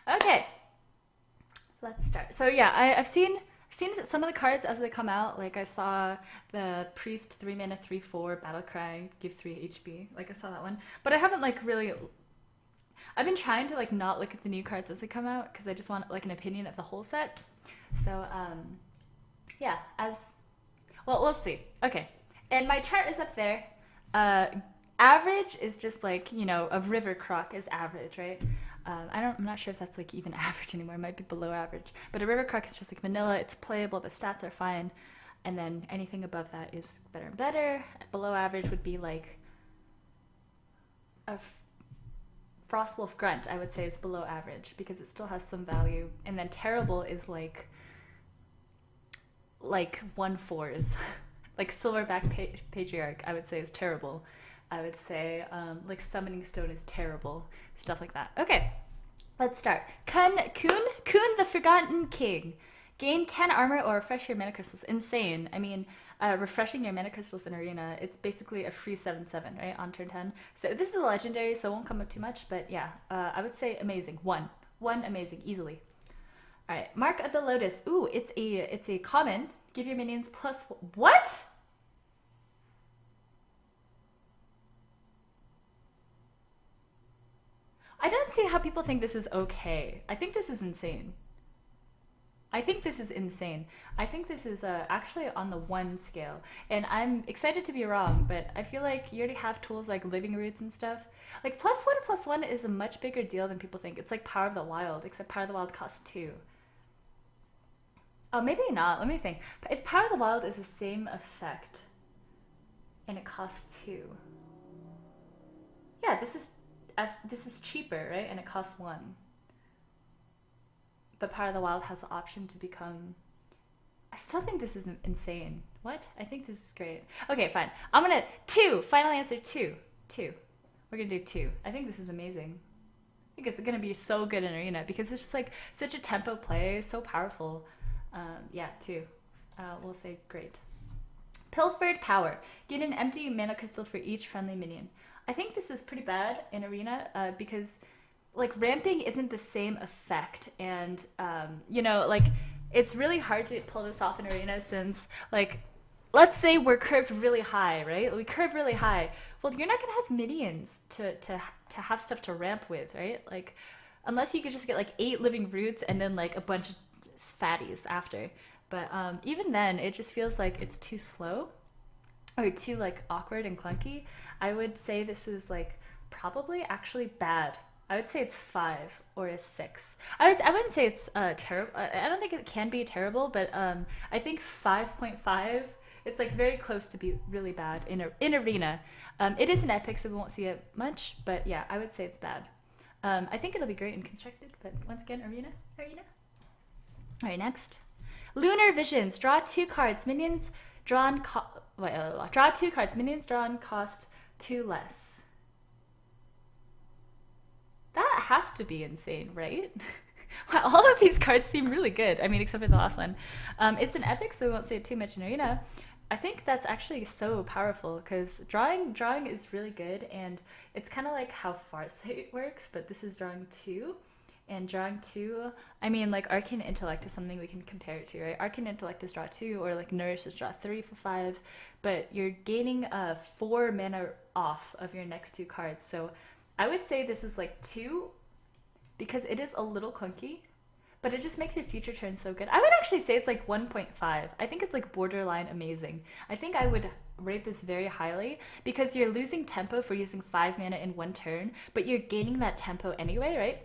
Okay, let's start. So yeah, I've seen some of the cards as they come out. Like I saw the Priest 3 mana 3/4 Battle Cry, give 3 HP. Like I saw that one, but I haven't like really. I've been trying to like not look at the new cards as they come out because I just want like an opinion of the whole set. So yeah, as well, we'll see. Okay, and my chart is up there. Uh, Average is just like, you know, a river croc is average, right? I'm not sure if that's like even average anymore. It might be below average. But a river croc is just like vanilla. It's playable. The stats are fine. And then anything above that is better and better. Below average would be like a Frostwolf Grunt, I would say, is below average because it still has some value. And then terrible is like 1/4s. Like Silverback Patriarch, I would say, is terrible. I would say like Summoning Stone is terrible. Stuff like that. Okay, let's start. Kun the Forgotten King. Gain 10 armor or refresh your mana crystals. Insane. I mean, refreshing your mana crystals in Arena, it's basically a free 7/7, right, on turn 10. So this is a legendary, so it won't come up too much, but yeah, I would say amazing. One amazing, easily. All right, Mark of the Lotus. Ooh, it's a common. Give your minions plus what? I don't see how people think this is okay. I think this is insane. I think this is insane. I think this is actually on the 1 scale. And I'm excited to be wrong, but I feel like you already have tools like Living Roots and stuff. Like +1/+1 is a much bigger deal than people think. It's like Power of the Wild, except Power of the Wild costs 2. Oh, maybe not. Let me think. If Power of the Wild is the same effect and it costs 2. Yeah, this is cheaper, right? And it costs 1. But Power of the Wild has the option to become... I still think this is insane. What? I think this is great. Okay, fine. I'm gonna... 2! Final answer, 2. 2. We're gonna do 2. I think this is amazing. I think it's gonna be so good in Arena because it's just like such a tempo play, so powerful. Yeah, 2. We'll say great. Pilfered Power. Get an empty mana crystal for each friendly minion. I think this is pretty bad in Arena because like ramping isn't the same effect, and you know, like it's really hard to pull this off in Arena since like let's say we're curved really high, right? We curve really high. Well, you're not gonna have minions to have stuff to ramp with, right? Like unless you could just get like 8 living roots and then like a bunch of fatties after. But even then, it just feels like it's too slow or too like awkward and clunky. I would say this is like probably actually bad. I would say it's 5 or a 6. I wouldn't say it's terrible. I don't think it can be terrible, but I think 5.5. It's like very close to be really bad in Arena. It is an epic, so we won't see it much. But yeah, I would say it's bad. I think it'll be great in constructed, but once again, Arena. All right, next. Lunar Visions. Draw 2 cards. Minions drawn. Draw 2 cards. Minions drawn cost 2 less. That has to be insane, right? Wow, all of these cards seem really good. I mean, except for the last one. It's an epic, so we won't say it too much in Arena. I think that's actually so powerful because drawing is really good, and it's kind of like how Farsight works, but this is drawing 2. And drawing 2, I mean, like Arcane Intellect is something we can compare it to, right? Arcane Intellect is draw 2, or like Nourish is draw 3 for 5, but you're gaining 4 mana off of your next 2 cards. So I would say this is like 2 because it is a little clunky, but it just makes your future turns so good. I would actually say it's like 1.5. I think it's like borderline amazing. I think I would rate this very highly because you're losing tempo for using 5 mana in 1 turn, but you're gaining that tempo anyway, right?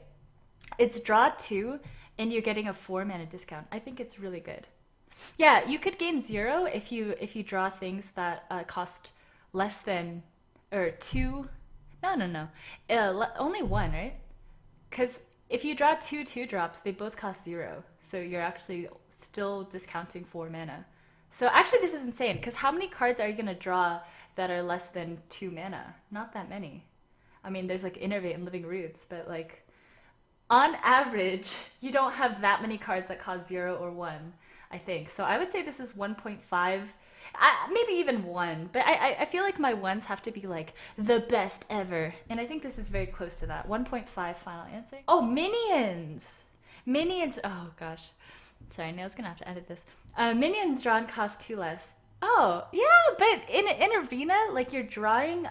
It's draw 2 and you're getting a 4 mana discount. I think it's really good. Yeah, you could gain 0 if you draw things that cost less than or 2. No. Only 1, right? Because if you draw 2 2-drops, they both cost 0. So you're actually still discounting 4 mana. So actually this is insane because how many cards are you going to draw that are less than 2 mana? Not that many. I mean, there's like Innervate and Living Roots, but like on average, you don't have that many cards that cost 0 or 1, I think. So I would say this is 1.5. maybe even one, but I feel like my ones have to be like the best ever, and I think this is very close to that. 1.5 final answer. Oh, minions! Minions, oh gosh. Sorry, Nail's gonna have to edit this. Minions drawn cost 2 less. Oh, yeah, but in arena, like you're drawing,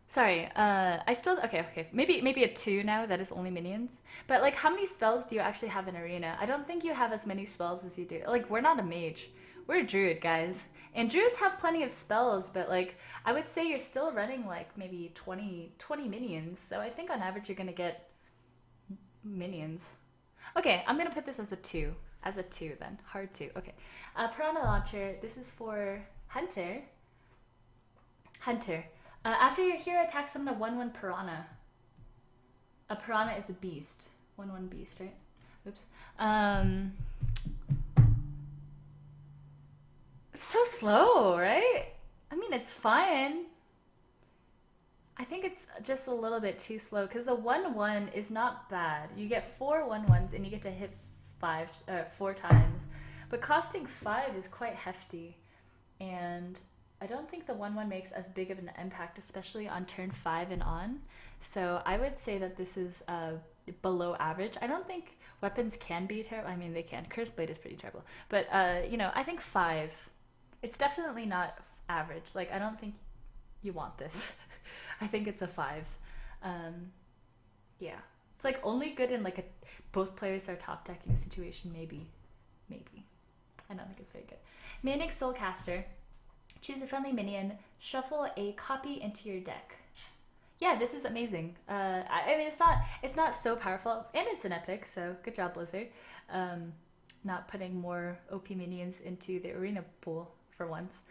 sorry, I still, okay, maybe a 2 now that is only minions. But like how many spells do you actually have in arena? I don't think you have as many spells as you do. Like we're not a mage, we're a druid, guys. And druids have plenty of spells, but like I would say you're still running like maybe 20 minions. So I think on average you're gonna get minions. Okay, I'm gonna put this as a 2. As a 2 then, hard 2, okay. Piranha Launcher, this is for Hunter. After your hero attacks, summon a 1/1 piranha. A piranha is a beast. 1/1 beast, right? Oops. It's so slow, right? I mean, it's fine. I think it's just a little bit too slow because the 1/1 is not bad. You get 4 1/1s and you get to hit 4 times. But costing 5 is quite hefty. And I don't think the 1/1 makes as big of an impact, especially on turn 5 and on. So I would say that this is below average. I don't think weapons can be terrible. I mean, they can. Curse Blade is pretty terrible. But, you know, I think 5. It's definitely not average. Like, I don't think you want this. I think it's a 5. Yeah. It's like only good in like a both players are top decking situation, maybe. I don't think it's very good. Manic Soulcaster. Choose a friendly minion, shuffle a copy into your deck. Yeah, this is amazing. I mean, it's not so powerful, and it's an epic, so good job, Blizzard. Not putting more OP minions into the arena pool for once.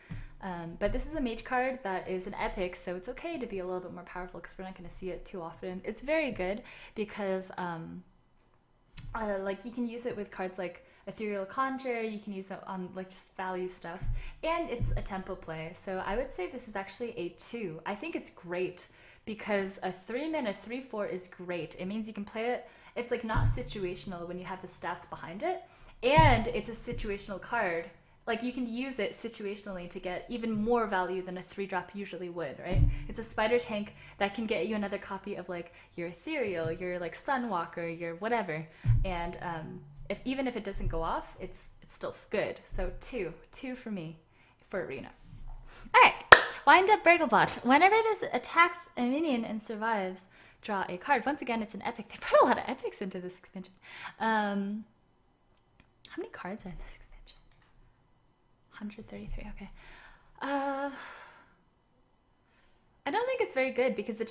But this is a mage card that is an epic, so it's okay to be a little bit more powerful because we're not going to see it too often. It's very good because like you can use it with cards like Ethereal Conjure, you can use it on like just value stuff, and it's a tempo play. So I would say this is actually a 2. I think it's great because a 3-mana 3/4 is great. It means you can play it. It's like not situational when you have the stats behind it, and it's a situational card. Like you can use it situationally to get even more value than a 3-drop usually would, right? It's a spider tank that can get you another copy of like your Ethereal, your like Sunwalker, your whatever, and even if it doesn't go off, it's still good. So 2 for me for arena. All right, Wind Up Burglebot. Whenever this attacks a minion and survives, draw a card. Once again, it's an epic. They put a lot of epics into this expansion. How many cards are in this expansion? 133. Okay. I don't think it's very good because it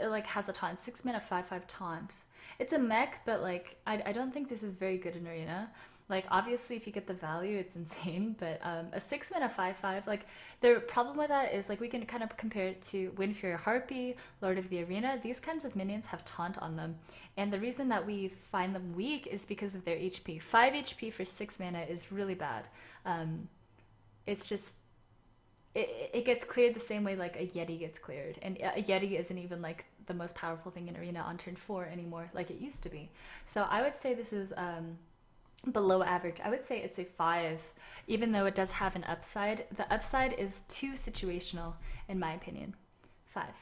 like has a taunt. 6-mana 5/5 taunt. It's a mech, but like I don't think this is very good in arena. Like obviously if you get the value, it's insane, but a 6-mana 5/5, like the problem with that is like we can kind of compare it to Windfury Harpy, Lord of the Arena. These kinds of minions have taunt on them, and the reason that we find them weak is because of their HP. 5 HP for 6 mana is really bad. It's just it gets cleared the same way like a Yeti gets cleared, and a Yeti isn't even like the most powerful thing in arena on turn 4 anymore like it used to be. So I would say this is below average. I would say it's a 5, even though it does have an upside. The upside is too situational in my opinion. 5.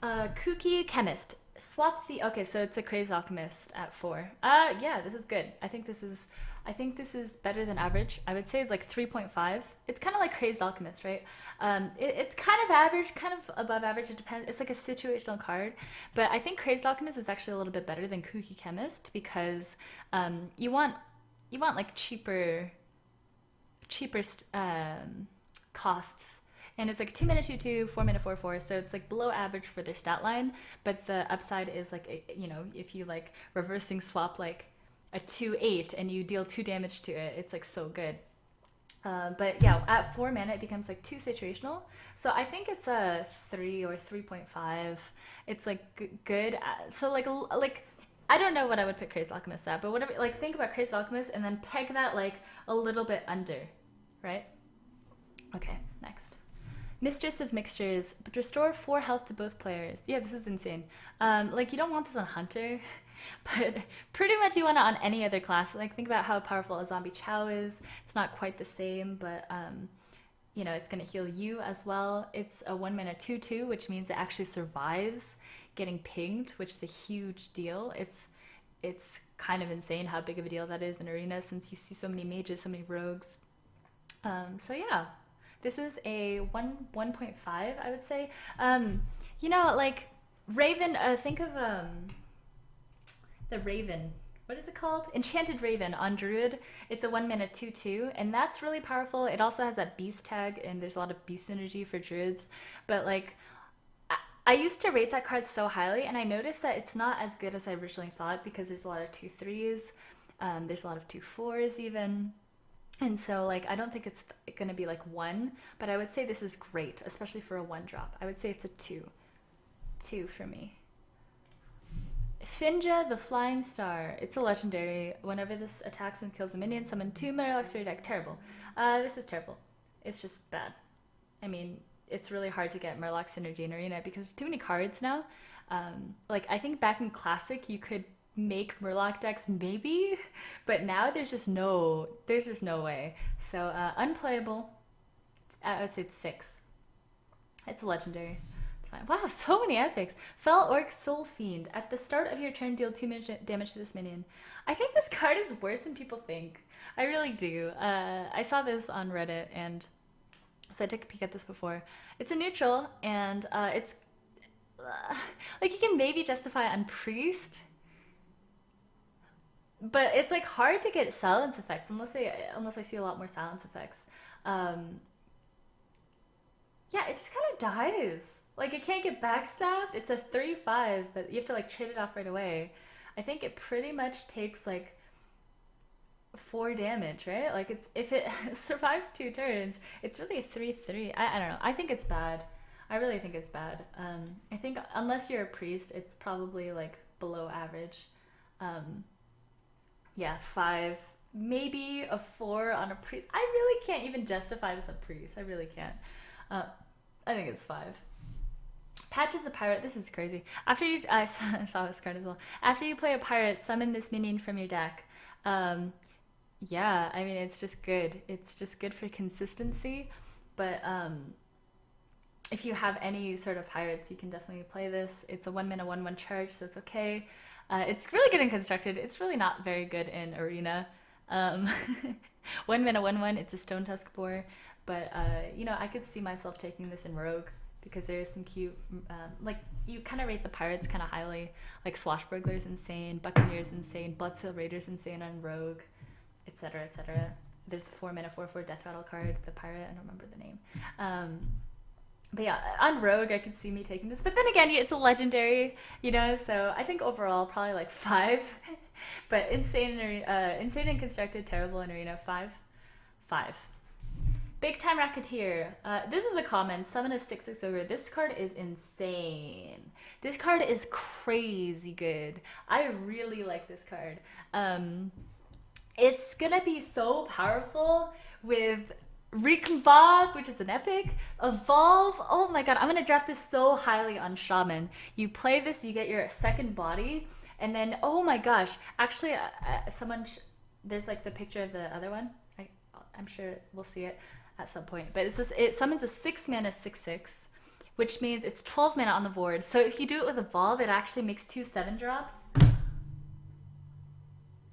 Kooky Chemist. Swap the, okay, so it's a Crazed Alchemist at 4. Yeah, this is good. I think this is better than average. I would say it's like 3.5. It's kind of like Crazed Alchemist, right? It's kind of average, kind of above average. It depends. It's like a situational card. But I think Crazed Alchemist is actually a little bit better than Kooky Chemist because you want like cheaper costs. And it's like 2-mana 2/2, 4-mana 4/4, so it's like below average for their stat line. But the upside is like, you know, if you like reversing swap like a 2/8 and you deal 2 damage to it, it's like so good. But yeah, at 4 mana it becomes like too situational. So I think it's a 3 or 3.5. It's like good. So like I don't know what I would put Crazed Alchemist at, but whatever. Like think about Crazed Alchemist and then peg that like a little bit under, right? Okay, next. Mistress of Mixtures, but restore 4 health to both players. Yeah, this is insane. Like, you don't want this on Hunter, but pretty much you want it on any other class. Like, think about how powerful a Zombie Chow is. It's not quite the same, but, you know, it's going to heal you as well. It's a 1 mana 2/2, which means it actually survives getting pinged, which is a huge deal. It's kind of insane how big of a deal that is in Arena, since you see so many mages, so many rogues. So yeah. This is a 1.5, I would say. You know, like, Raven, think of the Raven. What is it called? Enchanted Raven on Druid. It's a 1 mana 2/2, and that's really powerful. It also has that beast tag, and there's a lot of beast energy for Druids. But, like, I used to rate that card so highly, and I noticed that it's not as good as I originally thought, because there's a lot of 2/3s. There's a lot of 2/4s even. And so, like, I don't think it's going to be, like, 1, but I would say this is great, especially for a 1-drop. I would say it's a 2. 2 for me. Finja, the Flying Star. It's a legendary. Whenever this attacks and kills a minion, summon 2 Murlocs for your deck. Terrible. This is terrible. It's just bad. I mean, it's really hard to get Murloc synergy in Arena because there's too many cards now. Like, I think back in Classic, you could make Murloc decks maybe, but now there's just no way. So unplayable. I would say it's 6. It's a legendary. It's fine. Wow, so many epics. Fell Orc Soul Fiend. At the start of your turn, deal 2 damage to this minion. I think this card is worse than people think. I really do. I saw this on Reddit, and so I took a peek at this before. It's a neutral, and it's like, you can maybe justify on Priest, but it's, like, hard to get silence effects unless I see a lot more silence effects. Yeah, it just kind of dies. Like, it can't get backstabbed. It's a 3/5, but you have to, like, trade it off right away. I think it pretty much takes, like, 4 damage, right? Like, if it survives 2 turns, it's really a 3/3. I don't know. I think it's bad. I really think it's bad. I think unless you're a priest, it's probably, like, below average. Yeah, 5, maybe a 4 on a priest. I really can't even justify this a priest. I really can't. I think it's 5. Patches the pirate. This is crazy. After you, I saw this card as well. After you play a pirate, summon this minion from your deck. Yeah, I mean, it's just good. It's just good for consistency. But if you have any sort of pirates, you can definitely play this. It's a 1 mana 1/1 charge, so it's okay. It's really good in Constructed. It's really not very good in Arena. 1 mana 1/1. It's a Stone Tusk Boar, but you know, I could see myself taking this in Rogue because there is some cute, like, you kind of rate the pirates kind of highly. Like, Swashbuckler's insane, Buccaneer's insane, Bloodseal Raider's insane on Rogue, etc., etc. There's the 4 mana 4/4 Death Rattle card, the pirate. I don't remember the name. But yeah, on Rogue, I could see me taking this. But then again, it's a legendary, you know, so I think overall, probably like 5. But insane in Constructed, terrible in Arena, 5. 5. Big Time Racketeer. This is a common. Summon a 6/6 ogre. This card is insane. This card is crazy good. I really like this card. It's gonna be so powerful with Reconvoke, which is an epic. Evolve. Oh my god, I'm gonna draft this so highly on Shaman. You play this, you get your second body, and then, oh my gosh, actually, there's like the picture of the other one. I'm sure we'll see it at some point. But it summons a 6 mana 6/6, which means it's 12 mana on the board. So if you do it with Evolve, it actually makes 2 7-drops.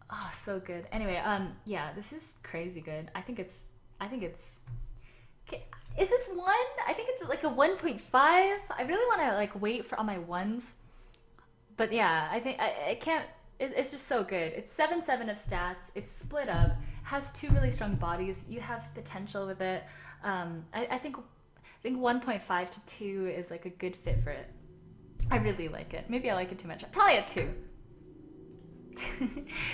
Oh, so good. Anyway, yeah, this is crazy good. I think it's. Okay, is this 1? I think it's like a 1.5. I really want to, like, wait for all my 1s. But yeah, I think I can't. It's just so good. It's 7/7 of stats. It's split up. Has 2 really strong bodies. You have potential with it. I think 1.5 to 2 is like a good fit for it. I really like it. Maybe I like it too much. Probably a 2.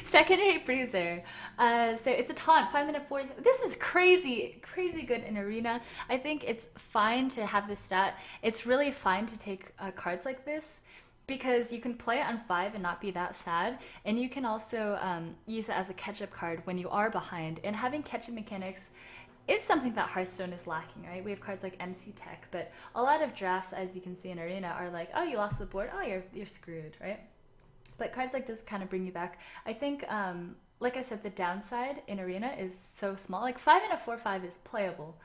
Secondary Bruiser. So it's a taunt, 5 mana 4. This is crazy good in Arena. I think it's fine to have this stat. It's really fine to take cards like this because you can play it on 5 and not be that sad. And you can also use it as a catch-up card when you are behind. And having catch-up mechanics is something that Hearthstone is lacking, right? We have cards like MC Tech, but a lot of drafts, as you can see in Arena, are like, oh, you lost the board, oh, you're screwed, right? But cards like this kind of bring you back. I think, like I said, the downside in Arena is so small. Like 5 and a 4/5 is playable.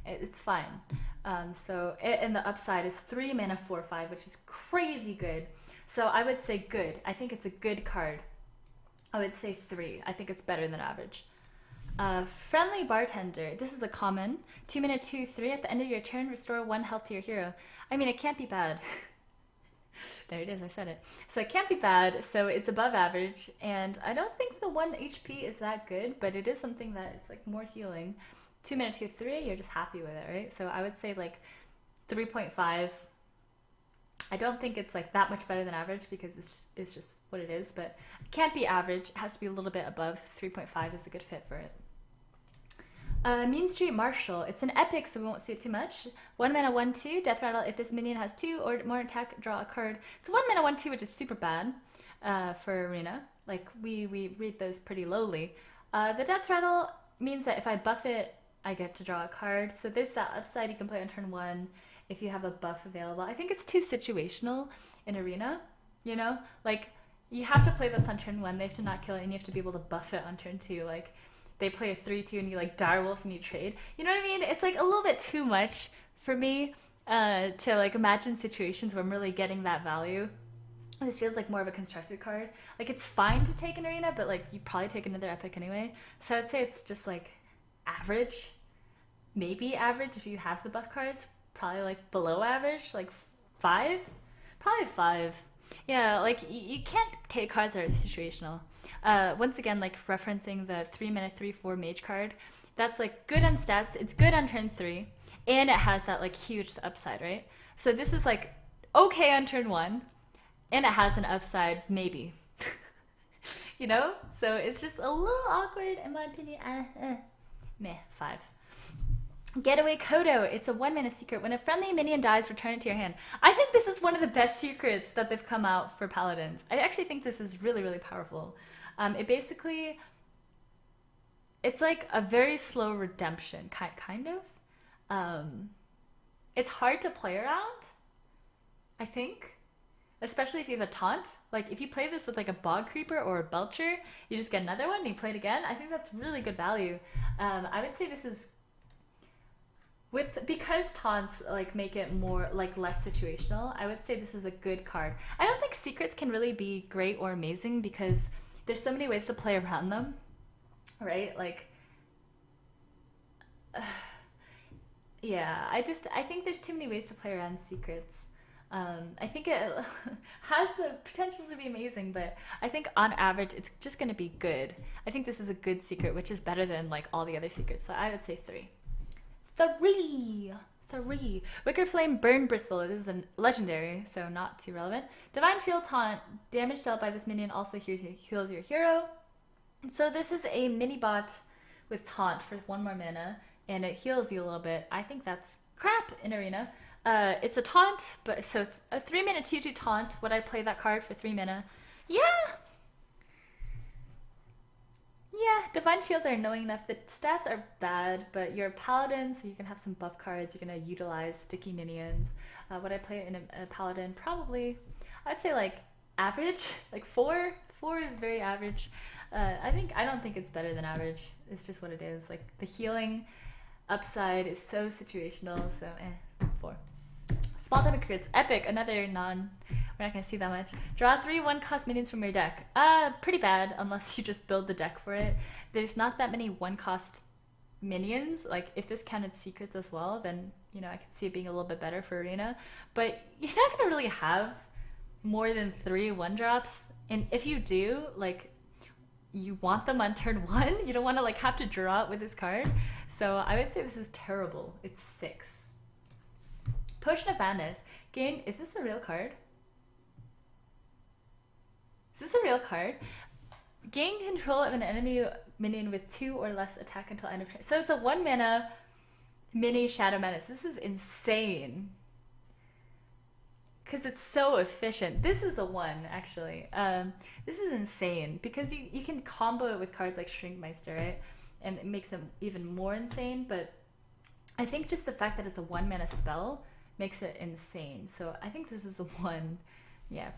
It's fine. And the upside is 3 mana 4/5, which is crazy good. So I would say good. I think it's a good card. I would say 3. I think it's better than average. Friendly Bartender. This is a common. 2 mana 2/3. At the end of your turn, restore 1 health to your hero. I mean, it can't be bad. There it is, I said it. So it can't be bad, so it's above average, and I don't think the 1 HP is that good, but it is something that it's like more healing. 2 mana 2/3, you're just happy with it, right? So I would say like 3.5. I don't think it's like that much better than average because it's just what it is, but it can't be average. It has to be a little bit above. 3.5 is a good fit for it. Mean Street Marshal. It's an epic, so we won't see it too much. 1 mana 1/2, Death Rattle. If this minion has 2 or more attack, draw a card. It's 1 mana 1/2, which is super bad for Arena. Like, we read those pretty lowly. The Death Rattle means that if I buff it, I get to draw a card. So there's that upside you can play on turn 1 if you have a buff available. I think it's too situational in Arena, you know? Like, you have to play this on turn 1, they have to not kill it, and you have to be able to buff it on turn 2. Like, they play a 3/2 and you like direwolf and you trade. You know what I mean? It's like a little bit too much for me to like imagine situations where I'm really getting that value. This feels like more of a constructed card. Like, it's fine to take an Arena, but like you probably take another epic anyway. So I'd say it's just like average. Maybe average if you have the buff cards. Probably like below average, like 5. Probably 5. Yeah, like you can't take cards that are situational. Once again, like referencing the 3 mana 3/4 Mage card, that's like good on stats. It's good on turn 3, and it has that like huge upside, right? So this is like okay on turn 1, and it has an upside maybe. You know? So it's just a little awkward in my opinion. Meh, 5. Getaway Kodo. It's a 1 mana secret. When a friendly minion dies, return it to your hand. I think this is one of the best secrets that they've come out for Paladins. I actually think this is really, really powerful. It basically, it's like a very slow redemption, kind of. It's hard to play around, I think, especially if you have a taunt. Like, if you play this with like a bog creeper or a belcher, you just get another one and you play it again. I think that's really good value. I would say this is, because taunts like make it more like less situational, I would say this is a good card. I don't think secrets can really be great or amazing because there's so many ways to play around them, right? Like, yeah, I think there's too many ways to play around secrets. I think it has the potential to be amazing, but I think on average it's just going to be good. I think this is a good secret, which is better than like all the other secrets, so I would say 3. 3. Wicker Flame Burn Bristle. This is a legendary, so not too relevant. Divine Shield Taunt. Damage dealt by this minion also heals your hero. So this is a mini bot with Taunt for 1 more mana, and it heals you a little bit. I think that's crap in Arena. It's a Taunt, but so it's a 3 mana 2/2 Taunt. Would I play that card for 3 mana? Yeah! Yeah, Divine Shields are annoying enough. The stats are bad, but you're a Paladin, so you can have some buff cards. You're going to utilize sticky minions. Would I play it in a Paladin? Probably. I'd say like average, like 4. 4 is very average. I don't think it's better than average. It's just what it is. Like, the healing upside is so situational, so 4. Small Damage Crits. Epic, another we're not going to see that much. Draw 3 1-cost minions from your deck. Pretty bad, unless you just build the deck for it. There's not that many 1-cost minions. Like, if this counted secrets as well, then, you know, I could see it being a little bit better for Arena. But you're not going to really have more than 3 1-drops. And if you do, like, you want them on turn 1. You don't want to, like, have to draw it with this card. So I would say this is terrible. It's 6. Potion of Madness. Is this a real card? Is this a real card? Gain control of an enemy minion with 2 or less attack until end of turn. So it's a 1 mana mini Shadow Menace. This is insane. Because it's so efficient. This is a 1, actually. This is insane. Because you can combo it with cards like Shrinkmeister, right? and it makes him even more insane, but I think just the fact that it's a 1 mana spell makes it insane. So I think this is the one. Yeah,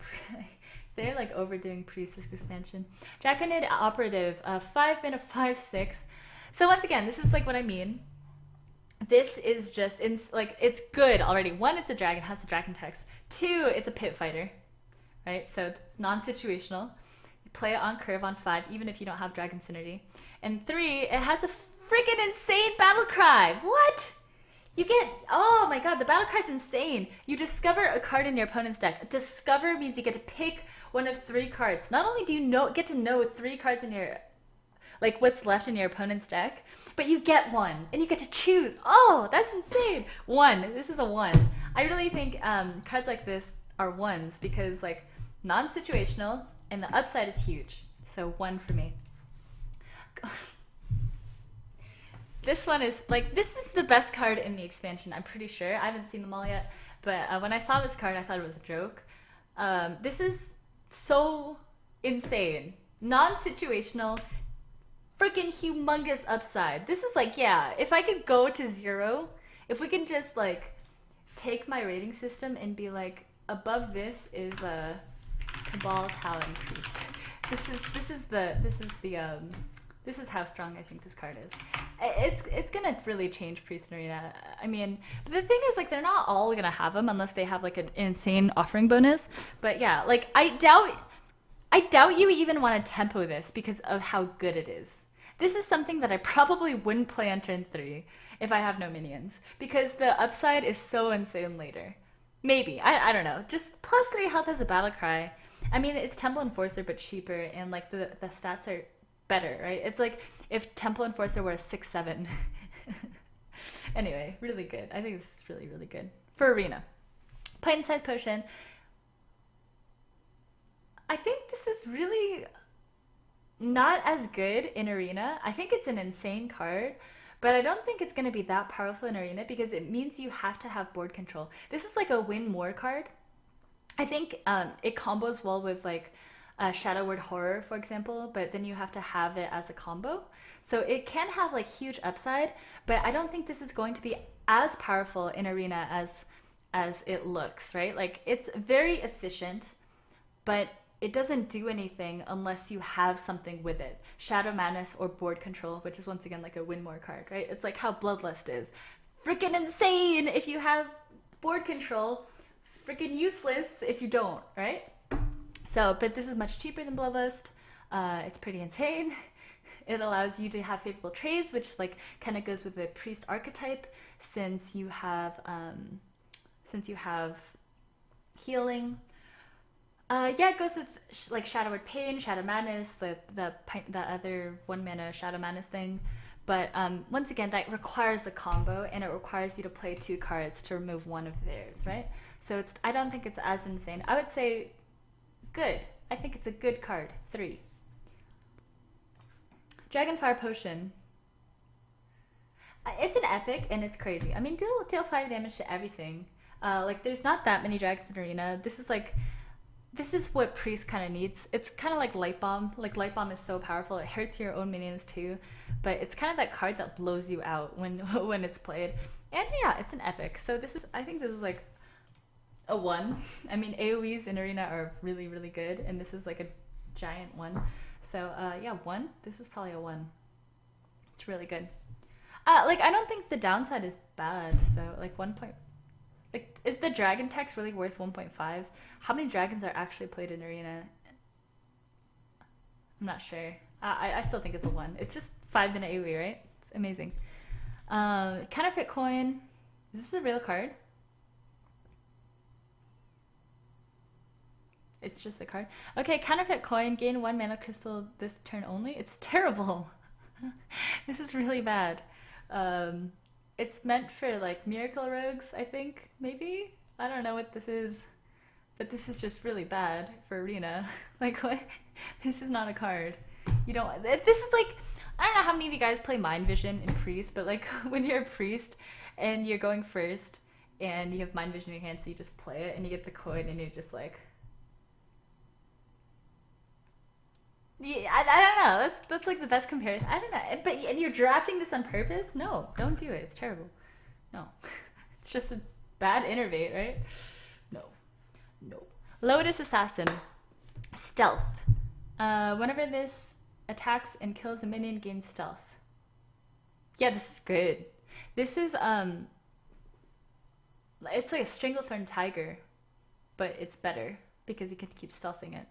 they're like overdoing Priest expansion. Draconid Operative, 5 mana, 5/6. So once again, this is like what I mean. This is just like it's good already. 1, it's a dragon, has the dragon text. 2, it's a pit fighter, right? So it's non-situational. You play it on curve on 5, even if you don't have dragon synergy. And 3, it has a freaking insane battle cry. What? You get, oh my god, the battle cry is insane. You discover a card in your opponent's deck. Discover means you get to pick one of 3 cards. Not only do you get to know 3 cards in your, like what's left in your opponent's deck, but you get one and you get to choose. Oh, that's insane. 1, this is a 1. I really think cards like this are 1s because like non-situational and the upside is huge. So 1 for me. This one is like, this is the best card in the expansion, I'm pretty sure. I haven't seen them all yet, but when I saw this card, I thought it was a joke. This is so insane. Non-situational, freaking humongous upside. This is like, yeah, if I could go to 0, if we can just like take my rating system and be like, above this is a Cabal Talon Priest. This is how strong I think this card is. It's gonna really change Priest Arena. I mean, the thing is, like, they're not all gonna have them unless they have like an insane offering bonus. But yeah, like I doubt you even want to tempo this because of how good it is. This is something that I probably wouldn't play on turn 3 if I have no minions because the upside is so insane later. Maybe, I don't know. Just +3 health as a battle cry. I mean, it's Temple Enforcer but cheaper, and like the stats are better, right? It's like if Temple Enforcer were a 6/7. Anyway, really good. I think this is really, really good for Arena. Pint-sized potion. I think this is really not as good in Arena. I think it's an insane card, but I don't think it's going to be that powerful in Arena because it means you have to have board control. This is like a win more card. I think it combos well with like Shadow Word Horror, for example, but then you have to have it as a combo. So it can have like huge upside, but I don't think this is going to be as powerful in Arena as it looks, right? Like it's very efficient, but it doesn't do anything unless you have something with it. Shadow Madness or board control, which is once again like a win more card, right? It's like how Bloodlust is. Freaking insane if you have board control, freaking useless if you don't, right? So, but this is much cheaper than Bloodlust. It's pretty insane. It allows you to have favorable trades, which like kind of goes with the priest archetype, since you have healing. Yeah, it goes with like Shadow Word Pain, Shadow Madness, the other 1 mana Shadow Madness thing. But once again, that requires the combo, and it requires you to play 2 cards to remove one of theirs, right? So I don't think it's as insane. I would say good. I think it's a good card. 3. Dragonfire Potion. It's an epic and it's crazy. I mean, deal 5 damage to everything. Like there's not that many dragons in Arena. This is what Priest kind of needs. It's kind of like Light Bomb. Like Light Bomb is so powerful. It hurts your own minions too, but it's kind of that card that blows you out when when it's played. And yeah, it's an epic. So I think this is like a 1. I mean, AoEs in Arena are really, really good, and this is like a giant 1. So yeah, 1. This is probably a 1. It's really good. Like I don't think the downside is bad. So like 1 point. Like, is the dragon text really worth 1.5? How many dragons are actually played in Arena? I'm not sure. I still think it's a 1. It's just 5-minute AoE, right? It's amazing. Counterfeit Coin. Is this a real card? It's just a card. Okay, Counterfeit Coin. Gain 1 mana crystal this turn only. It's terrible. This is really bad. It's meant for like Miracle Rogues, I think, maybe? I don't know what this is, but this is just really bad for Arena. Like, what? This is not a card. You don't, this is like, I don't know how many of you guys play Mind Vision in Priest, but like when you're a Priest and you're going first and you have Mind Vision in your hand, so you just play it and you get the coin and you're just like, Yeah, I don't know. That's like the best comparison. I don't know. But and you're drafting this on purpose? No, don't do it. It's terrible. No, it's just a bad innervate, right? No, no. Lotus Assassin, stealth. Whenever this attacks and kills a minion, gains stealth. Yeah, this is good. This is it's like a Stranglethorn Tiger, but it's better because you can keep stealthing it.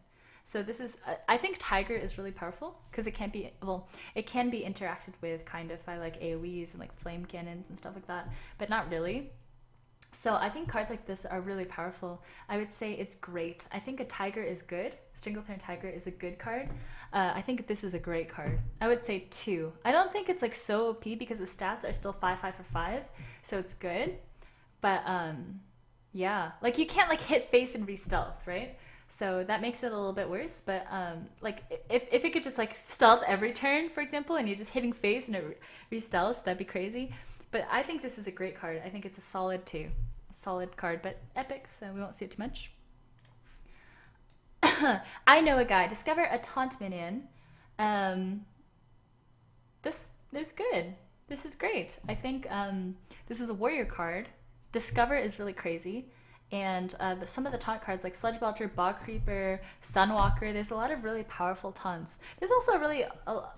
So this is, I think Tiger is really powerful because it can't be, well, it can be interacted with kind of by like AoEs and like flame cannons and stuff like that, but not really. So I think cards like this are really powerful. I would say it's great. I think a Tiger is good. Stranglethorn Tiger is a good card. I think this is a great card. I would say 2. I don't think it's like so OP because the stats are still 5, 5 for 5, so it's good. But yeah, like you can't like hit face and re-stealth, right? So that makes it a little bit worse. But like if it could just like stealth every turn, for example, and you're just hitting face and it re-stealths, that'd be crazy. But I think this is a great card. I think it's a solid 2. A solid card, but epic, so we won't see it too much. I know a guy. Discover a taunt minion. This is good. This is great. I think this is a warrior card. Discover is really crazy. And some of the taunt cards like Sludge Belcher, Bog Creeper, Sunwalker, there's a lot of really powerful taunts. There's also really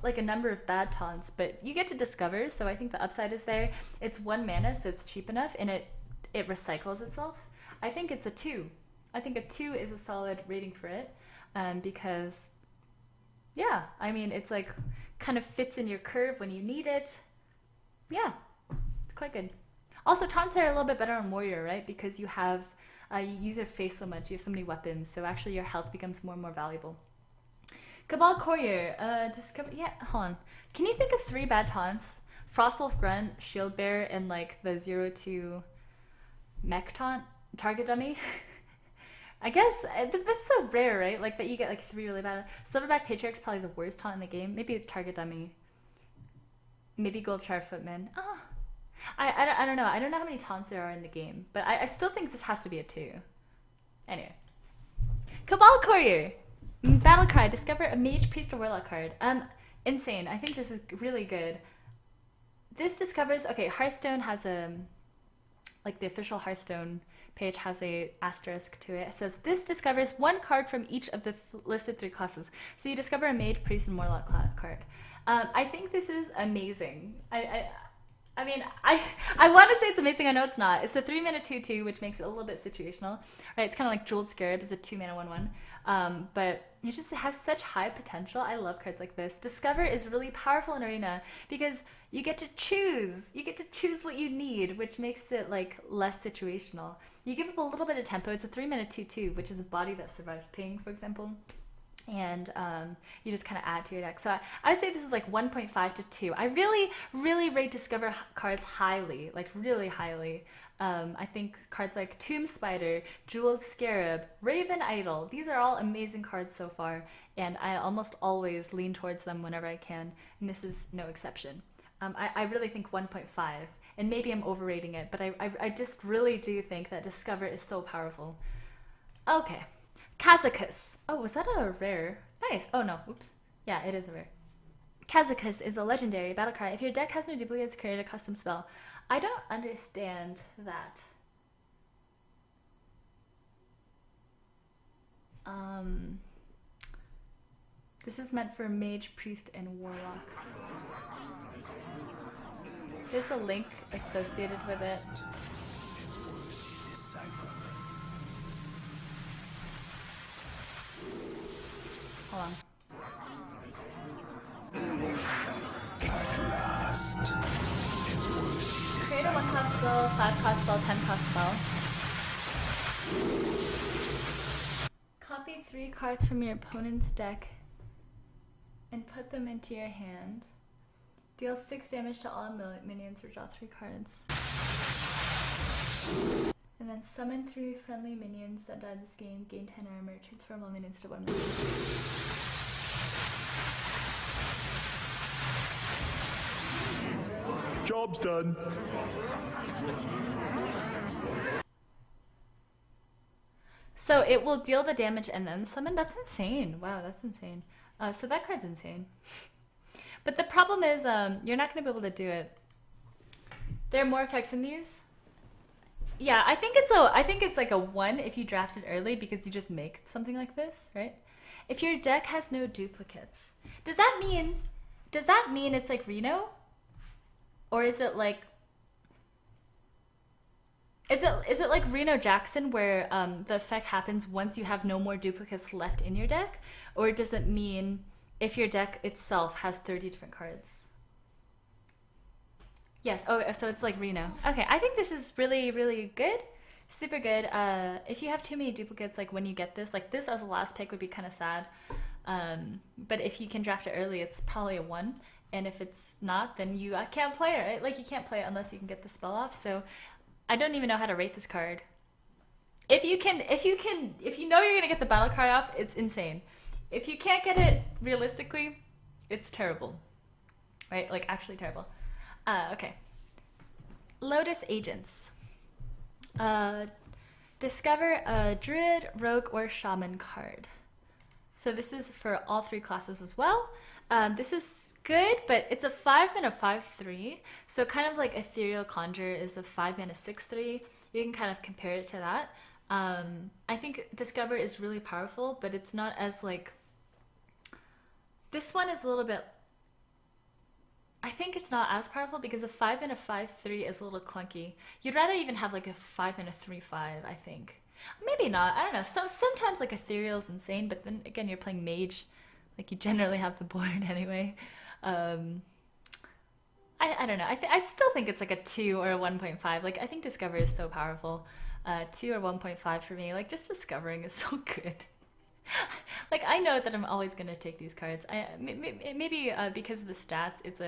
like a number of bad taunts, but you get to discover, so I think the upside is there. It's 1 mana, so it's cheap enough, and it recycles itself. I think it's a 2. I think a 2 is a solid rating for it, because, yeah, I mean, it's like kind of fits in your curve when you need it. Yeah, it's quite good. Also, taunts are a little bit better on warrior, right? Because you have, you use your face so much, you have so many weapons, so actually your health becomes more and more valuable. Cabal Courier, discover, yeah, hold on. Can you think of 3 bad taunts? Frostwolf Grunt, Shield Bearer, and like the 0-2 mech taunt, target dummy. I guess that's so rare, right? Like that you get like 3 really bad. Silverback Patriarch's probably the worst taunt in the game. Maybe target dummy. Maybe Gold Char Footman. Oh. I don't know. I don't know how many taunts there are in the game, but I still think this has to be a 2. Anyway. Cabal Courier. Battle Cry. Discover a Mage, Priest, or Warlock card. Insane. I think this is really good. This discovers... Okay, Hearthstone has a... Like the official Hearthstone page has a asterisk to it. It says, this discovers 1 card from each of the listed 3 classes. So you discover a Mage, Priest, and Warlock card. I think this is amazing. I mean, I want to say it's amazing. I know it's not. It's a 3-mana 2/2, which makes it a little bit situational, right? It's kind of like Jeweled Scarab is a 2-mana 1/1, but it just has such high potential. I love cards like this. Discover is really powerful in Arena because you get to choose. You get to choose what you need, which makes it like less situational. You give up a little bit of tempo. It's a 3-mana 2/2, which is a body that survives ping, for example. And you just kind of add to your deck. So I would say this is like 1.5 to 2. I really, really rate Discover cards highly, like really highly. I think cards like Tomb Spider, Jeweled Scarab, Raven Idol, these are all amazing cards so far, and I almost always lean towards them whenever I can, and this is no exception. I really think 1.5, and maybe I'm overrating it, but I just really do think that Discover is so powerful. Okay. Kazakus. Oh, was that a rare? Nice. Oh no, oops. Yeah, it is a rare. Kazakus is a legendary battle cry. If your deck has no duplicates, create a custom spell. I don't understand that. This is meant for Mage, Priest, and Warlock. There's a link associated with it. Hold on. Create a 1-cost spell, 5-cost spell, 10-cost spell. Copy 3 cards from your opponent's deck and put them into your hand. Deal 6 damage to all minions or draw 3 cards. And then summon 3 friendly minions that died this game, gain 10 armor, transform all minions to 1 minion. Job's done. So it will deal the damage and then summon? That's insane. Wow, that's insane. So that card's insane. But the problem is you're not going to be able to do it. There are more effects in these. Yeah, I think it's like a 1 if you draft it early because you just make something like this, right? If your deck has no duplicates, does that mean it's like Reno? Or is it like is it like Reno Jackson where the effect happens once you have no more duplicates left in your deck? Or does it mean if your deck itself has 30 different cards? Yes. Oh, so it's like Reno. Okay, I think this is really, really good. Super good. If you have too many duplicates, like when you get this, like this as a last pick would be kind of sad. But if you can draft it early, it's probably a 1. And if it's not, then you can't play it, right? Like you can't play it unless you can get the spell off. So I don't even know how to rate this card. If you know you're gonna get the battle cry off, it's insane. If you can't get it realistically, it's terrible, right? Like actually terrible. Okay. Lotus agents. Discover a Druid, Rogue, or Shaman card. So this is for all 3 classes as well. This is good, but it's a 5-mana 5/3. So kind of like Ethereal Conjure is a 5-mana 6/3. You can kind of compare it to that. I think Discover is really powerful, but it's not as like... This one is a little bit... I think it's not as powerful because a 5-mana 5/3 is a little clunky. You'd rather even have like a 5-mana 3/5, I think. Maybe not. I don't know. Sometimes like Ethereal is insane, but then again, you're playing Mage. Like you generally have the board anyway. I don't know. I still think it's like a 2 or a 1.5. Like I think Discover is so powerful. 2 or 1.5 for me. Like just discovering is so good. Like I know that I'm always gonna take these cards. Maybe because of the stats, it's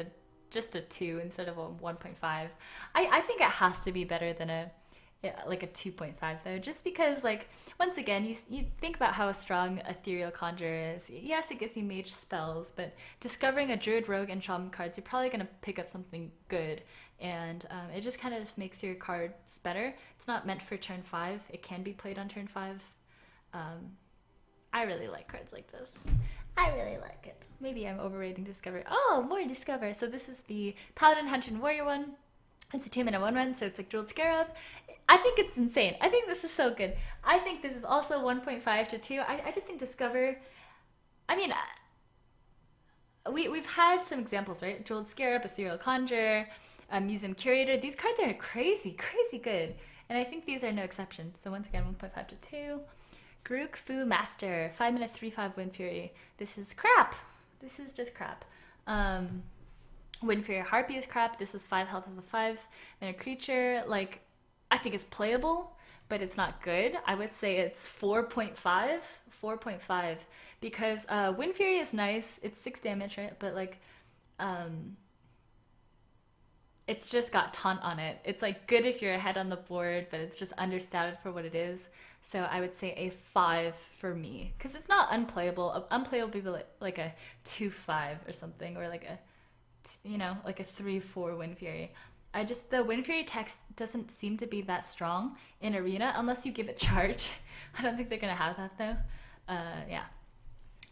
just a 2 instead of a 1.5. I think it has to be better than a 2.5 though, just because like once again you think about how strong Ethereal Conjure is. Yes, it gives you mage spells, but discovering a Druid, Rogue, and Shaman cards, you're probably gonna pick up something good, and it just kind of makes your cards better. It's not meant for turn 5. It can be played on turn 5. I really like cards like this. I really like it. Maybe I'm overrating Discover. Oh, more Discover. So this is the Paladin, Hunter, and Warrior one. It's a 2-mana 1/1, so it's like Jeweled Scarab. I think it's insane. I think this is so good. I think this is also 1.5 to 2. I just think Discover... I mean, we've had some examples, right? Jeweled Scarab, Ethereal Conjure, Museum Curator. These cards are crazy, crazy good. And I think these are no exception. So once again, 1.5 to 2. Grook Fu Master, 5-mana 3/5 Wind Fury. This is crap. This is just crap. Wind Fury Harpy is crap. This is 5 health as a 5-mana creature. Like, I think it's playable, but it's not good. I would say it's 4.5. 4.5. Because Wind Fury is nice. It's 6 damage, right? But like, it's just got Taunt on it. It's like good if you're ahead on the board, but it's just understated for what it is. So I would say a 5 for me, because it's not unplayable. Unplayable would be like a 2/5 or something, or like a, like a 3/4 Wind Fury. The Wind Fury text doesn't seem to be that strong in Arena unless you give it charge. I don't think they're gonna have that though. Yeah.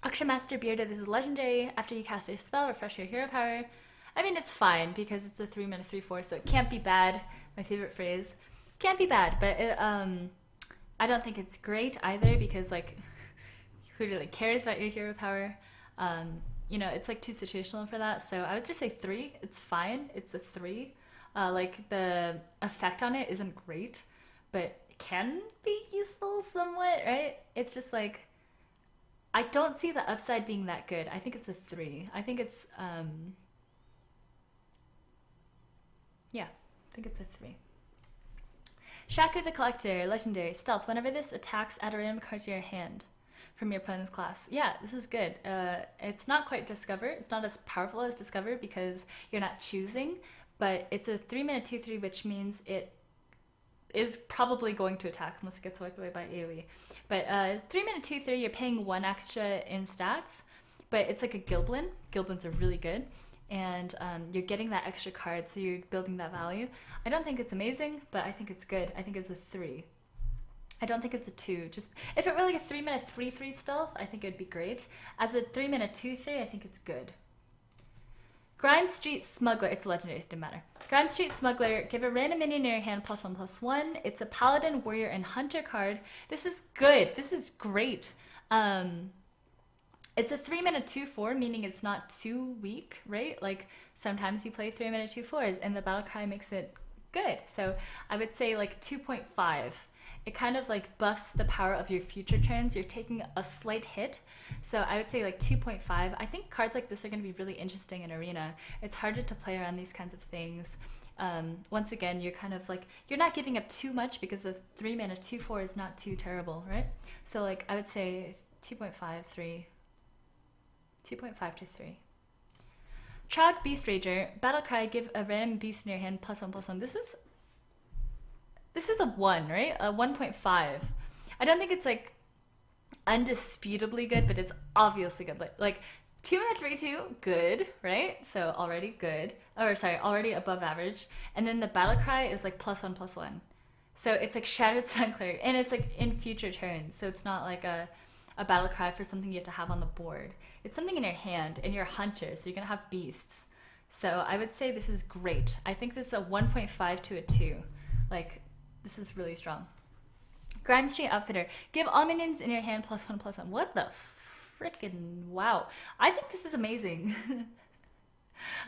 Auction Master Bearded. This is legendary. After you cast a spell, refresh your hero power. I mean, it's fine because it's a 3-mana 3/4, so it can't be bad. My favorite phrase. Can't be bad, but I don't think it's great either because, like, who really cares about your hero power? It's like too situational for that. So I would just say 3. It's fine. It's a 3. Like the effect on it isn't great, but it can be useful somewhat, right? It's just like I don't see the upside being that good. I think it's a 3. I think it's yeah, I think it's a 3. Shaku the Collector, legendary, stealth. Whenever this attacks, add a random card to your hand from your opponent's class. Yeah, this is good. It's not quite Discover. It's not as powerful as Discover because you're not choosing, but it's a 3-mana 2/3, which means it is probably going to attack unless it gets wiped away by AoE. But 3-mana 2/3, you're paying 1 extra in stats, but it's like a Gilblin. Gilblins are really good. And you're getting that extra card, so you're building that value. I don't think it's amazing, but I think it's good. I think it's a 3. I don't think it's a 2. Just if it were like a 3-mana 3/3 stealth, I think it'd be great. As a 3-mana 2/3, I think it's good. Grime Street Smuggler. It's a legendary. It doesn't matter. Grime Street Smuggler. Give a random minion in your hand +1/+1. It's a Paladin, Warrior, and Hunter card. This is good. This is great. It's a 3-mana 2/4, meaning it's not too weak, right? Like sometimes you play 3-mana 2/4s, and the battle cry makes it good. So I would say like 2.5. It kind of like buffs the power of your future turns. You're taking a slight hit. So I would say like 2.5. I think cards like this are going to be really interesting in Arena. It's harder to play around these kinds of things. Once again, you're kind of like, you're not giving up too much because the 3-mana 2/4 is not too terrible, right? So like I would say 2.5, 3. 2.5 to 3. Trog Beast Rager. Battle cry, give a random beast in your hand +1/+1. This is a 1, right? A 1.5. I don't think it's like undisputably good, but it's obviously good. Like 2-mana 3/2, good, right? So already good. Or sorry, already above average. And then the battle cry is like +1/+1. So it's like Shattered Sun Cleric, and it's like in future turns. So it's not like a battle cry for something you have to have on the board. It's something in your hand, and you're a hunter, so you're gonna have beasts. So I would say this is great. I think this is a 1.5 to a 2. Like, this is really strong. Grime Street Outfitter. Give all minions in your hand +1/+1. What the frickin' wow. I think this is amazing.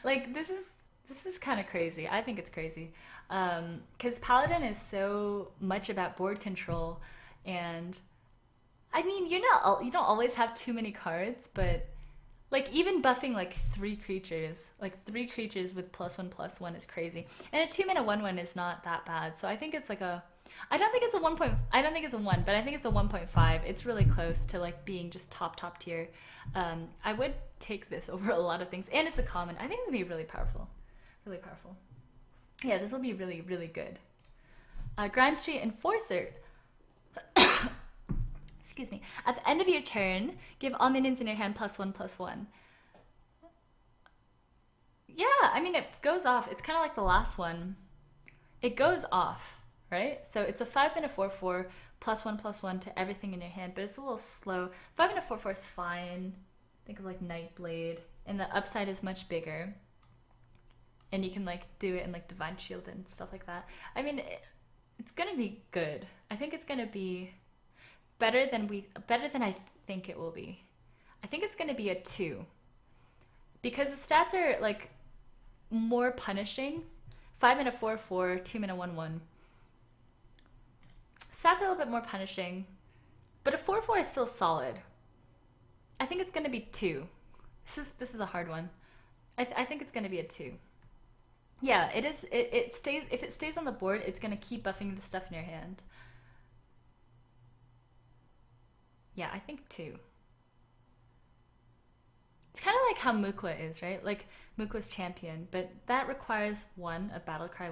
Like, this is kind of crazy. I think it's crazy. Because Paladin is so much about board control, and I mean, you don't always have too many cards, but like even buffing like 3 creatures with +1/+1 is crazy. And a 2-mana 1/1 is not that bad. So I think it's like I don't think it's a 1. I don't think it's a 1, but I think it's a 1.5. It's really close to like being just top tier. I would take this over a lot of things, and it's a common. I think it's gonna be really powerful, really powerful. Yeah, this will be really, really good. Grime Street Enforcer. Excuse me. At the end of your turn, give all minions in your hand +1/+1. Yeah, I mean, it goes off. It's kind of like the last one. It goes off, right? So it's a 5-mana 4/4 +1/+1 to everything in your hand, but it's a little slow. 5-mana 4/4 is fine. Think of like Nightblade, and the upside is much bigger. And you can like do it in like Divine Shield and stuff like that. I mean, it's gonna be good. I think it's gonna be better than I think it will be. I think it's going to be a 2. Because the stats are like more punishing. 5-mana 4/4, 2-mana 1/1. Stats are a little bit more punishing. But a 4/4 is still solid. I think it's going to be 2. This is a hard one. I think it's going to be a 2. Yeah, it is. It stays. If it stays on the board, it's going to keep buffing the stuff in your hand. Yeah, I think 2. It's kind of like how Mukla is, right? Like Mukla's champion, but that requires a battle cry,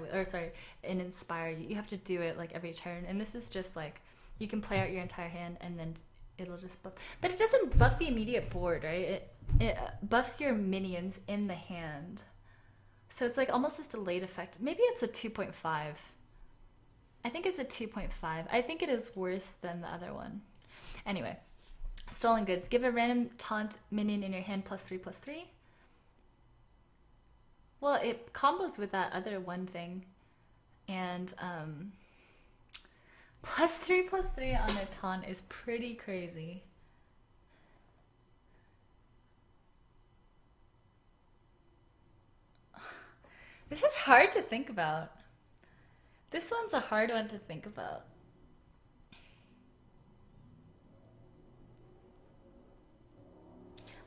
an inspire. You have to do it like every turn, and this is just like you can play out your entire hand, and then it'll just buff. But it doesn't buff the immediate board, right? It buffs your minions in the hand, so it's like almost this delayed effect. Maybe it's a 2.5. I think it's a 2.5. I think it is worse than the other one. Anyway, Stolen Goods. Give a random taunt minion in your hand +3/+3. Well, it combos with that other one thing. And +3/+3 on a taunt is pretty crazy. This is hard to think about. This one's a hard one to think about.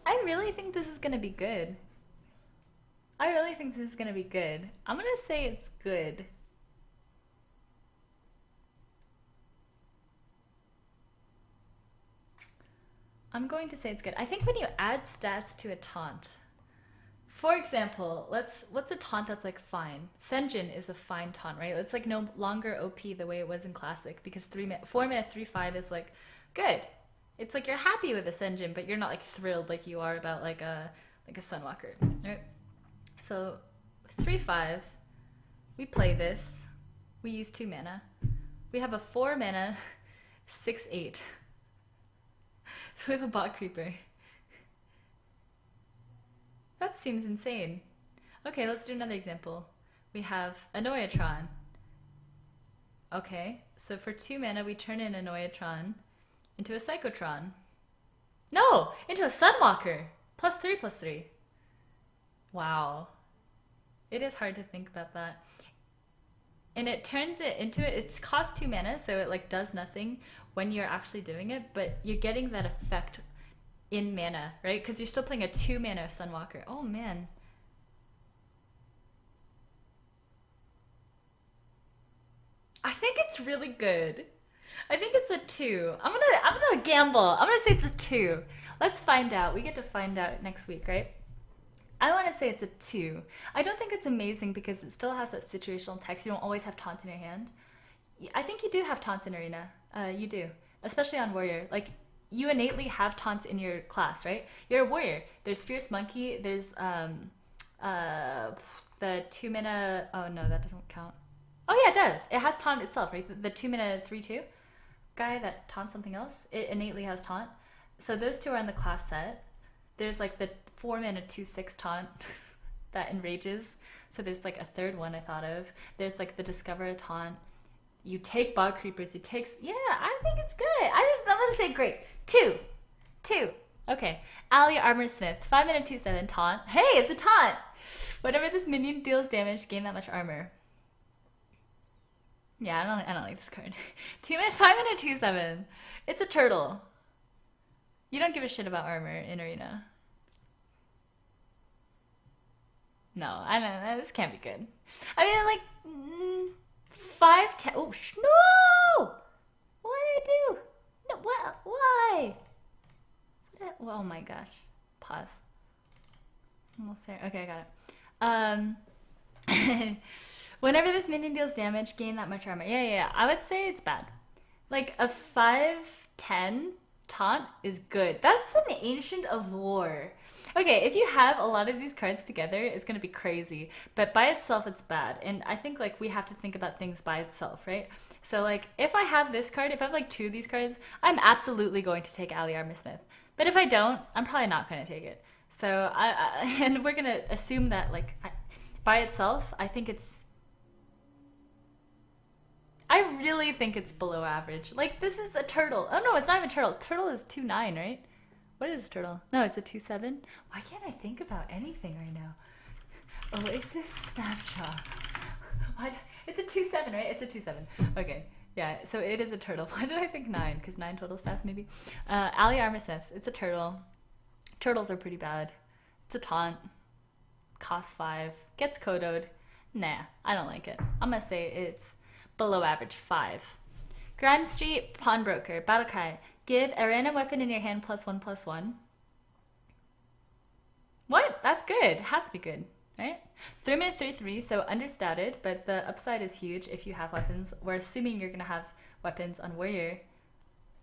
I really think this is going to be good. I really think this is going to be good. I'm going to say it's good. I'm going to say it's good. I think when you add stats to a taunt, for example, what's a taunt that's like fine? Senjin is a fine taunt, right? It's like no longer OP the way it was in Classic, because 4-mana 3/5 is like good. It's like you're happy with the Senjin, but you're not like thrilled like you are about like a Sunwalker, right? So 3/5, we play this. We use 2 mana. We have a 4-mana 6/8. So we have a bot creeper. That seems insane. Okay, let's do another example. We have a Noyatron. Okay, so for 2 mana we turn in a Noyatron into a Psychotron. No! Into a Sunwalker! +3/+3. Wow. It is hard to think about that. And it turns it into it. It's cost 2 mana, so it like does nothing when you're actually doing it, but you're getting that effect in mana, right? Because you're still playing a 2 mana Sunwalker. Oh man. I think it's really good. I think it's a 2. I'm gonna gamble. I'm gonna say it's a 2. Let's find out. We get to find out next week, right? I want to say it's a 2. I don't think it's amazing because it still has that situational text. You don't always have taunts in your hand. I think you do have taunts in Arena. You do, especially on Warrior. Like, you innately have taunts in your class, right? You're a Warrior. There's Fierce Monkey. There's the 2 mana. Oh no, that doesn't count. Oh yeah, it does. It has taunt itself, right? The 2 mana 3/2 guy that taunts something else. It innately has taunt. So those two are in the class set. There's like the 4 mana 2/6 taunt that enrages. So there's like a third one I thought of. There's like the Discover taunt. You take bog creepers. You take. Yeah, I think it's good. I'm gonna say great. 2. Okay. Ali Armor Smith. 5 mana 2/7 taunt. Hey, it's a taunt. Whenever this minion deals damage, gain that much armor. Yeah, I don't like this card. 5 mana 2/7. It's a turtle. You don't give a shit about armor in Arena. No, I don't know. This can't be good. I mean, like 5, 10. Oh no! What did I do? No, what? Why? Oh my gosh. Pause. Almost there. Okay, I got it. Whenever this minion deals damage, gain that much armor. Yeah. I would say it's bad. Like a 5/10 taunt is good. That's an Ancient of War. Okay, if you have a lot of these cards together, it's gonna be crazy. But by itself, it's bad. And I think like we have to think about things by itself, right? So like if I have this card, if I have like 2 of these cards, I'm absolutely going to take Ali Armor Smith. But if I don't, I'm probably not gonna take it. So and we're gonna assume that like by itself, I really think it's below average. Like, this is a turtle. Oh, no, it's not even turtle. Turtle is 2/9, right? What is turtle? No, it's a 2/7. Why can't I think about anything right now? Oasis Snapshot. What? It's a 2/7, right? It's a 2/7. Okay. Yeah, so it is a turtle. Why did I think 9? Because 9 total stats, maybe. Ali Armor Smith. It's a turtle. Turtles are pretty bad. It's a taunt. Costs 5. Gets Kodoed. Nah, I don't like it. I'm going to say it's below average 5. Grime Street Pawnbroker. Battlecry. Give a random weapon in your hand +1/+1. What? That's good. It has to be good, right? 3 mana 3/3, so understated, but the upside is huge if you have weapons. We're assuming you're going to have weapons on Warrior.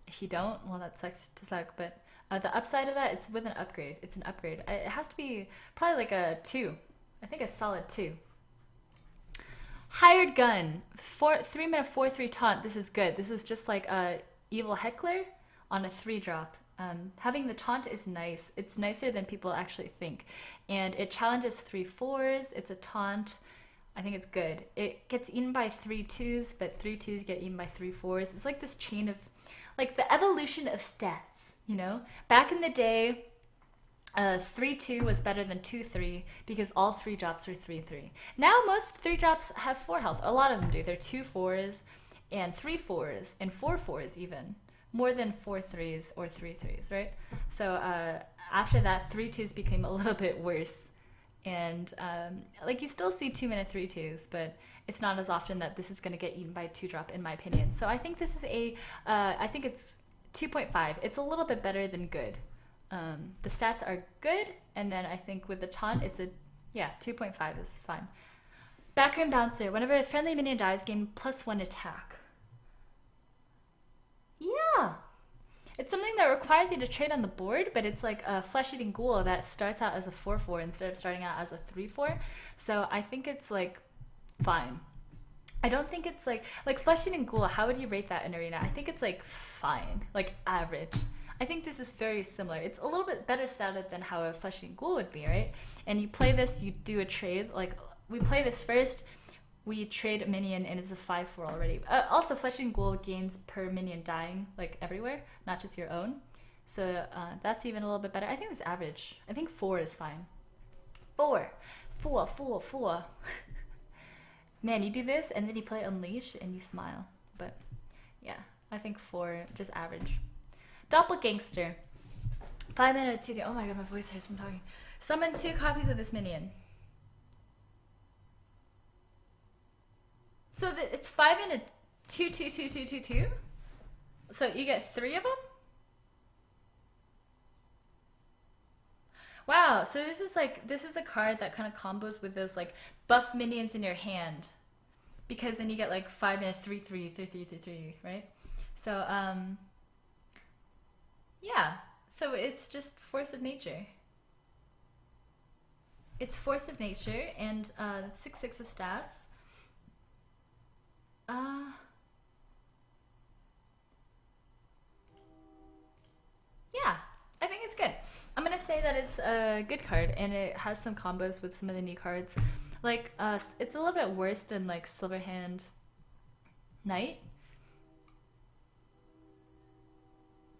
If you don't, well, that sucks to suck, but the upside of that, it's with an upgrade. It's an upgrade. It has to be probably like a 2. I think a solid 2. Hired Gun. 3 mana 4/3 taunt. This is good. This is just like a Evil Heckler on a 3-drop. Having the taunt is nice. It's nicer than people actually think. And it challenges 3/4s. It's a taunt. I think it's good. It gets eaten by 3/2s, but 3/2s get eaten by 3/4s. It's like this chain of, like the evolution of stats, you know? Back in the day, 3/2 was better than 2/3 because all 3-drops are 3/3. Now most 3-drops have 4 health. A lot of them do. They're 2/4s and 3/4s and 4/4s even. More than 4/3s or 3/3s, right? So after that, 3/2s became a little bit worse. And like you still see 2 mana 3/2s, but it's not as often that this is going to get eaten by a 2-drop in my opinion. So I think this is I think it's 2.5. It's a little bit better than good. The stats are good, and then I think with the taunt, it's 2.5 is fine. Backroom Bouncer. Whenever a friendly minion dies, gain +1 attack. Yeah. It's something that requires you to trade on the board, but it's like a flesh-eating ghoul that starts out as a 4/4 instead of starting out as a 3/4. So I think it's like fine. I don't think it's like Flesh Eating Ghoul. How would you rate that in Arena? I think it's like fine, like average. I think this is very similar. It's a little bit better statted than how a Flesh Eating Ghoul would be, right? And you play this, you do a trade. Like we play this first, we trade a minion, and it's a 5/4 already. Also, Flesh Eating Ghoul gains per minion dying, like everywhere, not just your own. So that's even a little bit better. I think it's average. I think 4 is fine. 4. Man, you do this and then you play Unleash and you smile. But yeah, I think 4, just average. Doppelgangster. 5 mana 2/2. Oh my god, my voice hurts from talking. Summon 2 copies of this minion. So it's 5 mana 2/2/2/2/2/2. So you get 3 of them? Wow, so this is a card that kind of combos with those like buff minions in your hand, because then you get like 5 and a 3/3/3/3/3/3, right? So yeah, so it's just force of nature. It's force of nature and 6/6 of stats. Yeah, I think it's good. I'm gonna say that it's a good card, and it has some combos with some of the new cards. Like, it's a little bit worse than like Silverhand Knight,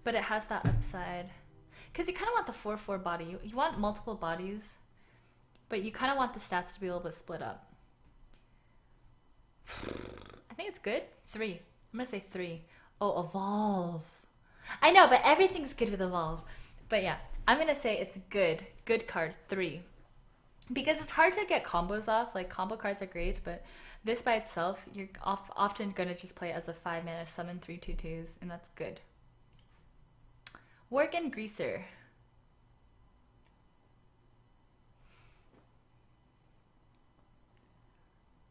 but it has that upside. Because you kind of want the 4/4 body. You want multiple bodies, but you kind of want the stats to be a little bit split up. I think it's good. 3. I'm gonna say 3. Oh, Evolve. I know, but everything's good with Evolve. But yeah, I'm gonna say it's good. Good card. 3. Because it's hard to get combos off. Like, combo cards are great, but this by itself, you're often gonna just play as a 5 mana summon 3/2/2s, and that's good. Worgen Greaser.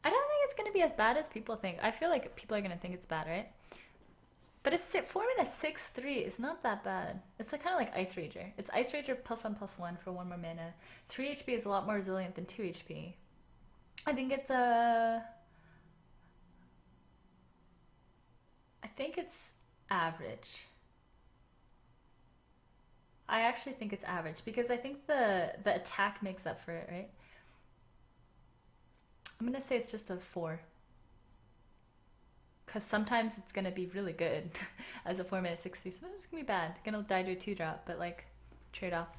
I don't think it's gonna be as bad as people think. I feel like people are gonna think it's bad, right? But it's 4 mana 6/3 is not that bad. It's like kind of like Ice Rager. It's Ice Rager +1/+1 for 1 more mana. 3 HP is a lot more resilient than 2 HP. I think it's I think it's average. I actually think it's average because I think the attack makes up for it, right? I'm gonna say it's just a 4. Because sometimes it's gonna be really good as a 4 mana 6/3. Sometimes it's gonna be bad. It's gonna die to a 2-drop, but like, trade off.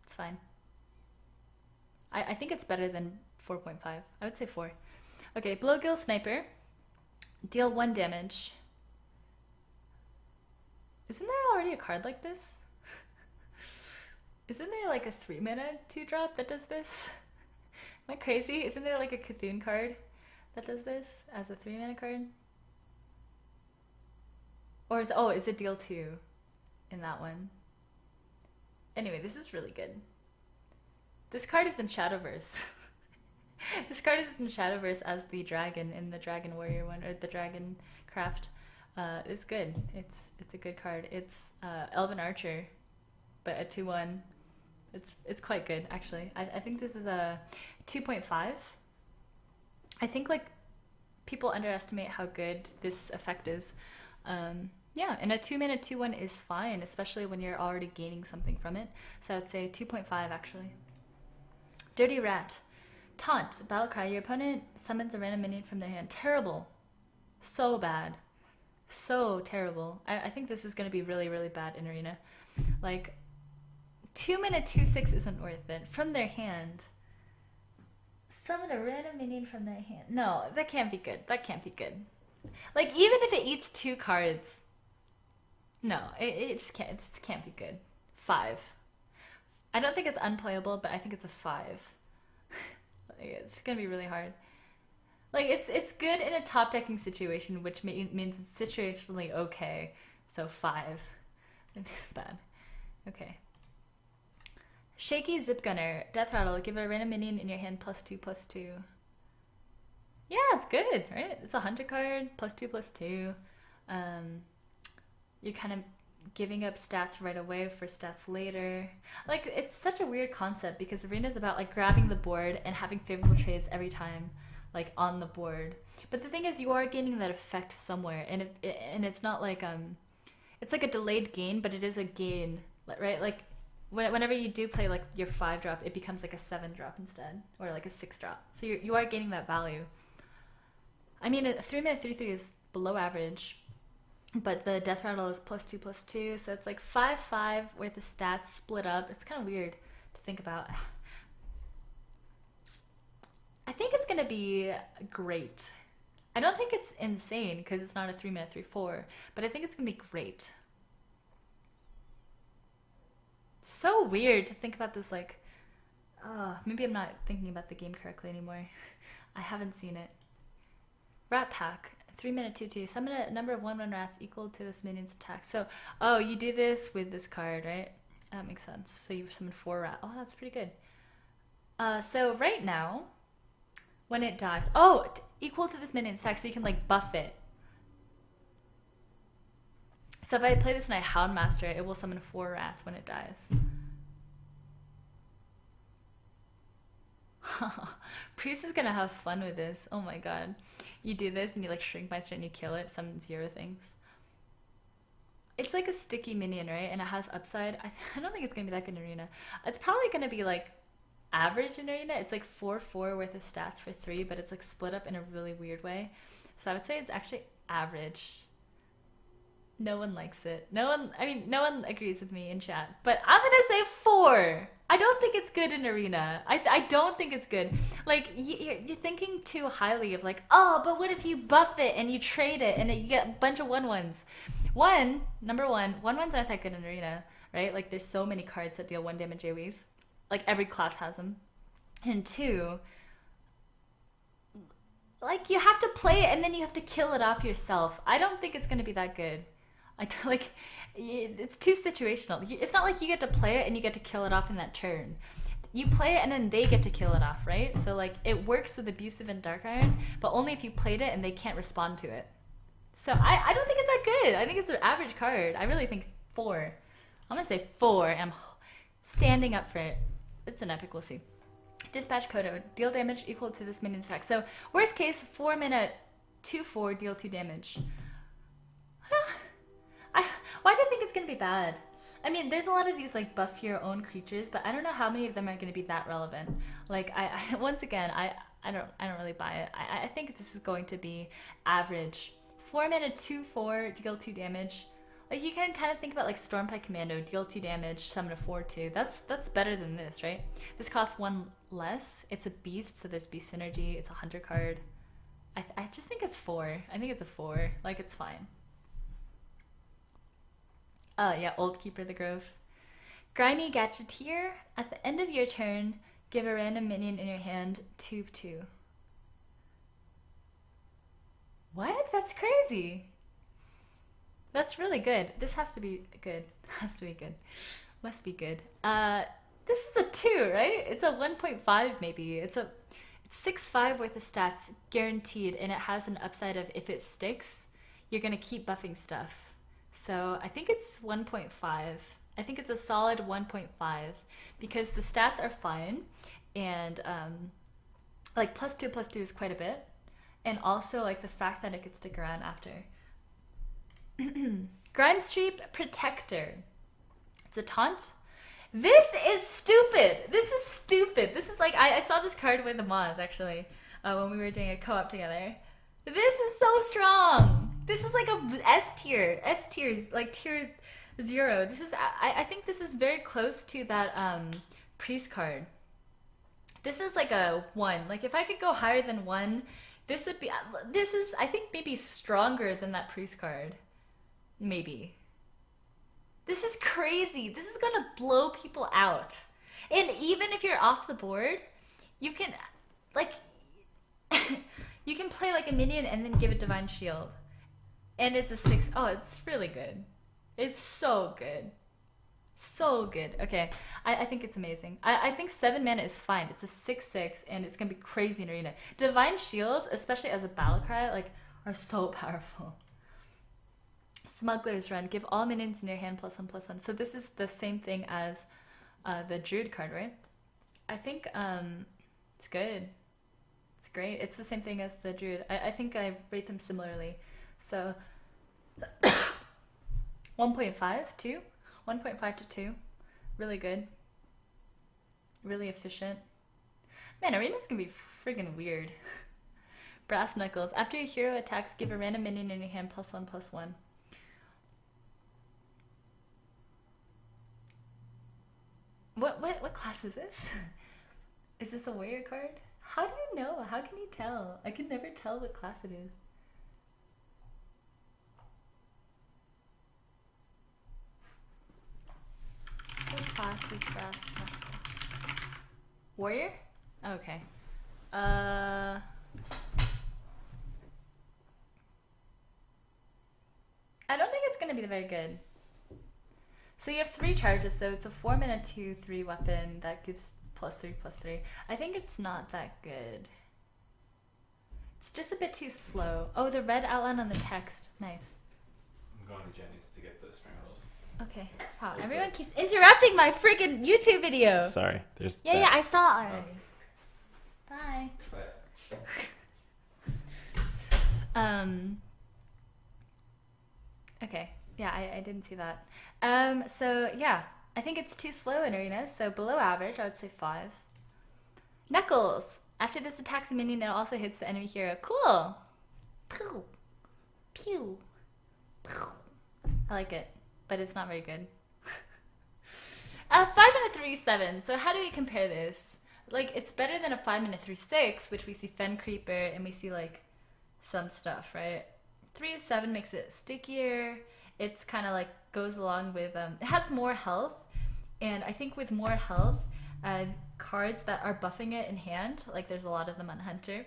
It's fine. I think it's better than 4.5. I would say 4. Okay, Blowgill Sniper. Deal 1 damage. Isn't there already a card like this? Isn't there like a 3 mana 2-drop that does this? Am I crazy? Isn't there like a Cthulhu card that does this as a 3 mana card? Or is it deal 2 in that one? Anyway, this is really good. This card is in Shadowverse. This card is in Shadowverse as the dragon in the Dragon Warrior one, or the Dragon Craft. It's good. It's a good card. It's Elven Archer, but a 2/1. It's quite good, actually. I think this is a 2.5. I think like people underestimate how good this effect is. Yeah, and a 2 mana 2/1 is fine, especially when you're already gaining something from it. So I'd say 2.5 actually. Dirty Rat. Taunt. Battlecry. Your opponent summons a random minion from their hand. Terrible. So bad. So terrible. I think this is going to be really, really bad in Arena. Like, 2 mana 2/6 isn't worth it. From their hand. Summon a random minion from their hand. No, that can't be good. That can't be good. Like, even if it eats 2 cards, no, it just can't. This can't be good. 5. I don't think it's unplayable, but I think it's a 5. Like, it's gonna be really hard. Like, it's good in a top decking situation, which means it's situationally okay. So 5. It's bad. Okay. Shaky Zip Gunner. Death Rattle. Give a random minion in your hand +2/+2. Yeah, it's good, right? It's a hunter card, +2/+2. You're kind of giving up stats right away for stats later. Like, it's such a weird concept because Arena's about like grabbing the board and having favorable trades every time. like on the board. But the thing is, you are gaining that effect somewhere, and it's not like it's like a delayed gain, but it is a gain, right? Like whenever you do play like your 5-drop, it becomes like a 7-drop instead, or like a 6-drop. So you are gaining that value. I mean, a 3-mana 3/3 is below average, but the death rattle is +2/+2, so it's like 5/5 worth of stats split up. It's kind of weird to think about. I think it's gonna be great. I don't think it's insane because it's not a 3-mana 3/4, but I think it's gonna be great. So weird to think about this, like, maybe I'm not thinking about the game correctly anymore. I haven't seen it. Rat Pack, 3-mana 2/2. Summon a number of 1/1 rats equal to this minion's attack. So, oh, you do this with this card, right? That makes sense. So you summon 4 rat. Oh, that's pretty good. So right now, when it dies, equal to this minion's attack, so you can like buff it. So if I play this and I Houndmaster it, it will summon 4 rats when it dies. Priest is gonna have fun with this. Oh my god. You do this and you like shrink my and you kill it, summon 0 things. It's like a sticky minion, right? And it has upside. I don't think it's gonna be that good in Arena. It's probably gonna be like average in Arena. It's like 4/4 worth of stats for 3, but it's like split up in a really weird way. So I would say it's actually average. No one likes it. No one agrees with me in chat. But I'm gonna say 4. I don't think it's good in Arena. I don't think it's good. Like, you're thinking too highly of like, oh, but what if you buff it and you trade it and you get a bunch of 1/1s? Number one, 1/1s aren't that good in Arena, right? Like, there's so many cards that deal 1 damage AoEs. Like, every class has them. And 2, like, you have to play it and then you have to kill it off yourself. I don't think it's gonna be that good. It's too situational. It's not like you get to play it and you get to kill it off in that turn. You play it and then they get to kill it off, right? So like it works with Abusive and Dark Iron, but only if you played it and they can't respond to it. So I don't think it's that good. I think it's an average card. I really think 4. I'm gonna say 4 and I'm standing up for it. It's an epic, we'll see. Dispatch Kodo, deal damage equal to this minion's attack. So worst case, 4-mana 2/4, deal 2 damage. Why do I think it's gonna be bad? I mean, there's a lot of these like buff your own creatures, but I don't know how many of them are gonna be that relevant. Like, once again, I don't really buy it. I think this is going to be average. 4-mana 2/4, deal 2 damage. Like, you can kind of think about like Stormpike Commando, deal 2 damage, summon a 4/2. That's better than this, right? This costs 1 less. It's a beast, so there's beast synergy. It's a hunter card. I just think it's 4. I think it's a 4. Like, it's fine. Yeah, Old Keeper of the Grove. Grimy Gadgetzan. At the end of your turn, give a random minion in your hand 2/2. What? That's crazy. That's really good. This has to be good. Has to be good. Must be good. This is a 2, right? It's a 1.5 maybe. It's 6/5 worth of stats guaranteed, and it has an upside of if it sticks, you're gonna keep buffing stuff. So I think it's 1.5. I think it's a solid 1.5 because the stats are fine, and like +2/+2 is quite a bit, and also like the fact that it could stick around after. Grimestreep Protector. It's a taunt. This is stupid. This is stupid. This is like I saw this card with the Moz actually when we were doing a co-op together. This is so strong. This is like a S tier, like tier 0. This is I think this is very close to that priest card. This is like a 1. Like if I could go higher than 1, this is I think maybe stronger than that priest card. Maybe. This is crazy. This is gonna blow people out. And even if you're off the board, you can like you can play like a minion and then give it Divine Shield. And it's a 6. Oh, it's really good. It's so good. So good. Okay, I think it's amazing. I think 7 mana is fine. It's a 6/6 and it's gonna be crazy in Arena. Divine Shields, especially as a battle cry, like are so powerful. Smuggler's Run. Give all minions in your hand +1/+1. So this is the same thing as the Druid card, right? I think it's good. It's great. It's the same thing as the Druid. I think I rate them similarly. So 1.5, 2? 1.5 to 2. Really good. Really efficient. Man, arena's gonna be friggin' weird. Brass Knuckles. After your hero attacks, give a random minion in your hand +1/+1. What class is this? Is this a warrior card? How do you know? How can you tell? I can never tell what class it is. What class is Brass Knuckles? Warrior? Okay. I don't think it's gonna be very good. So you have 3 charges, so it's a 4-mana 2/3 weapon that gives +3/+3. I think it's not that good. It's just a bit too slow. Oh, the red outline on the text. Nice. I'm going to Jenny's to get the spring rolls. Okay. Wow, everyone keeps interrupting my freaking YouTube video. Sorry, there's. Yeah, I saw it already. Bye. Okay. Yeah, I didn't see that. So yeah, I think it's too slow in arenas, so below average, I would say 5. Knuckles! After this attacks a minion, it also hits the enemy hero. Cool! Pew! Pew! Pew! I like it, but it's not very good. 5-mana 3/7, so how do we compare this? Like, it's better than a 5-mana 3/6, which we see Fen Creeper, and we see, like, some stuff, right? 3/7 makes it stickier. It's kind of like goes along with it has more health, and I think with more health, cards that are buffing it in hand, like there's a lot of them on Hunter.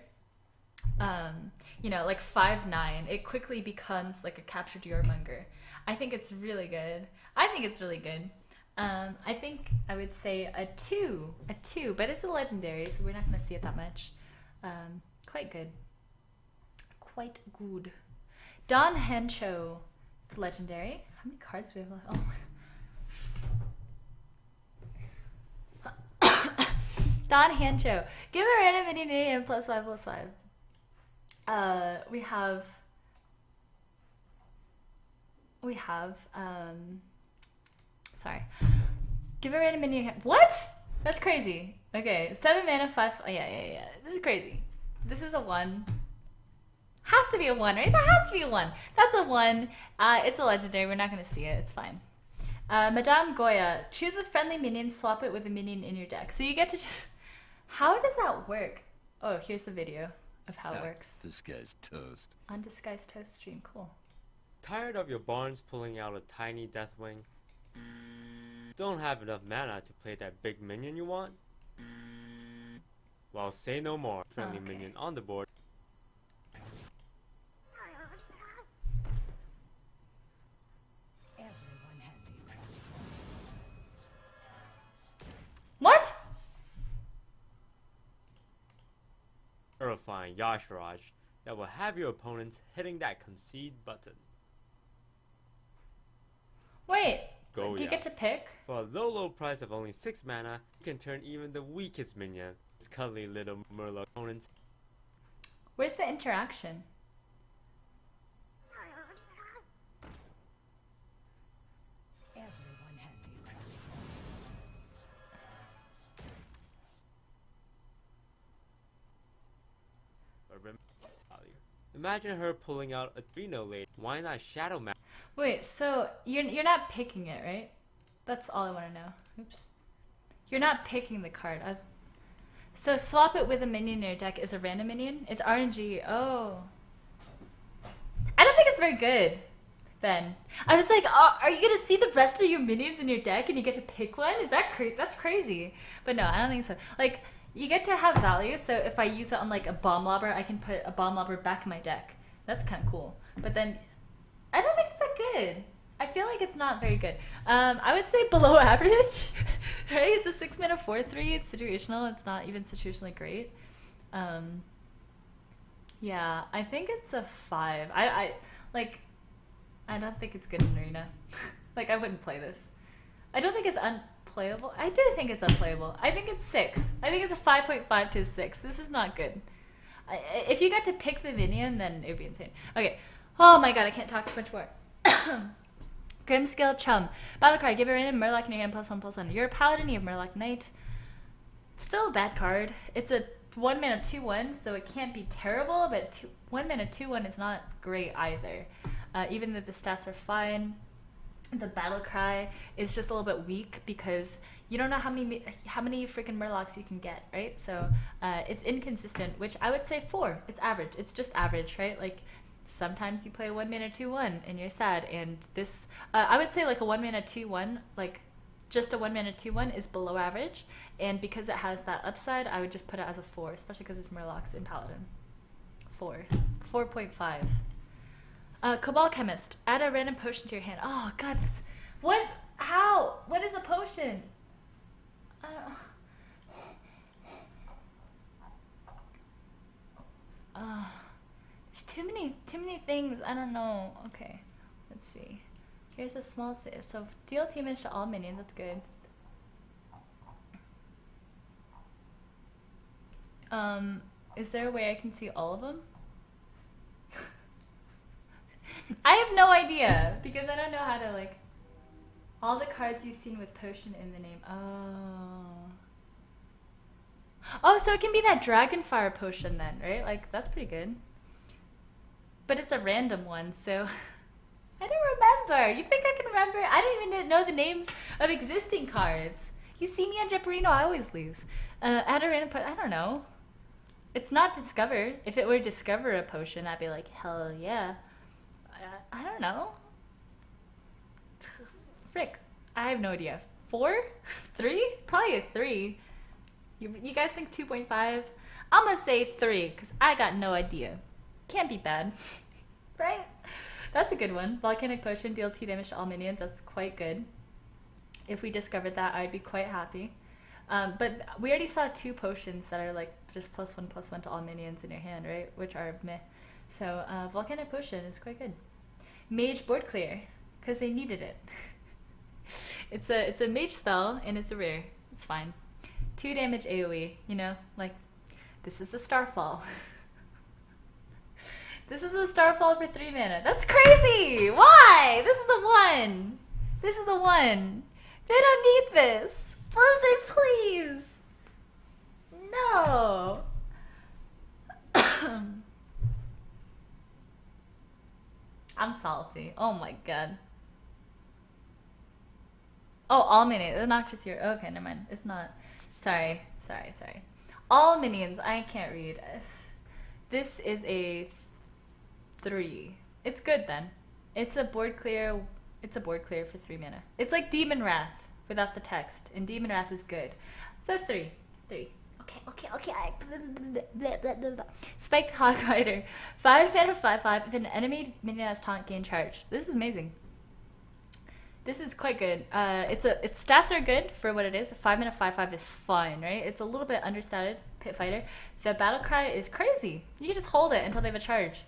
You know, like 5/9, it quickly becomes like a captured Yormonger. I think it's really good. I think I would say a 2, but it's a legendary, so we're not going to see it that much. Quite good. Don Hancho. It's legendary. How many cards do we have left? Oh. Don Hancho. Give a random minion and +5/+5. We have sorry. Give a random minion. What? That's crazy. Okay, 7 mana, 5. Oh, yeah. This is crazy. This is a 1. Has to be a 1, right? That has to be a 1. That's a 1. It's a legendary. We're not going to see it. It's fine. Madame Goya. Choose a friendly minion. Swap it with a minion in your deck. So you get to just... How does that work? Oh, here's the video of how it works. This guy's toast. Undisguised Toast stream. Cool. Tired of your barns pulling out a tiny Deathwing? Don't have enough mana to play that big minion you want? Well, say no more. Friendly minion on the board. What? Terrifying Yasharaj that will have your opponents hitting that concede button. Wait. Goya. Do you get to pick? For a low price of only 6 mana, you can turn even the weakest minion, its cuddly little Murloc opponents. Where's the interaction? Imagine her pulling out a Trino Lady. Why not Shadow Map? Wait, so you're not picking it, right? That's all I want to know. Oops. You're not picking the card. So swap it with a minion in your deck is a random minion? It's RNG. Oh. I don't think it's very good, then. I was like, oh, are you going to see the rest of your minions in your deck and you get to pick one? Is that crazy? That's crazy. But no, I don't think so. Like, you get to have value, so if I use it on like a bomb lobber, I can put a bomb lobber back in my deck. That's kind of cool. But then, I don't think it's that good. I feel like it's not very good. I would say below average, right? It's a 6-mana 4/3. It's situational. It's not even situationally great. Yeah, I think it's a 5. I don't think it's good in arena. Like, I wouldn't play this. I don't think it's unplayable. I do think it's unplayable. I think it's 6. I think it's a 5.5 to a 6. This is not good. If you got to pick the minion, then it would be insane. Okay. Oh my god, I can't talk too much more. Grimskill Chum. Battlecry, give a random Murloc in your hand +1/+1. You're a Paladin, you have Murloc Knight. It's still a bad card. It's a 1 mana 2/1, so it can't be terrible, but 1 mana 2/1 is not great either. Even though the stats are fine, the Battlecry is just a little bit weak because you don't know how many freaking Murlocs you can get, right? So it's inconsistent, which I would say 4. It's average. It's just average, right? Like sometimes you play a 1 mana 2/1 and you're sad, and this I would say like a 1 mana 2/1, like just a 1 mana 2/1 is below average, and because it has that upside, I would just put it as a 4, especially because there's Murlocs in Paladin. 4.5. Cabal Chemist. Add a random potion to your hand. Oh god, what? How? What is a potion? I don't. There's too many things. I don't know. Okay, let's see. Here's a small save. So deal damage to all minions. That's good. Is there a way I can see all of them? I have no idea because I don't know how to like all the cards you've seen with potion in the name. Oh, so it can be that Dragonfire potion then, right? Like that's pretty good. But it's a random one, so I don't remember. You think I can remember? I don't even know the names of existing cards. You see me on Jeoparino, I always lose. Add a random potion. I don't know. It's not Discover. If it were Discover a potion, I'd be like, hell yeah. I don't know. Frick. I have no idea. 4? 3? Probably a 3. You guys think 2.5? I'm gonna say 3, because I got no idea. Can't be bad. Right? That's a good one. Volcanic Potion, deal 2 damage to all minions. That's quite good. If we discovered that, I'd be quite happy. But we already saw 2 potions that are like just +1/+1 to all minions in your hand, right? Which are meh. So Volcanic Potion is quite good. Mage board clear, because they needed it. It's a mage spell and it's a rare. It's fine. 2 damage AoE, you know, like this is a Starfall. This is a Starfall for 3 mana. That's crazy! Why? This is a 1. This is a 1. They don't need this. Blizzard, please. No. I'm salty. Oh my god. Oh, all minions. It's not just your. Okay, never mind. It's not. Sorry. All minions. I can't read. This is a 3. It's good then. It's a board clear. It's a board clear for 3 mana. It's like Demon Wrath without the text, and Demon Wrath is good. So 3. Okay. Spiked Hog Rider. 5 mana 5/5. If an enemy minion has taunt, gain charge. This is amazing. This is quite good. Its stats are good for what it is. 5 mana 5/5 is fine, right? It's a little bit understated. Pit Fighter. The battle cry is crazy. You can just hold it until they have a charge,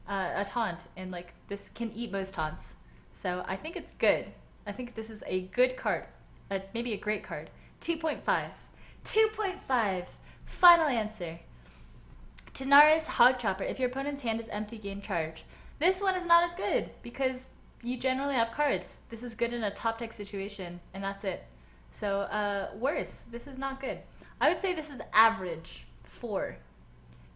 a taunt, and like this can eat most taunts. So I think it's good. I think this is a good card, maybe a great card. 2.5. 2.5. Final answer. Tanaris Hog Chopper. If your opponent's hand is empty, gain charge. This one is not as good because you generally have cards. This is good in a top deck situation, and that's it. So worse. This is not good. I would say this is average 4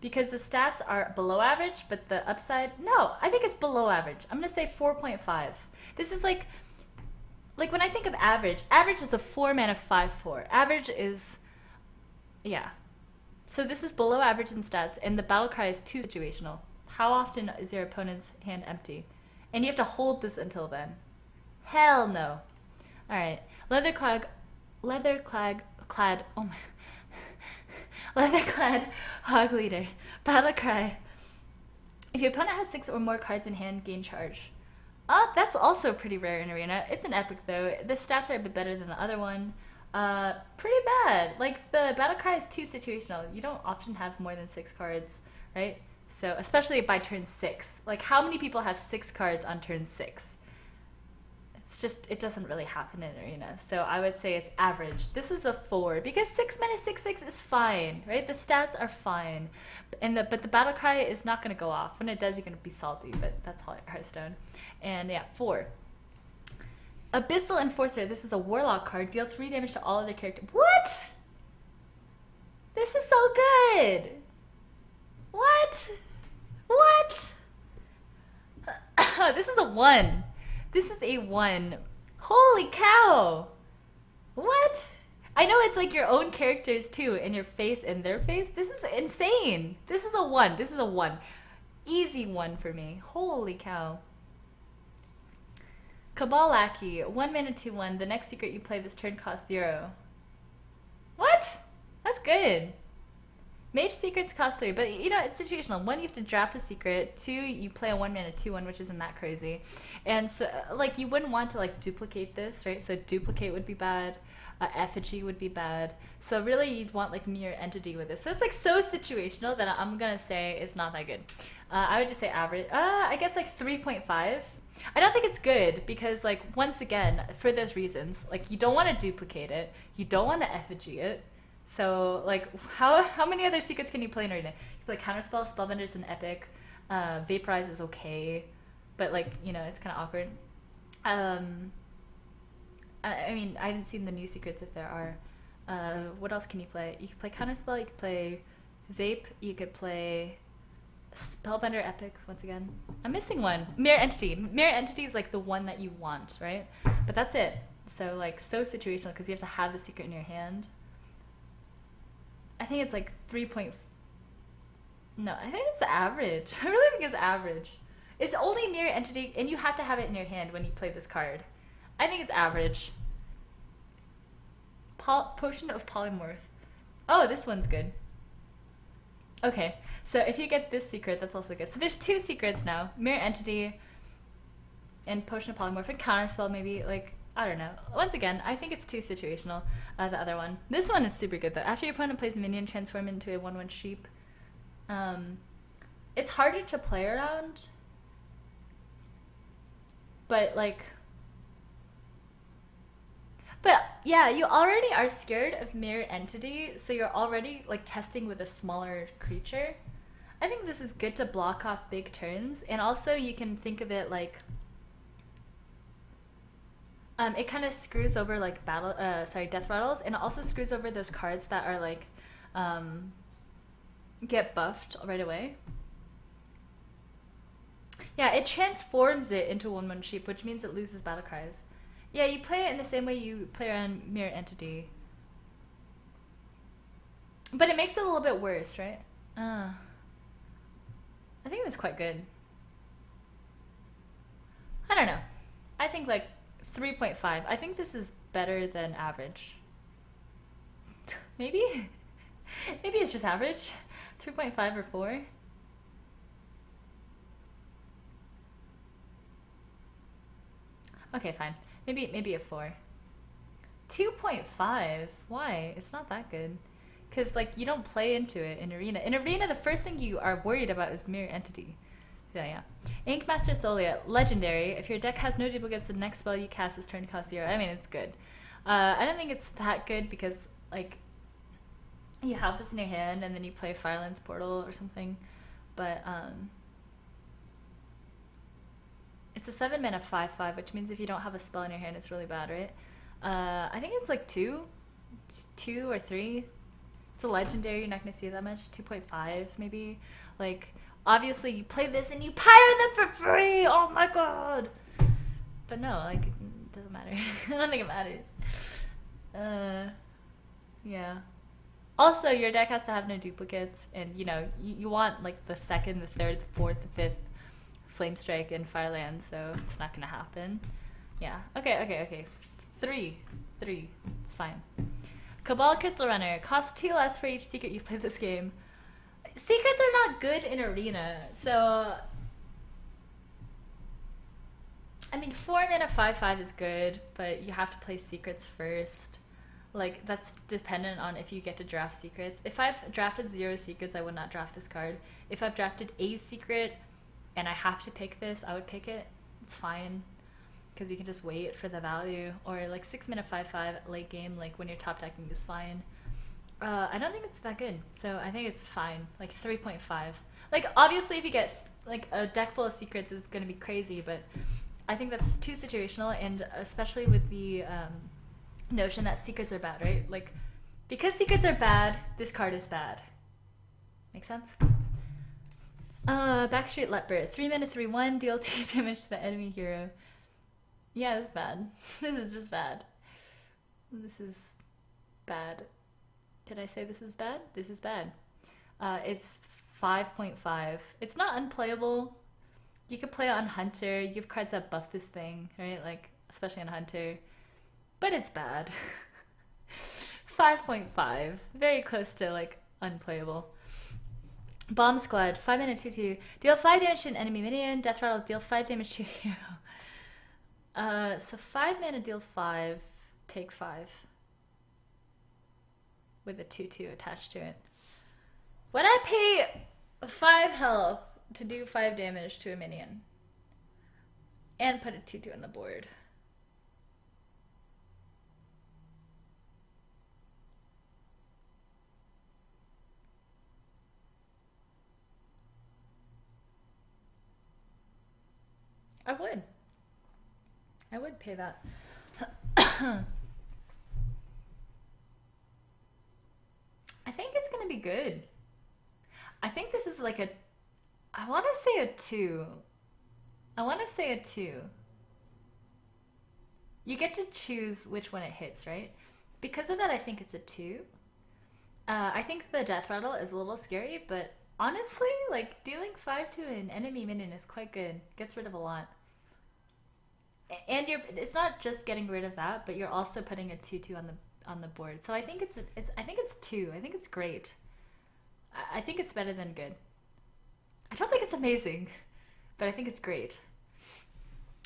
because the stats are below average, but the upside, no, I think it's below average. I'm gonna say 4.5. This is like when I think of average is a 4 mana 5/4. Average is, yeah. So this is below average in stats, and the battle cry is 2 situational. How often is your opponent's hand empty? And you have to hold this until then. Hell no. All right, leather-clad, oh my, leather-clad hog leader, battle cry. If your opponent has 6 or more cards in hand, gain charge. That's also pretty rare in Arena. It's an epic though. The stats are a bit better than the other one. Pretty bad. Like the battle cry is 2 situational. You don't often have more than 6 cards, right? So especially by turn 6. Like how many people have 6 cards on turn 6? It's just, it doesn't really happen in Arena. So I would say it's average. This is a 4 because 6 mana 6/6 is fine, right? The stats are fine. But the battle cry is not going to go off. When it does, you're going to be salty, but that's Hearthstone. And yeah, 4. Abyssal Enforcer. This is a Warlock card. Deal 3 damage to all other characters. What? This is so good. What? What? This is a 1. This is a 1. Holy cow. What? I know it's like your own characters too, in your face and their face. This is insane. This is a 1. This is a 1. Easy 1 for me. Holy cow. Cabalist, 1 mana 2/1. The next secret you play this turn costs 0. What? That's good. Mage secrets cost 3, but you know, it's situational. 1, you have to draft a secret. 2, you play a 1 mana 2/1, which isn't that crazy. And so, like, you wouldn't want to, like, duplicate this, right? So duplicate would be bad. Effigy would be bad. So really, you'd want, like, mirror entity with this. So it's, like, so situational that I'm gonna say it's not that good. I would just say average. I guess, like, 3.5. I don't think it's good because, like, once again, for those reasons, like, you don't want to duplicate it. You don't want to effigy it. So, like, how many other secrets can you play in Arena? You play Counterspell, Spellbender's an epic. Vaporize is okay, but, like, you know, it's kind of awkward. I mean, I haven't seen the new secrets if there are. What else can you play? You could play Counterspell, you could play Vape, you could play Spellbender epic, once again. I'm missing one. Mirror Entity. Mirror Entity is, like, the one that you want, right? But that's it. So, like, so situational because you have to have the secret in your hand. I think it's like 3. No, I think it's average. I really think it's average. It's only Mirror Entity, and you have to have it in your hand when you play this card. I think it's average. Potion of Polymorph. Oh, this one's good. Okay, so if you get this secret, that's also good. So there's 2 secrets now. Mirror Entity and Potion of Polymorph and Counterspell maybe, like, I don't know. Once again, I think it's too situational, the other one. This one is super good, though. After your opponent plays minion, transform into a 1/1 sheep. It's harder to play around, but, like... But, yeah, you already are scared of Mirror Entity, so you're already, like, testing with a smaller creature. I think this is good to block off big turns, and also you can think of it like... it kind of screws over, like, death rattles, and it also screws over those cards that are, like, get buffed right away. Yeah, it transforms it into 1/1 sheep, which means it loses battle cries. Yeah, you play it in the same way you play around Mirror Entity. But it makes it a little bit worse, right? I think that's quite good. I don't know. I think, like, 3.5. I think this is better than average. Maybe? Maybe it's just average. 3.5 or 4. Okay, fine. Maybe a 4. 2.5? Why? It's not that good. Because, like, you don't play into it in Arena. In Arena, the first thing you are worried about is Mirror Entity. Yeah. Inkmaster Solia, legendary. If your deck has no duplicates, the next spell you cast this turn costs 0. I mean, it's good. I don't think it's that good because, like, you have this in your hand and then you play Firelands Portal or something. But, it's a 7 mana 5/5, which means if you don't have a spell in your hand, it's really bad, right? I think it's like 2 or 3. It's a legendary, you're not going to see it that much. 2.5 maybe. Like, obviously you play this and you pirate them for free! Oh my god! But no, like, it doesn't matter. I don't think it matters. Yeah. Also, your deck has to have no duplicates, and, you know, you want, like, the 2nd, the 3rd, the 4th, the 5th Flame Strike and Fireland, so it's not gonna happen. Yeah. Okay. 3. It's fine. Cabal Crystal Runner. Costs 2 less for each secret you play this game. Secrets are not good in Arena, so... I mean, 4 mana 5/5 is good, but you have to play secrets first. Like, that's dependent on if you get to draft secrets. If I've drafted 0 secrets, I would not draft this card. If I've drafted a secret and I have to pick this, I would pick it. It's fine. because you can just wait for the value, or like 6 mana 5/5 late game, like when you're top decking is fine. I don't think it's that good, so I think it's fine, like 3.5. Like obviously if you get like a deck full of secrets is gonna be crazy, but I think that's too situational, and especially with the notion that secrets are bad, right? Like because secrets are bad, this card is bad. Make sense? Backstreet Leper, 3 mana 3/1, deal 2 damage to the enemy hero. Yeah, this is bad. This is just bad. This is bad. Did I say this is bad? This is bad. It's 5.5. It's not unplayable. You could play it on Hunter. You have cards that buff this thing, right? Like, especially on Hunter. But it's bad. 5.5. Very close to, like, unplayable. Bomb Squad, 5 mana 2/2. Deal 5 damage to an enemy minion. Death Rattle, deal 5 damage to a hero. So 5 mana, deal 5, take 5. With a 2/2 attached to it. Would I pay 5 health to do 5 damage to a minion? And put a 2/2 on the board? I would. I would pay that. I think it's gonna be good. I think this is like a, I want to say a 2. I want to say a 2. You get to choose which one it hits, right? Because of that, I think it's a 2. I think the Death Rattle is a little scary, but honestly, like dealing 5 to an enemy minion is quite good. Gets rid of a lot. And it's not just getting rid of that, but you're also putting a 2/2 on the board. So I think it's 2. I think it's great. I think it's better than good. I don't think it's amazing, but I think it's great.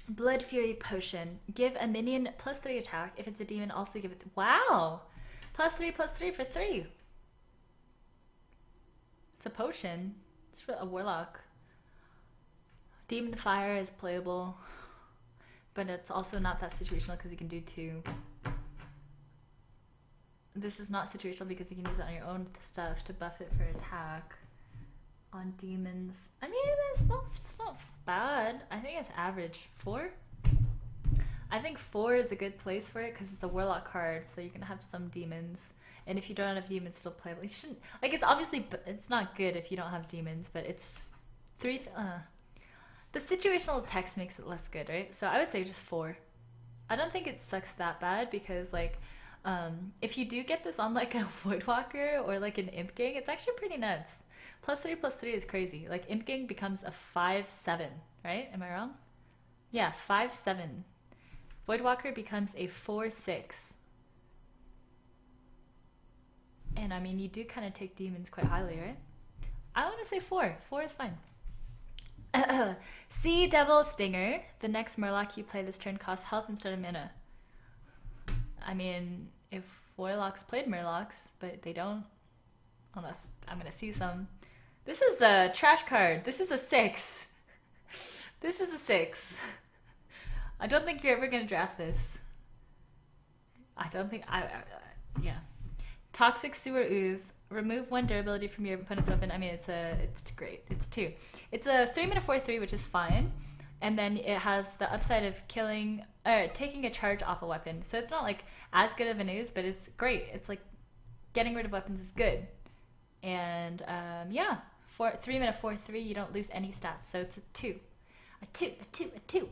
Blood Fury Potion. Give a minion +3 attack. If it's a demon, also give it... Wow! +3/+3 for 3. It's a potion. It's for a warlock. Demon Fire is playable, but it's also not that situational because you can do 2. This is not situational because you can use it on your own stuff to buff it for attack on demons. I mean, it's not bad. I think it's average. 4? I think 4 is a good place for it because it's a warlock card, so you can have some demons. And if you don't have demons, still playable. You shouldn't, like, it's obviously, it's not good if you don't have demons, but it's 3. The situational text makes it less good, right? So I would say just 4. I don't think it sucks that bad because, like, if you do get this on like a Voidwalker or like an Imp Gang, it's actually pretty nuts. +3/+3 is crazy. Like Imp Gang becomes a 5/7, right? Am I wrong? Yeah, 5/7. Voidwalker becomes a 4/6. And I mean, you do kind of take demons quite highly, right? I want to say 4. 4 is fine. Sea Devil Stinger. The next Murloc you play this turn costs health instead of mana. I mean, if Warlocks played Murlocs, but they don't, unless I'm gonna see some. This is a trash card. This is a 6. This is a 6. I don't think you're ever gonna draft this. I don't think yeah. Toxic Sewer Ooze. Remove 1 durability from your opponent's weapon. I mean, it's great. It's 2. It's a 3 mana 4/3, which is fine. And then it has the upside of killing or taking a charge off a weapon. So it's not like as good of an ooze, but it's great. It's like getting rid of weapons is good. And yeah, 3 mana 4/3, you don't lose any stats. So it's a 2. A 2, a 2, a 2.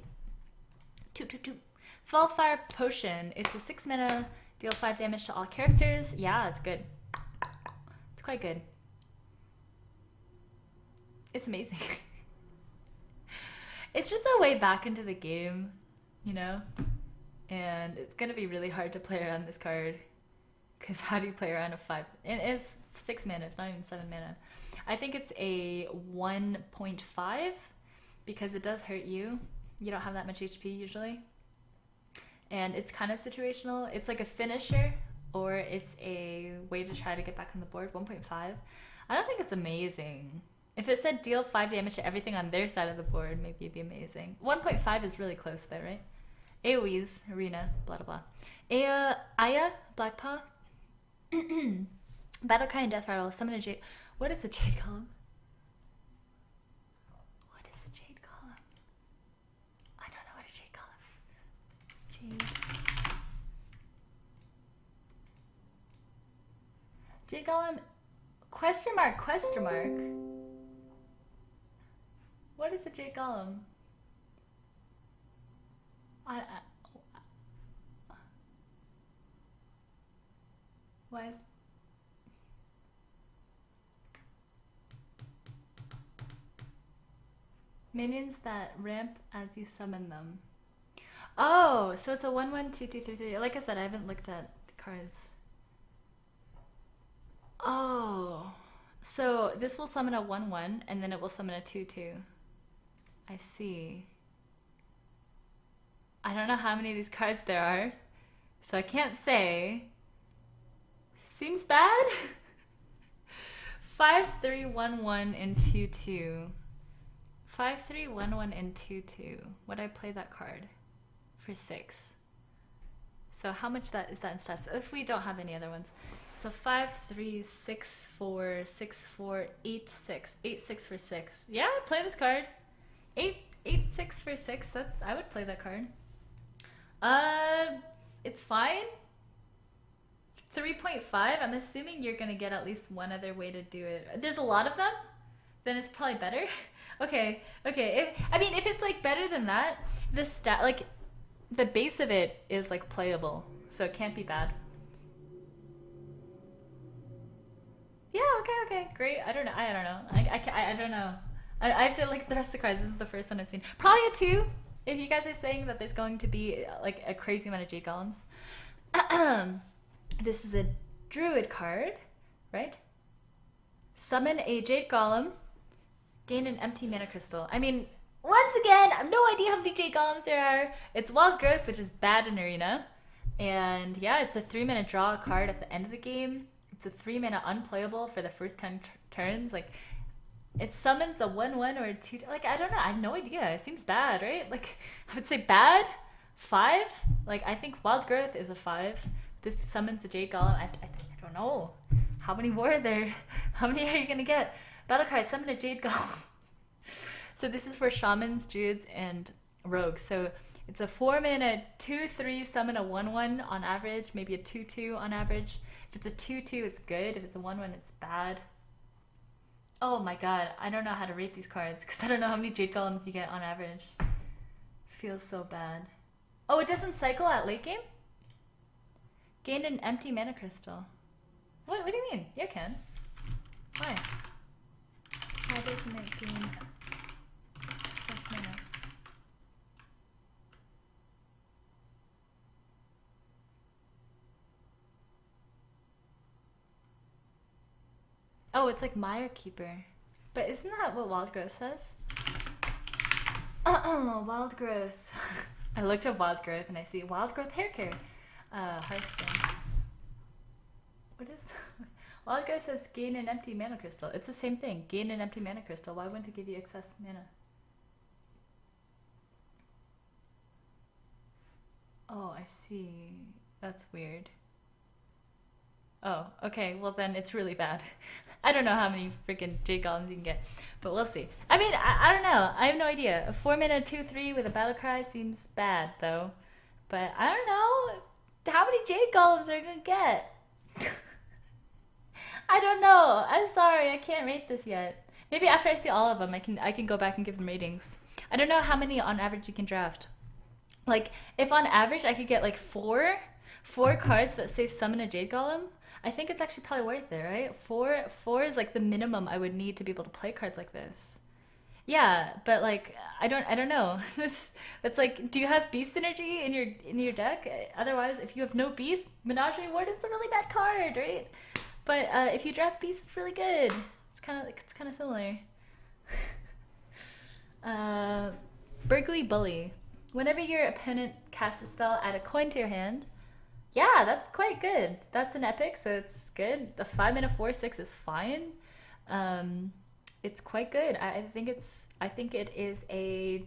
2. Fellfire Potion. It's a 6 mana, deal 5 damage to all characters. Yeah, it's good. It's quite good. It's amazing. It's just a way back into the game, you know? And it's going to be really hard to play around this card. Because how do you play around a 5? It is 6 mana, it's not even 7 mana. I think it's a 1.5 because it does hurt you. You don't have that much HP usually. And it's kind of situational. It's like a finisher or it's a way to try to get back on the board. 1.5. I don't think it's amazing. If it said deal 5 damage to everything on their side of the board, maybe it'd be amazing. 1.5 is really close though, right? AoEs, Arena, blah blah blah. Aya, Blackpaw. Battlecry and Death Rattle, summon a Jade. What is a Jade Golem? What is a Jade Golem? I don't know what a Jade Golem is. Jade Golem, question mark, question mark. What is a Jade Golem? Why is... Minions that ramp as you summon them. Oh, so it's a 1/1, 2/2, 3/3. Like I said, I haven't looked at the cards. Oh, so this will summon a 1/1 and then it will summon a 2/2. I see. I don't know how many of these cards there are, so I can't say. Seems bad. 5/3/1/1 and 2/2. 5/3/1/1 and 2/2. Would I play that card for 6? So how much is that in stats? If we don't have any other ones, it's a 5/3 6/4 6/4 8/6 8/6 for 6. Yeah, I'd play this card. 8/6 for 6. I would play that card. It's fine. 3.5. I'm assuming you're gonna get at least one other way to do it. There's a lot of them. Then it's probably better. Okay. If it's like better than that, the base of it is like playable, so it can't be bad. Yeah. Okay. Great. I don't know. I don't know. I have to look at the rest of the cards. This is the first one I've seen. Probably a 2. If you guys are saying that there's going to be like a crazy amount of Jade Golems. This is a Druid card, right? Summon a Jade Golem. Gain an empty mana crystal. I mean, once again, I have no idea how many Jade Golems there are. It's Wild Growth, which is bad in Arena. And yeah, it's a 3-mana draw a card at the end of the game. It's a 3-mana unplayable for the first 10 turns. Like, it summons a 1/1 or a 2. Like, I don't know. I have no idea. It seems bad, right? Like, I would say bad. 5. Like, I think Wild Growth is a 5. This summons a Jade Golem. I don't know. How many more are there? How many are you going to get? Battlecry, summon a Jade Golem. So this is for Shamans, Druids, and Rogues. So it's a 4-mana 2/3 summon a 1/1 on average. Maybe a 2/2 on average. If it's a 2/2, it's good. If it's a 1/1, it's bad. Oh my god, I don't know how to rate these cards because I don't know how many Jade Golems you get on average. Feels so bad. Oh, it doesn't cycle at late game? Gain an empty mana crystal. What do you mean? Yeah, it can. Why? Why doesn't it gain excess mana? Oh, it's like Mire Keeper. But isn't that what Wild Growth says? Wild Growth. I looked up Wild Growth and I see Wild Growth Hair Care. Hearthstone. What is... Wild Growth says gain an empty mana crystal. It's the same thing. Gain an empty mana crystal. Why wouldn't it give you excess mana? Oh, I see. That's weird. Oh, okay. Well, then it's really bad. I don't know how many freaking Jade Golems you can get, but we'll see. I mean, I don't know. I have no idea. A 4-mana 2/3 with a Battlecry seems bad, though. But I don't know. How many Jade Golems are you going to get? I don't know. I'm sorry. I can't rate this yet. Maybe after I see all of them, I can go back and give them ratings. I don't know how many on average you can draft. Like, if on average I could get like four cards that say summon a Jade Golem, I think it's actually probably worth it, right? Four is like the minimum I would need to be able to play cards like this. Yeah, but like I don't know. That's like, do you have Beast Energy in your deck? Otherwise, if you have no Beast, Menagerie Warden's a really bad card, right? But if you draft Beast, it's really good. It's kind of similar. Burgly Bully. Whenever your opponent casts a spell, add a coin to your hand. Yeah, that's quite good. That's an epic, so it's good. The 5-mana 4/6 is fine. It's quite good. I think it is a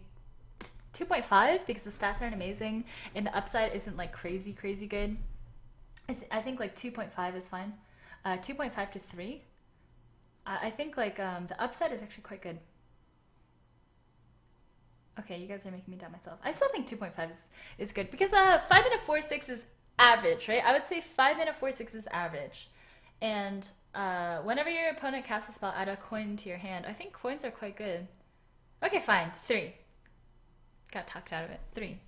2.5 because the stats aren't amazing and the upside isn't like crazy good. I think like 2.5 is fine. 2.5 to 3. I think like the upside is actually quite good. Okay, you guys are making me doubt myself. I still think 2.5 is good because 5 and a 4/6 is average, right? I would say 5 and a 4/6 is average. And whenever your opponent casts a spell, add a coin to your hand. I think coins are quite good. Okay, fine. 3. Got talked out of it. 3.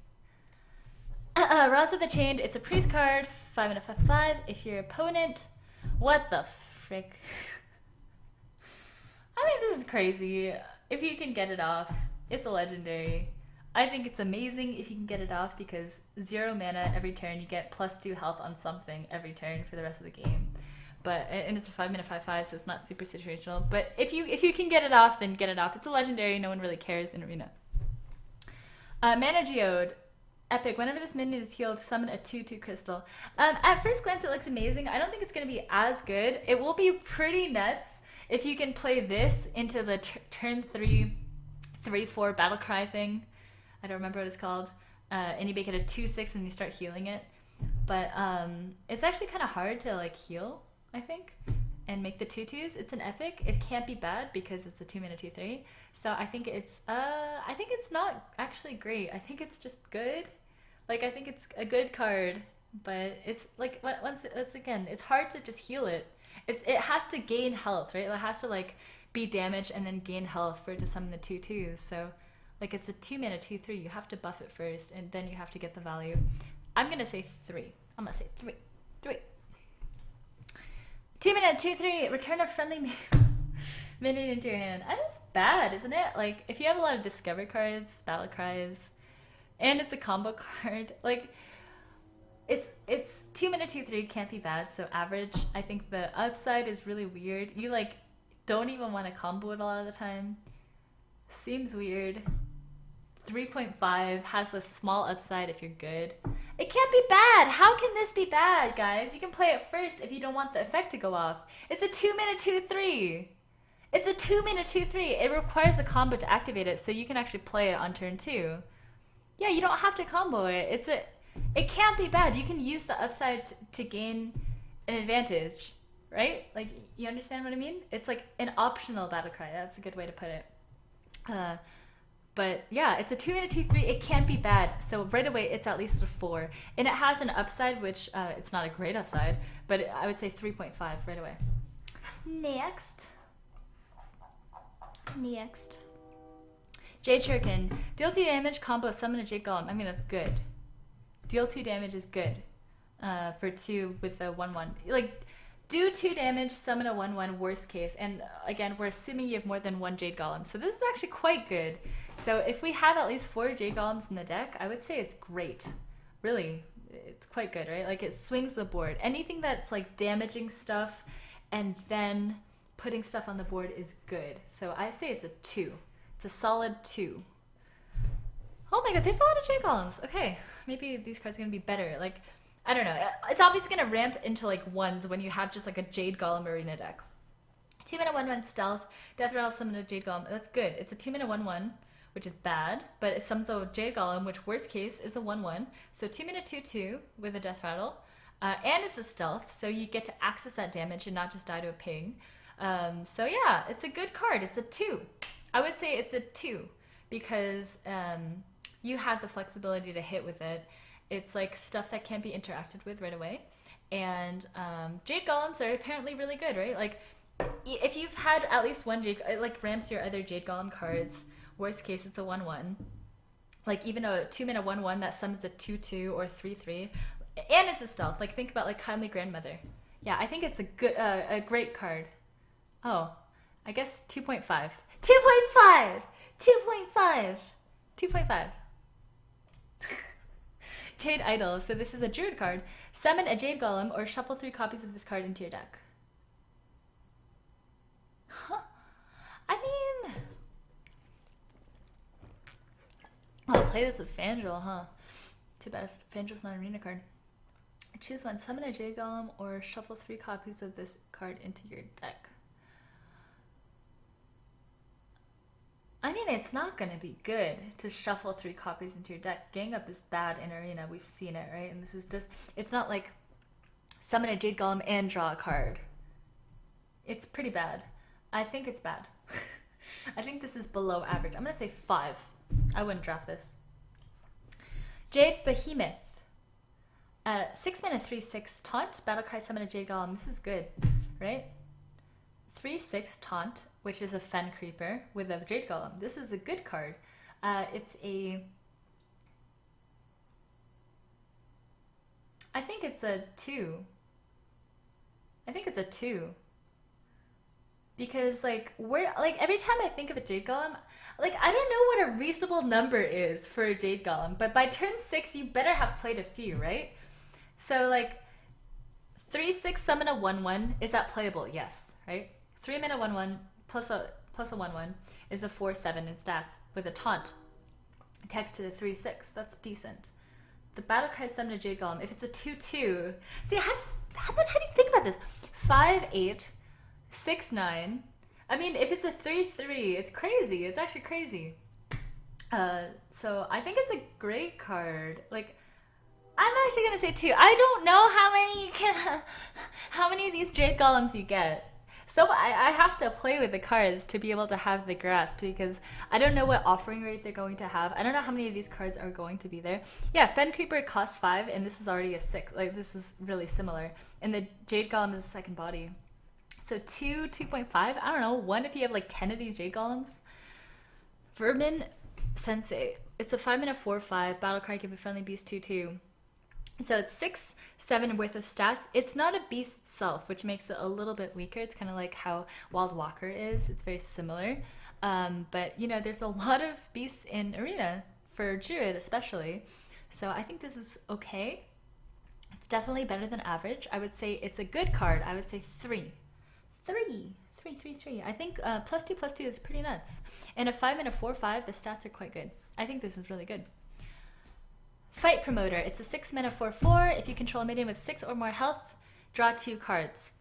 Rouse of the Chained. It's a priest card. 5 and a 5/5. If your opponent... What the frick? I mean, this is crazy. If you can get it off, it's a legendary. I think it's amazing if you can get it off because 0 mana every turn. You get +2 health on something every turn for the rest of the game. And it's a 5 mana 5/5, so it's not super situational. But if you can get it off, then get it off. It's a legendary. No one really cares in Arena. Mana Geode. Epic. Whenever this minion is healed, summon a 2/2 crystal. At first glance, it looks amazing. I don't think it's going to be as good. It will be pretty nuts if you can play this into the turn 3/4 battle cry thing. I don't remember what it's called. And you make it a 2/6 and you start healing it. But it's actually kind of hard to like heal, I think, and make the 2/2s. It's an epic. It can't be bad because it's a 2 mana 2/3. So I think it's not actually great. I think it's just good. Like I think it's a good card, but it's like it's hard to just heal it. It has to gain health, right? It has to like be damaged and then gain health for it to summon the 2/2s. So like it's a 2 mana 2/3. You have to buff it first and then you have to get the value. I'm gonna say 3. I'm gonna say 3. 3. 2 mana 2/3. Return a friendly minion into your hand. That's bad, isn't it? Like if you have a lot of discover cards, battle cries, and it's a combo card, like it's 2 mana 2/3 can't be bad. So average. I think the upside is really weird. You like don't even want to combo it a lot of the time. Seems weird. 3.5 has a small upside if you're good. It can't be bad. How can this be bad, guys? You can play it first if you don't want the effect to go off. It's a 2 mana 2/3. It's a 2 mana 2/3. It requires a combo to activate it, so you can actually play it on turn 2. Yeah, you don't have to combo it. It can't be bad. You can use the upside to gain an advantage, right? Like, you understand what I mean? It's like an optional battle cry. That's a good way to put it. But yeah, it's a 2 mana 2/3. It can't be bad. So right away, it's at least a 4. And it has an upside, which it's not a great upside, but I would say 3.5 right away. Next. Jade Shuriken. Deal 2 damage, combo, summon a Jade Golem. I mean, that's good. Deal 2 damage is good for 2 with a 1/1. Like, do 2 damage, summon a 1/1, worst case. And again, we're assuming you have more than 1 Jade Golem. So this is actually quite good. So if we have at least 4 Jade Golems in the deck, I would say it's great. Really, it's quite good, right? Like, it swings the board. Anything that's like damaging stuff and then putting stuff on the board is good. So I say it's a 2. It's a solid 2. Oh my god, there's a lot of Jade Golems. Okay, maybe these cards are going to be better. Like, I don't know. It's obviously going to ramp into like 1s when you have just like a Jade Golem Arena deck. 2 mana 1/1 stealth. Death Rattle, summon a Jade Golem. That's good. It's a 2 mana 1/1, which is bad, but it summons a Jade Golem, which worst case is a 1/1. So 2 mana 2/2 with a Death Rattle. And it's a stealth, so you get to access that damage and not just die to a ping. So yeah, it's a good card. It's a 2. I would say it's a 2 because you have the flexibility to hit with it. It's like stuff that can't be interacted with right away. And Jade Golems are apparently really good, right? Like, if you've had at least 1 Jade, it like ramps your other Jade Golem cards. Worst case, it's a 1/1. Like, even a 2 mana 1/1 that summons a 2/2 or 3/3. And it's a stealth. Like, think about like Kindly Grandmother. Yeah, I think it's a great card. Oh, I guess 2.5. 2.5! 2.5! 2.5. Jade Idol. So this is a Druid card. Summon a Jade Golem or shuffle 3 copies of this card into your deck. Huh. I mean... I'll play this with Fandral, huh? Too bad Fandral's not an arena card. Choose one. Summon a Jade Golem or shuffle 3 copies of this card into your deck. I mean, mean, it's not gonna be good to shuffle 3 copies into your deck. Gang up is bad in Arena. We've seen it, right? And this is just, it's not like summon a Jade Golem and draw a card. It's pretty bad. I think it's bad. I think this is below average. I'm gonna say 5. I wouldn't draft this. Jade Behemoth. 6 mana 3/6 Taunt. Battlecry summon a Jade Golem. This is good, right? 3/6 Taunt, which is a Fen Creeper with a Jade Golem. This is a good card. It's a... I think it's a 2. I think it's a 2. Because, like, every time I think of a Jade Golem, like, I don't know what a reasonable number is for a Jade Golem, but by turn 6, you better have played a few, right? So, like, 3/6 summon a 1/1, is that playable? Yes, right? 3 mana 1/1 plus a 1/1 is a 4/7 in stats with a taunt. Text to the 3/6, that's decent. The Battlecry summon a Jade Golem, if it's a 2/2, see, how do you think about this? 5/8, 6/9. I mean, if it's a 3/3, it's crazy. It's actually crazy. So I think it's a great card. Like, I'm actually gonna say 2. I don't know how many of these Jade Golems you get. So I have to play with the cards to be able to have the grasp, because I don't know what offering rate they're going to have. I don't know how many of these cards are going to be there. Yeah, Fen Creeper costs 5, and this is already a 6. Like, this is really similar. And the Jade Golem is a second body. So 2, 2.5, I don't know, 1 if you have like 10 of these Jade Golems. Vermin Sensei. It's a 5 mana 4/5, Battlecry, give a friendly beast 2/2. So it's 6/7 worth of stats. It's not a beast itself, which makes it a little bit weaker. It's kind of like how Wild Walker is. It's very similar. But, you know, there's a lot of beasts in Arena, for Druid especially. So I think this is okay. It's definitely better than average. I would say it's a good card. I would say 3. 3. I think +2/+2 is pretty nuts. And a 5 mana 4/5, the stats are quite good. I think this is really good. Fight Promoter. It's a 6 mana 4/4. If you control a minion with 6 or more health, draw 2 cards.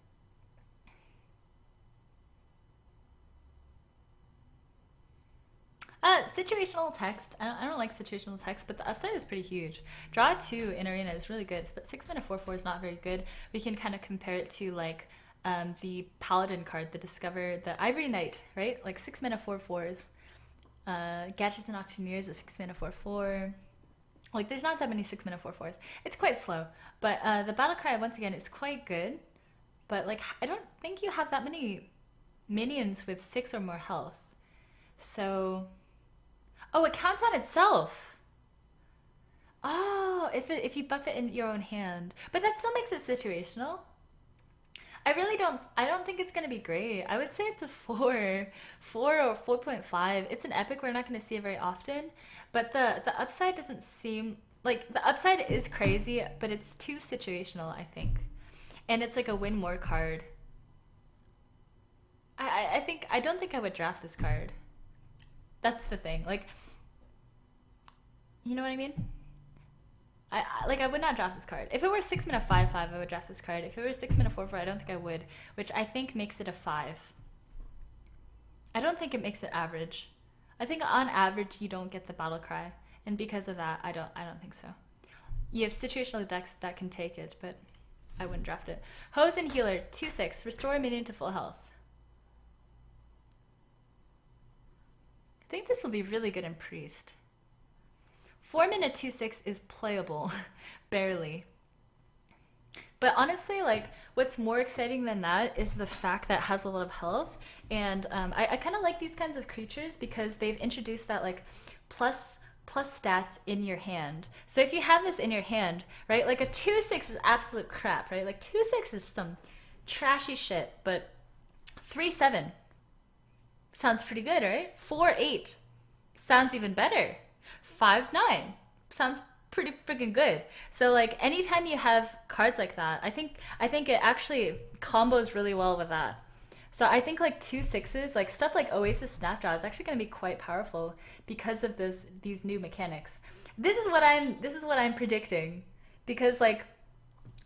Situational text. I don't like situational text, but the upside is pretty huge. Draw 2 in Arena is really good, but 6 mana 4/4 is not very good. We can kind of compare it to like the Paladin card, the Ivory Knight, right? Like 6 mana 4/4s. Gadgetzan Auctioneer is a 6 mana 4/4. Like, there's not that many 6 mana 4/4s. It's quite slow. But the Battlecry, once again, is quite good. But, like, I don't think you have that many minions with 6 or more health. So... Oh, it counts on itself! Oh, if you buff it in your own hand. But that still makes it situational. I don't think it's going to be great. I would say it's a 4 or 4.5. It's an epic. We're not going to see it very often. But the upside doesn't seem... Like, the upside is crazy, but it's too situational, I think. And it's like a win more card. I don't think I would draft this card. That's the thing. Like, you know what I mean? I would not draft this card. If it were 6 mana 5/5, I would draft this card. If it were 6 mana 4/4, I don't think I would, which I think makes it a 5. I don't think it makes it average. I think on average you don't get the Battlecry, and because of that, I don't think so. You have situational decks that can take it, but I wouldn't draft it. Hose and Healer 2/6, restore a minion to full health. I think this will be really good in Priest. 4 mana 2/6 is playable, barely. But honestly, like, what's more exciting than that is the fact that it has a lot of health. And I kind of like these kinds of creatures because they've introduced that, like, plus stats in your hand. So if you have this in your hand, right, like a 2/6 is absolute crap, right? Like 2/6 is some trashy shit, but 3/7 sounds pretty good, right? 4/8 sounds even better. 5/9 sounds pretty freaking good. So like anytime you have cards like that, I think it actually combos really well with that. So I think like 2/6s, like stuff like Oasis Snapdraw is actually going to be quite powerful because of these new mechanics. This is what I'm predicting, because like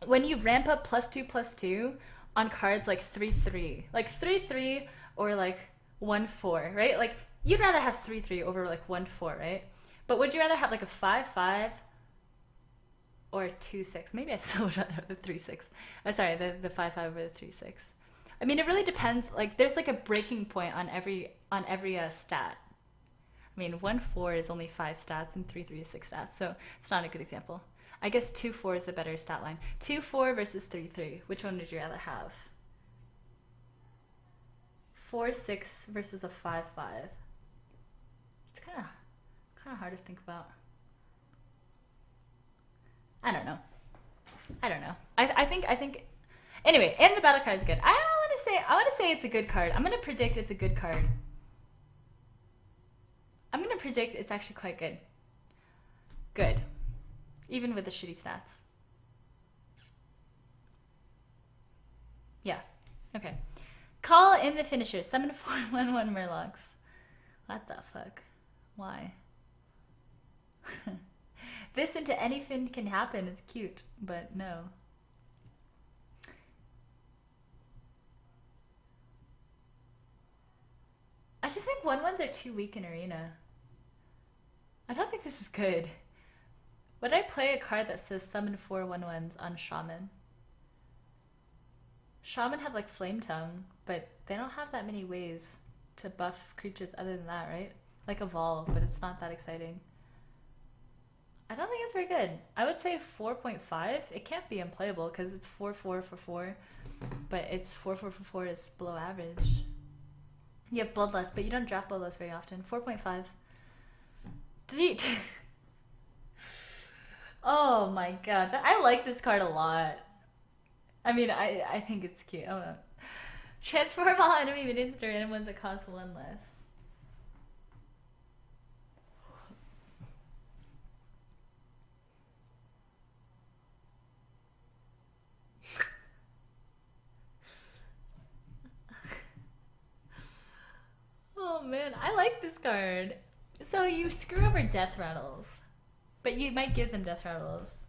when you ramp up +2/+2 on cards like 3/3, like 3/3 or like 1/4, right? Like You'd rather have 3/3 over like 1/4, right? But would you rather have like a 5/5 or a 2/6? Maybe I still would rather have the 3/6. Oh, sorry, the 5/5 over the 3/6. I mean, it really depends. Like, there's like a breaking point on every stat. I mean, 1/4 is only 5 stats and 3/3 is 6 stats, so it's not a good example. I guess 2/4 is the better stat line. 2/4 versus 3/3. Which one would you rather have? 4/6 versus a 5/5. It's kind of hard to think about. I don't know. I think. Anyway, and the battle card is good. I want to say it's a good card. I'm gonna predict it's a good card. I'm gonna predict it's actually quite good. Good. Even with the shitty stats. Yeah. Okay. Call in the finisher. Summon 4/1/1 Murlocs. What the fuck? Why? This into anything can happen is cute, but no. I just think 1/1s are too weak in Arena. I don't think this is good. Would I play a card that says summon 4/1/1s on Shaman? Shaman have like Flame Tongue, but they don't have that many ways to buff creatures other than that, right? Like Evolve, but it's not that exciting. I don't think it's very good. I would say 4.5. It can't be unplayable because it's 4/4 for 4, but it's 4/4 for 4 is below average. You have Bloodlust, but you don't draft Bloodlust very often. 4.5. Delete. Oh my god, I like this card a lot. I mean, I think it's cute. Transform all enemy minions to random ones that cost 1 less. Oh man, I like this card. So you screw over Death Rattles, but you might give them Death Rattles.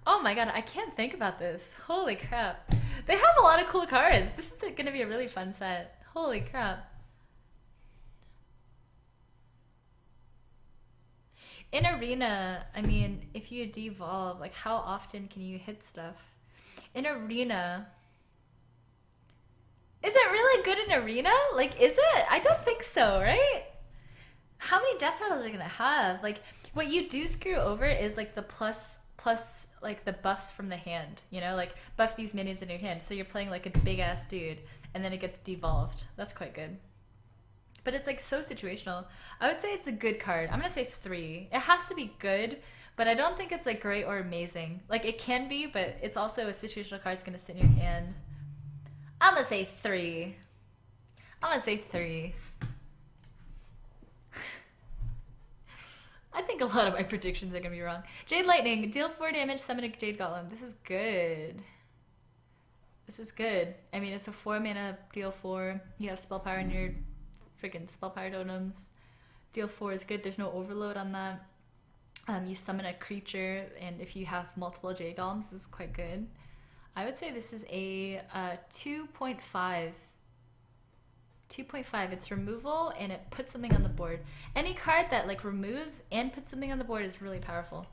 Oh my god, I can't think about this. Holy crap. They have a lot of cool cards. This is going to be a really fun set. Holy crap. In Arena, I mean, if you devolve, like how often can you hit stuff? In Arena... Is it really good in Arena? Like, is it? I don't think so, right? How many Death Rattles are you gonna have? Like, what you do screw over is like the plus like the buffs from the hand, you know, like buff these minions in your hand. So you're playing like a big ass dude and then it gets devolved. That's quite good. But it's like so situational. I would say it's a good card. I'm gonna say 3. It has to be good, but I don't think it's like great or amazing. Like it can be, but it's also a situational card that's gonna sit in your hand. I'm gonna say 3. I'm gonna say 3. I think a lot of my predictions are gonna be wrong. Jade Lightning, deal 4 damage, summon a Jade Golem. This is good. This is good. I mean, it's a 4 mana, deal 4. You have spell power in your freaking spell power totems. Deal 4 is good. There's no overload on that. You summon a creature, and if you have multiple Jade Golems, this is quite good. I would say this is a 2.5. 2.5. It's removal and it puts something on the board. Any card that like removes and puts something on the board is really powerful.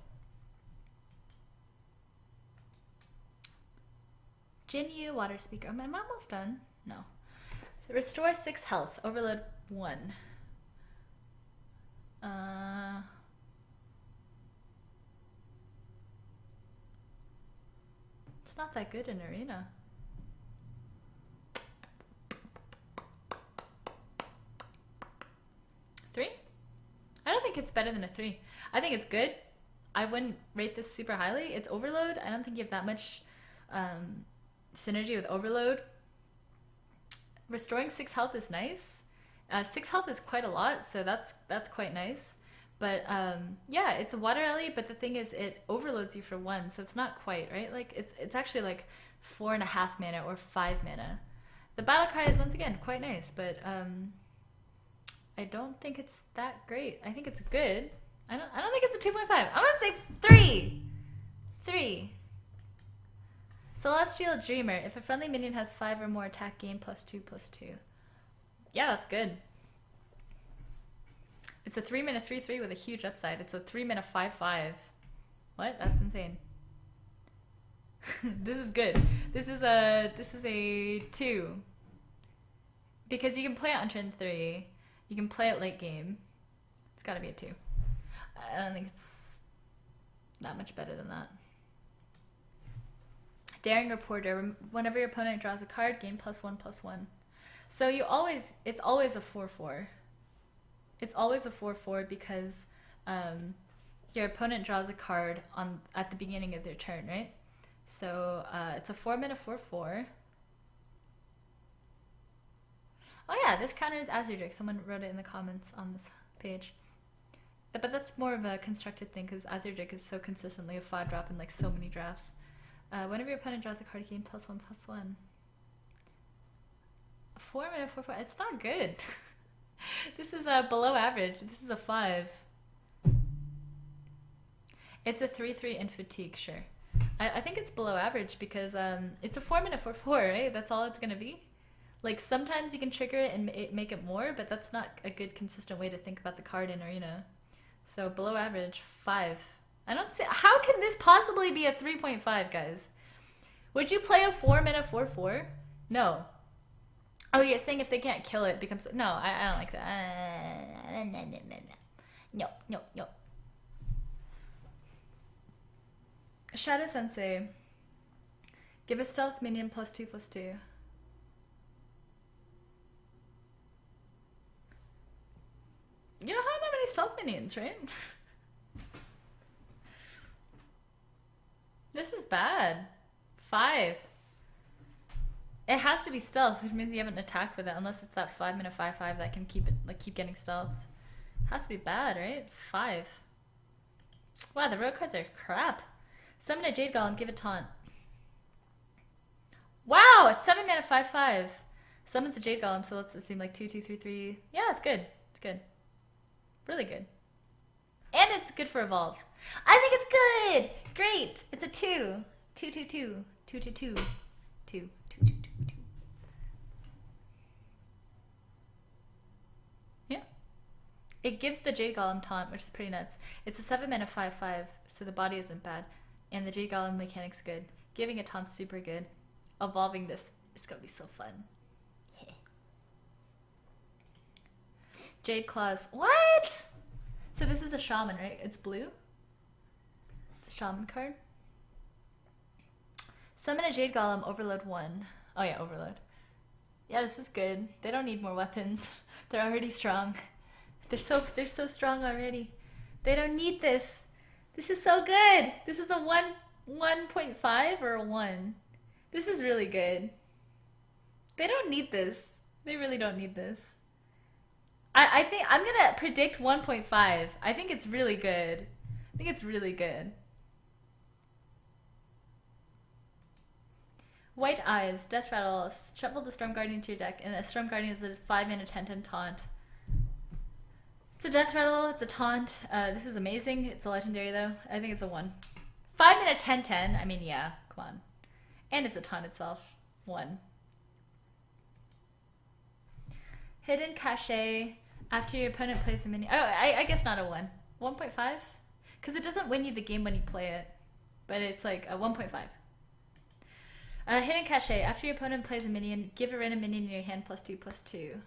Jinyu, Water Speaker. Am I almost done? No. Restore 6 health. Overload 1. It's not that good in Arena. Three? I don't think it's better than a 3. I think it's good. I wouldn't rate this super highly. It's Overload. I don't think you have that much synergy with Overload. Restoring 6 health is nice. 6 health is quite a lot, so that's quite nice. But yeah, it's a water alley, but the thing is it overloads you for 1, so it's not quite, right? Like it's actually like 4.5 mana or 5 mana. The battle cry is once again quite nice, but I don't think it's that great. I think it's good. I don't think it's a 2.5. I'm gonna say 3. 3. Celestial Dreamer. If a friendly minion has 5 or more attack, gain +2/+2. Yeah, that's good. It's a 3-mana 3/3 with a huge upside. It's a 3-mana 5/5. What? That's insane. This is good. This is a 2. Because you can play it on turn 3. You can play it late game. It's gotta be a 2. I don't think it's that much better than that. Daring Reporter. Whenever your opponent draws a card, gain +1/+1. So it's always a 4/4. It's always a 4/4 because your opponent draws a card at the beginning of their turn, right? So it's a 4-mana 4/4. Oh yeah, this counter is Azure. Someone wrote it in the comments on this page. But that's more of a constructed thing because Azure is so consistently a 5-drop in like so many drafts. Whenever your opponent draws a card, gain +1/+1. 4-mana 4/4. It's not good. This is below average. This is a 5. It's a 3/3 in fatigue, sure. I think it's below average because it's a 4-mana 4/4, right? That's all it's gonna be. Like sometimes you can trigger it and make it more, but that's not a good consistent way to think about the card in Arena. So below average, 5. I don't see how can this possibly be a 3.5, guys? Would you play a 4-mana 4/4? No. Oh, you're saying if they can't kill it, it becomes... No, I don't like that. No. Shadow Sensei. Give a stealth minion +2/+2. You don't have that many stealth minions, right? This is bad. 5. It has to be stealth, which means you haven't attacked with it, unless it's that 5-mana 5/5 that can keep getting stealth. It has to be bad, right? 5. Wow, the rogue cards are crap. Summon a Jade Golem, give it Taunt. Wow, it's 7-mana 5/5. Summons a Jade Golem, so let's assume like 2, 2, 3, 3. Yeah, it's good. It's good. Really good. And it's good for Evolve. I think it's good! Great! It's a 2. 2, 2, 2. 2, 2, 2. 2, 2, 2, 2, 2. Yeah. It gives the Jade Golem Taunt, which is pretty nuts. It's a 7-mana 5/5, so the body isn't bad. And the Jade Golem mechanic's good. Giving a Taunt's super good. Evolving this is gonna be so fun. Jade Claws. What? So this is a Shaman, right? It's blue? It's a Shaman card. Summon a Jade Golem, overload 1. Oh yeah, overload. Yeah, this is good. They don't need more weapons. They're already strong. They're so strong already. They don't need this. This is so good. This is a 1.5 or a 1. This is really good. They don't need this. They really don't need this. I think I'm gonna predict 1.5. I think it's really good. I think it's really good. White Eyes, Death Rattle, shuffle the Storm Guardian to your deck, and a Storm Guardian is a 5-mana 10/10 taunt. It's a Death Rattle, it's a taunt. This is amazing. It's a legendary though. I think it's a 1. 5-mana 10/10. I mean, yeah, come on. And it's a taunt itself. 1. Hidden Cache. After your opponent plays a minion. Oh, I guess not a 1. 1.5? Because it doesn't win you the game when you play it. But it's like a 1.5. Hidden Cache. After your opponent plays a minion, give a random minion in your hand +2/+2.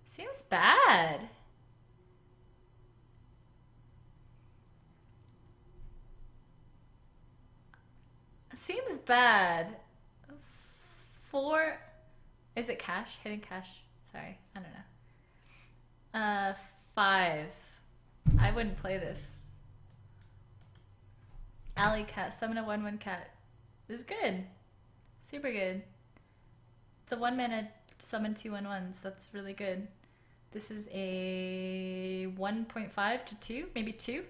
Seems bad. Seems bad. 4. Is it cash? Hidden cash? Sorry, I don't know. 5. I wouldn't play this. Alley Cat. Summon a 1/1 cat. This is good. Super good. It's a 1-mana summon 2 1/1s. That's really good. This is a 1.5 to 2, maybe 2,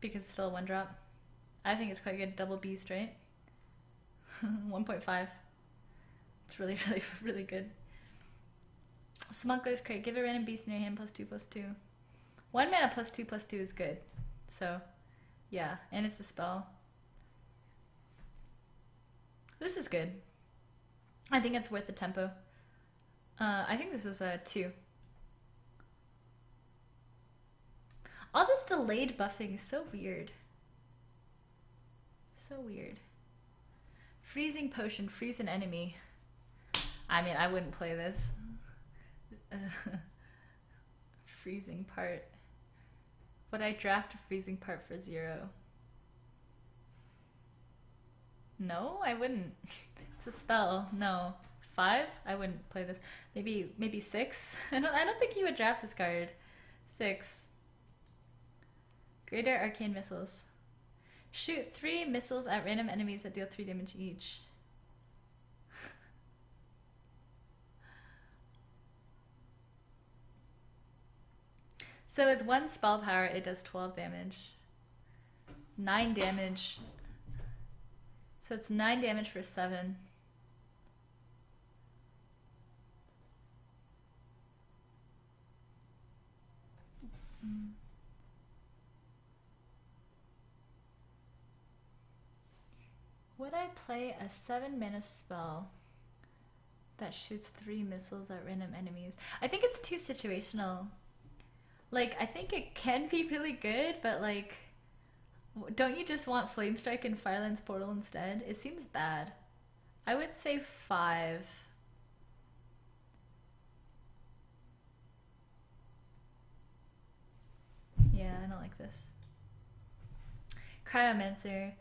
because it's still a 1-drop. I think it's quite good. Double beast, right? 1.5. It's really, really, really good. Smuggler's Crate. Give a random beast in your hand +2/+2. 1 mana +2/+2 is good. So, yeah. And it's a spell. This is good. I think it's worth the tempo. I think this is a 2. All this delayed buffing is so weird. So weird. Freezing potion, freeze an enemy. I mean, I wouldn't play this. Freezing part. Would I draft a freezing part for 0? No, I wouldn't. It's a spell. No. 5? I wouldn't play this. Maybe 6? I don't think you would draft this card. 6. Greater Arcane Missiles. Shoot 3 missiles at random enemies that deal 3 damage each. So with 1 spell power, it does 12 damage. 9 damage. So it's 9 damage for 7. Would I play a 7 mana spell that shoots 3 missiles at random enemies? I think it's too situational. Like, I think it can be really good, but like, don't you just want Flame Strike and Firelands Portal instead? It seems bad. I would say 5. Yeah, I don't like this. Cryomancer.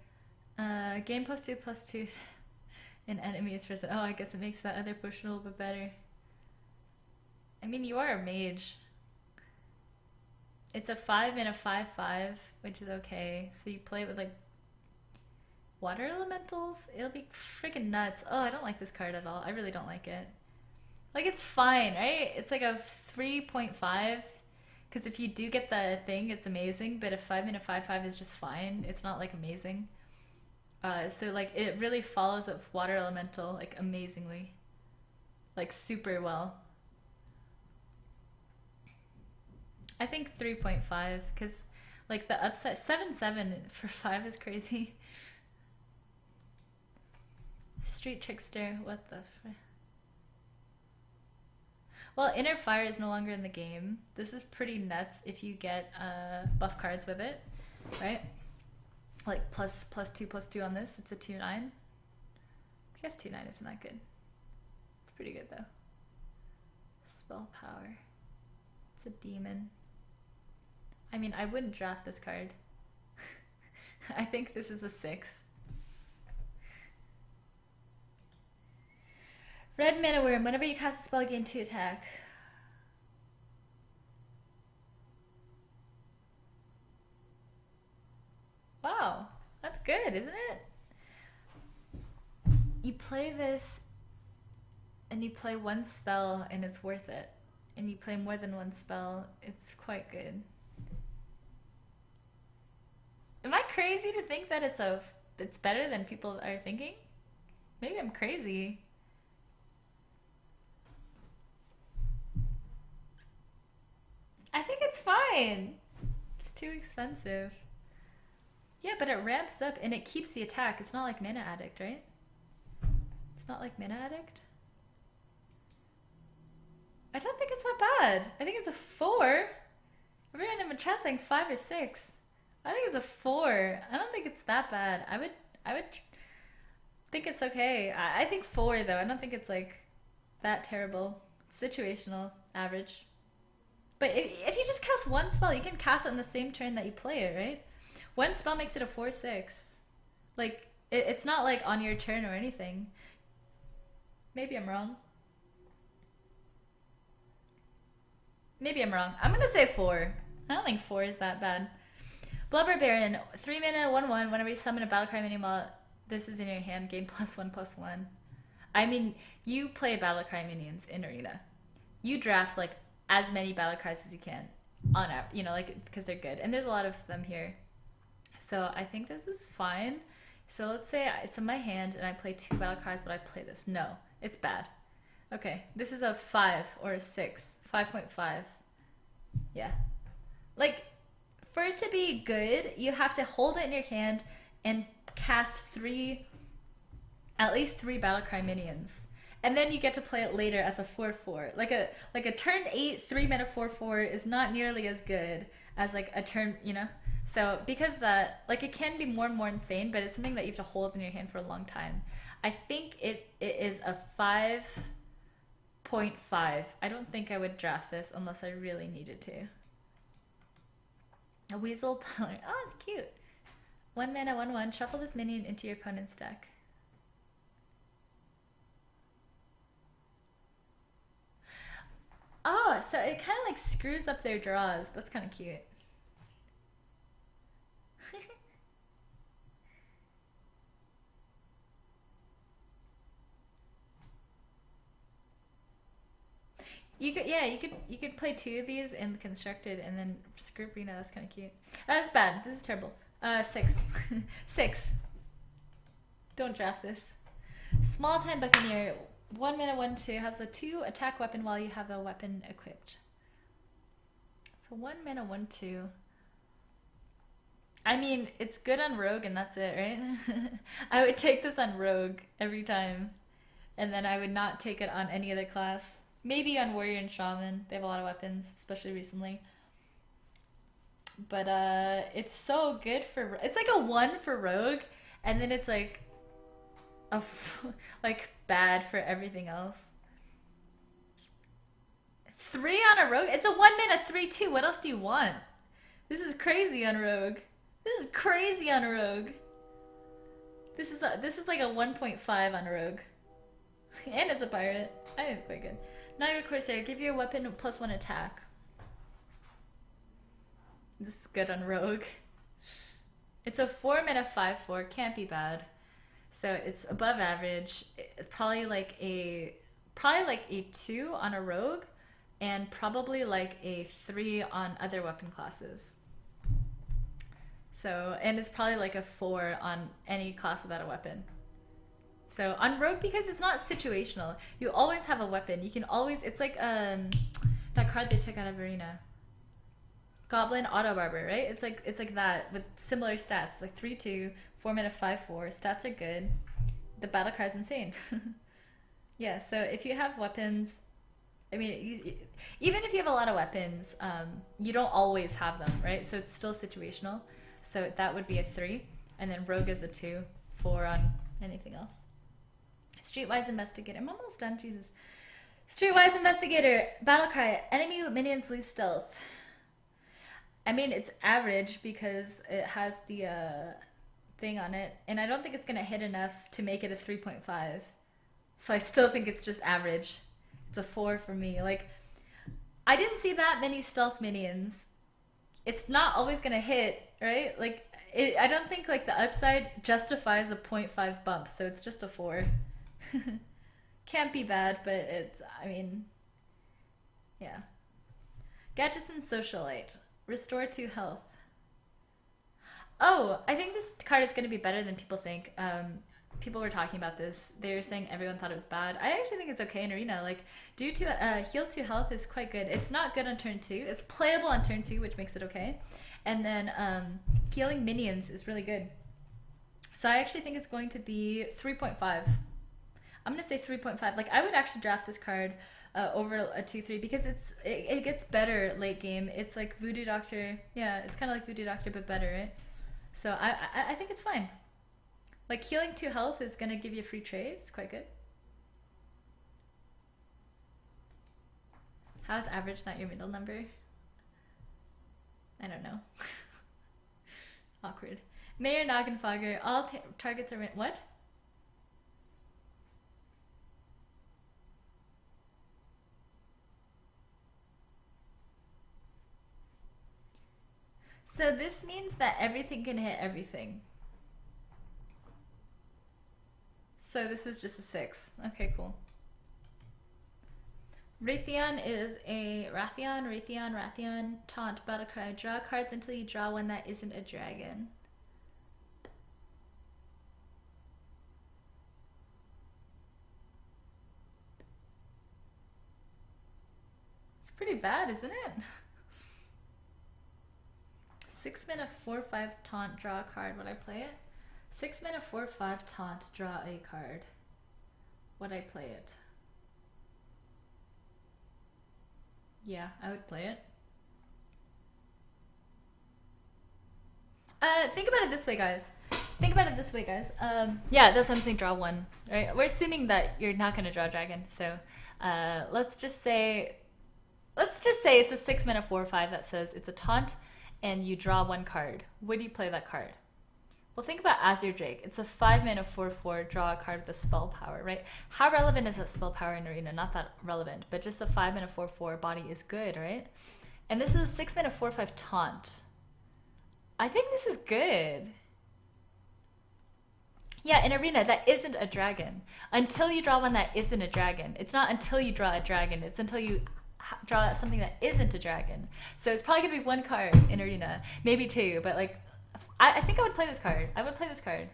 Gain +2/+2 in enemies for... Oh, I guess it makes that other potion a little bit better. I mean, you are a mage. It's a 5 and a 5/5, which is okay. So you play it with like water elementals. It'll be freaking nuts. Oh, I don't like this card at all. I really don't like it. Like, it's fine, right? It's like a 3.5. Because if you do get the thing, it's amazing. But a 5 and a 5/5 is just fine. It's not like amazing. So like it really follows up water elemental like amazingly. Like super well. I think 3.5, because like the upside 7/7 for 5 is crazy. Street Trickster, what the Well, Inner Fire is no longer in the game. This is pretty nuts if you get buff cards with it, right? Like +2/+2 on this. It's a 2/9. I guess 2/9 isn't that good. It's pretty good though. Spell power. It's a demon. I mean, I wouldn't draft this card. I think this is a 6. Red Mana Worm. Whenever you cast a spell, gain 2 attack. Wow, that's good, isn't it? You play this and you play 1 spell and it's worth it. And you play more than 1 spell, it's quite good. Am I crazy to think that it's better than people are thinking? Maybe I'm crazy. I think it's fine. It's too expensive. Yeah, but it ramps up and it keeps the attack. It's not like Mana Addict, right? It's not like Mana Addict. I don't think it's that bad. I think it's a 4. Everyone in my chat saying 5 or 6. I think it's a 4. I don't think it's that bad. I would think it's okay. I think 4 though. I don't think it's like that terrible. Situational, average. But if you just cast 1 spell, you can cast it on the same turn that you play it, right? 1 spell makes it a 4/6. Like, it's not like on your turn or anything. Maybe I'm wrong. Maybe I'm wrong. I'm gonna say 4. I don't think 4 is that bad. Blood Barbarian, 3 mana, 1/1. Whenever you summon a Battlecry minion while this is in your hand, gain +1/+1. I mean, you play Battlecry minions in Arena. You draft like as many Battlecries as you can on average, you know, like, because they're good. And there's a lot of them here. So I think this is fine. So let's say it's in my hand and I play 2 Battlecries, but I play this. No, it's bad. Okay, this is a 5 or a 6. 5.5. Yeah. Like, for it to be good, you have to hold it in your hand and cast 3 at least 3 Battlecry minions. And then you get to play it later as a 4/4. Like a turn 8 3-mana 4/4 is not nearly as good as like a turn, you know? So because that, like, it can be more and more insane, but it's something that you have to hold in your hand for a long time. I think it is a 5.5. I don't think I would draft this unless I really needed to. A Weasel Tolerant. Oh, it's cute. 1 mana, 1/1. Shuffle this minion into your opponent's deck. Oh, so it kind of like screws up their draws. That's kind of cute. You could play 2 of these in constructed and then screw Reno. That's kind of cute. That's bad. This is terrible. 6. 6. Don't draft this. Small Time Buccaneer. 1 mana, 1/2 has the 2 attack weapon while you have a weapon equipped. So 1 mana, 1/2. I mean, it's good on Rogue and that's it, right? I would take this on Rogue every time, and then I would not take it on any other class. Maybe on Warrior and Shaman. They have a lot of weapons, especially recently. But it's so good for... It's like a 1 for Rogue, and then it's like like bad for everything else. 3 on a Rogue? It's a 1 mana 3/2. What else do you want? This is crazy on Rogue. This is crazy on a Rogue. This is like a 1.5 on a Rogue. And it's a pirate. I think it's quite good. Naga Corsair, give your weapon +1 attack. This is good on Rogue. It's a 4 mana 5/4. Can't be bad. So it's above average. It's probably like a 2 on a Rogue, and probably like a 3 on other weapon classes. So, and it's probably like a 4 on any class without a weapon. So on Rogue, because it's not situational, you always have a weapon. You can always, it's like that card they took out of Arena. Goblin Auto Barber, right? It's like that with similar stats, like 3/2, 4 mana 5/4. Stats are good. The battle card's insane. Yeah, so if you have weapons, I mean, even if you have a lot of weapons, you don't always have them, right? So it's still situational. So that would be a 3, and then Rogue is a 2, 4 on anything else. Streetwise Investigator. I'm almost done, Jesus. Streetwise Investigator. Battlecry. Enemy minions lose stealth. I mean, it's average because it has the thing on it, and I don't think it's going to hit enough to make it a 3.5. So I still think it's just average. It's a 4 for me. Like, I didn't see that many stealth minions. It's not always going to hit, right? Like, I don't think like the upside justifies a 0.5 bump, so it's just a 4. Can't be bad, but it's, I mean, yeah. Gadgetzan Socialite. Restore 2 health. Oh, I think this card is going to be better than people think. People were talking about this. They were saying everyone thought it was bad. I actually think it's okay in Arena. Like, due to heal 2 health is quite good. It's not good on turn 2. It's playable on turn 2, which makes it okay. And then healing minions is really good. So I actually think it's going to be 3.5. I'm going to say 3.5. Like, I would actually draft this card over a 2/3 because it gets better late game. It's like Voodoo Doctor. Yeah, it's kind of like Voodoo Doctor, but better, right? So I think it's fine. Like, healing 2 health is going to give you a free trade. It's quite good. How's average not your middle number? I don't know. Awkward. Mayor Noggenfogger. All targets are... What? So this means that everything can hit everything. So this is just a 6. Okay, cool. Raytheon is a Rathian, Taunt, Battlecry. Draw cards until you draw one that isn't a dragon. It's pretty bad, isn't it? 6 mana 4/5 Taunt, draw a card. Would I play it? 6 mana 4/5 taunt, draw a card. Would I play it? Yeah, I would play it. Think about it this way, guys. Yeah, that's what I'm saying, draw one, right? We're assuming that you're not going to draw a dragon, so let's just say it's a 6 mana 4/5 that says it's a taunt and you draw one card. Would you play that card? Well, think about Azure Drake. It's a 5 mana 4/4, draw a card with a spell power, right? How relevant is that spell power in Arena? Not that relevant, but just the 5 mana 4/4 body is good, right? And this is a 6 mana 4/5 taunt. I think this is good. Yeah, in Arena, that isn't a dragon. Until you draw one that isn't a dragon. It's not until you draw a dragon. It's until you draw something that isn't a dragon. So it's probably going to be one card in Arena. Maybe two, but like, I think I would play this card. I would play this card.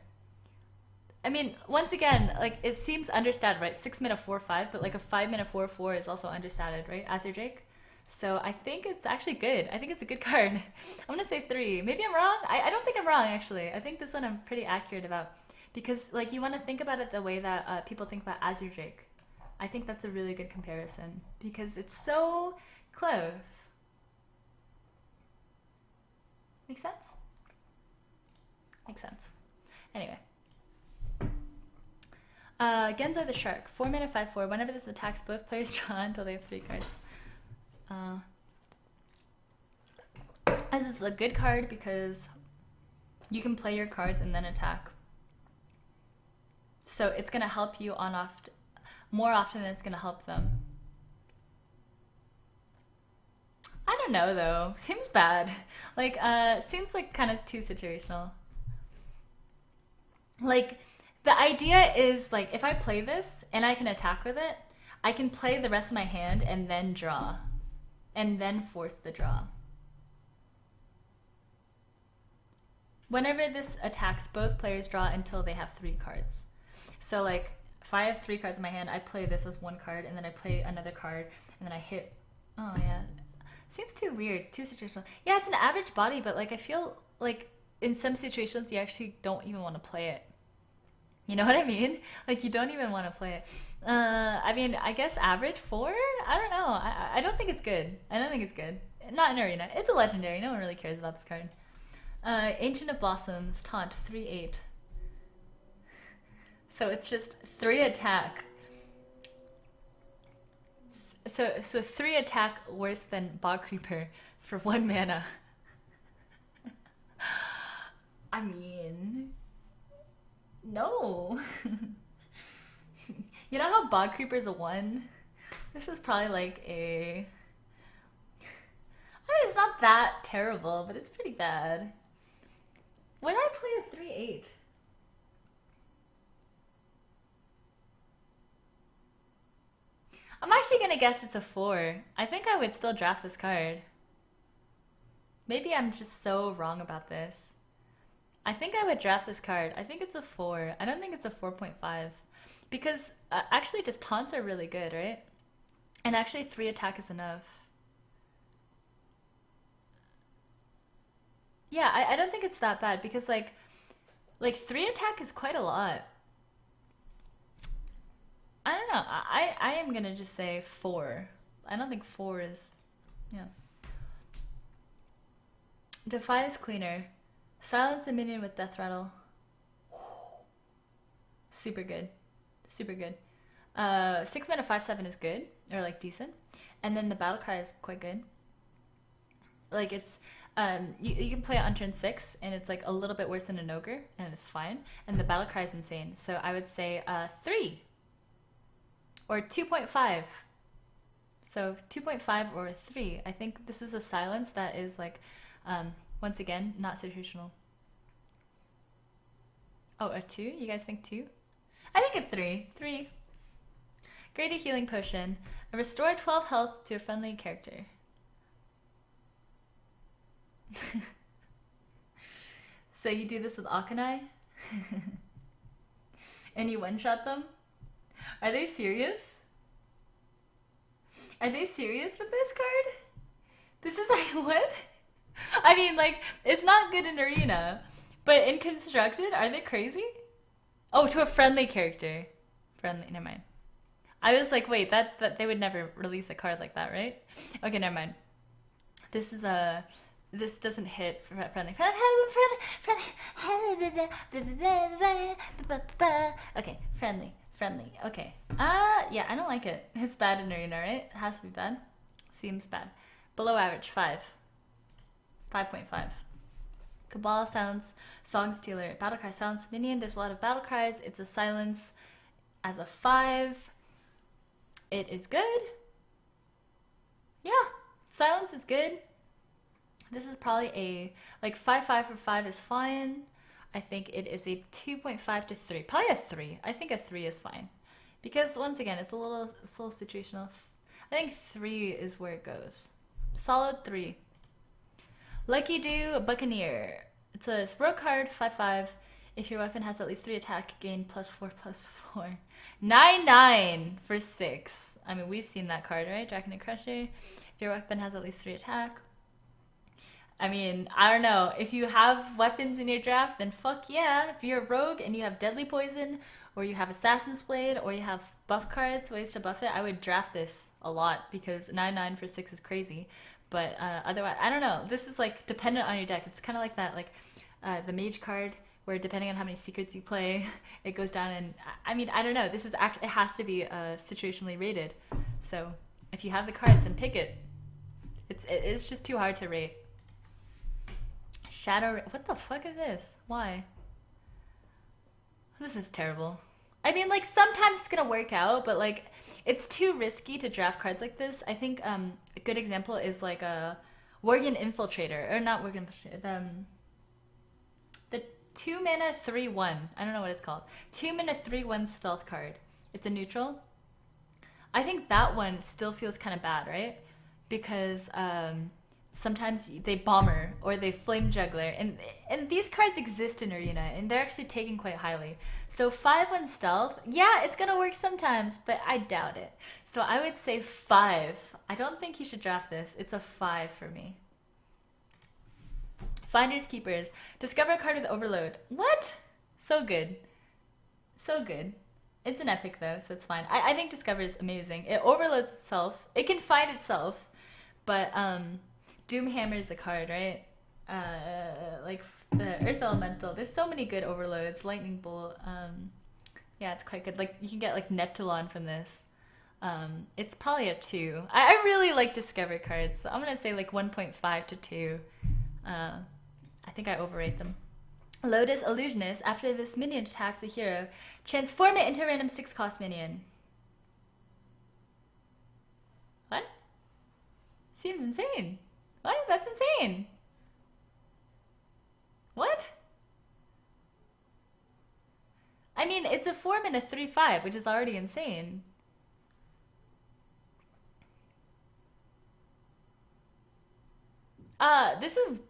I mean, once again, like, it seems understated, right? 6 mana 4/5, but like a 5 mana 4/4 is also understated, right? Azure Drake. So I think it's actually good. I think it's a good card. I'm going to say 3. Maybe I'm wrong. I don't think I'm wrong, actually. I think this one I'm pretty accurate about. Because, like, you want to think about it the way that people think about Azure Drake. I think that's a really good comparison. Because it's so close. Make sense? Makes sense. Anyway. Genzo the Shark. 4 mana 5/4. Whenever this attacks, both players draw until they have 3 cards. This is a good card because you can play your cards and then attack. So it's going to help you on more often than it's going to help them. I don't know though. Seems bad. Like, seems like kind of too situational. Like, the idea is, like, if I play this and I can attack with it, I can play the rest of my hand and then draw. And then force the draw. Whenever this attacks, both players draw until they have 3 cards. So, like, if I have 3 cards in my hand, I play this as 1 card, and then I play another card, and then I hit... Oh, yeah. Seems too weird, too situational. Yeah, it's an average body, but, like, I feel like in some situations you actually don't even want to play it. You know what I mean? Like, you don't even want to play it. I mean, I guess average 4? I don't know. I don't think it's good. I don't think it's good. Not in Arena. It's a legendary. No one really cares about this card. Ancient of Blossoms, Taunt, 3/8. So it's just 3 attack. So 3 attack worse than Bog Creeper for 1 mana. I mean... No. You know how Bog Creeper's a 1? This is probably like a... I mean, it's not that terrible, but it's pretty bad. When I play a 3/8... I'm actually gonna guess it's a 4. I think I would still draft this card. Maybe I'm just so wrong about this. I think I would draft this card. I think it's a 4. I don't think it's a 4.5. Because actually just taunts are really good, right? And actually 3 attack is enough. Yeah, I don't think it's that bad because like 3 attack is quite a lot. I don't know. I am gonna just say 4. I don't think 4 is... Yeah. Defy is cleaner. Silence a minion with Death Rattle. Super good. Super good. 6 mana 5/7 is good. Or like decent. And then the Battle Cry is quite good. Like it's... you can play it on turn 6 and it's like a little bit worse than an Ogre and it's fine. And the Battle Cry is insane. So I would say 3. Or 2.5. So 2.5 or 3. I think this is a silence that is like, once again, not situational. Oh, a 2? You guys think 2? I think a 3. 3. Greater Healing Potion. Restore 12 health to a friendly character. So you do this with Auctioneer? And you one-shot them? Are they serious? Are they serious with this card? This is like, what? I mean, like, it's not good in Arena, But in constructed, are they crazy? Oh, to a friendly character. Friendly, never mind. I was like, wait, that they would never release a card like that, right? Okay, never mind. This is a this doesn't hit for friendly. Okay, friendly. Okay. Yeah, I don't like it. It's bad in arena, right? It has to be bad. Seems bad. Below average, 5. 5.5. Kabbalah sounds, Song Stealer, Battlecry sounds, minion. There's a lot of battle cries. It's a silence as a 5. It is good. Yeah, silence is good. This is probably a, like 5.5 for 5 is fine. I think it is a 2.5 to 3. Probably a 3. I think a 3 is fine. Because once again, it's a little situational. I think 3 is where it goes. Solid 3. Lucky Do Buccaneer. It's a rogue card, 5/5. If your weapon has at least 3 attack, gain +4/+4. 9/9 for 6. I mean, we've seen that card, right? Dragon and Crusher. If your weapon has at least 3 attack. I mean, I don't know. If you have weapons in your draft, then fuck yeah. If you're a rogue and you have Deadly Poison, or you have Assassin's Blade, or you have buff cards, ways to buff it, I would draft this a lot because 9/9 for 6 is crazy. But otherwise, I don't know. This is like dependent on your deck. It's kind of like that, like the Mage card, where depending on how many secrets you play, it goes down. And I mean, I don't know. This is it has to be situationally rated. So if you have the cards, then pick it. It's just too hard to rate. Shadow. What the fuck is this? Why? This is terrible. I mean, like sometimes it's gonna work out, but like it's too risky to draft cards like this. I think a good example is like a Worgen Infiltrator, or not Worgen Infiltrator. The 2 mana 3/1. I don't know what it's called. 2 mana 3/1 stealth card. It's a neutral. I think that one still feels kind of bad, right? Because sometimes they bomber or they flame juggler, and these cards exist in arena and they're actually taken quite highly. So 5/1 stealth, yeah, it's gonna work sometimes, but I doubt it. So I would say 5. I don't think you should draft this. It's a 5 for me. Finders Keepers. Discover a card with overload. What? So good. So good. It's an epic though, so it's fine. I think Discover is amazing. It overloads itself. It can find itself, but Doomhammer is a card, right? Like the Earth Elemental. There's so many good overloads. Lightning Bolt. Yeah, it's quite good. Like you can get like Neptulon from this. It's probably a 2. I really like Discover cards. So I'm gonna say like 1.5 to 2. I think I overrate them. Lotus Illusionist. After this minion attacks the hero, transform it into a random 6-cost minion. What? Seems insane. What? That's insane. What? I mean, it's a 4 mana 3/5, which is already insane. This is,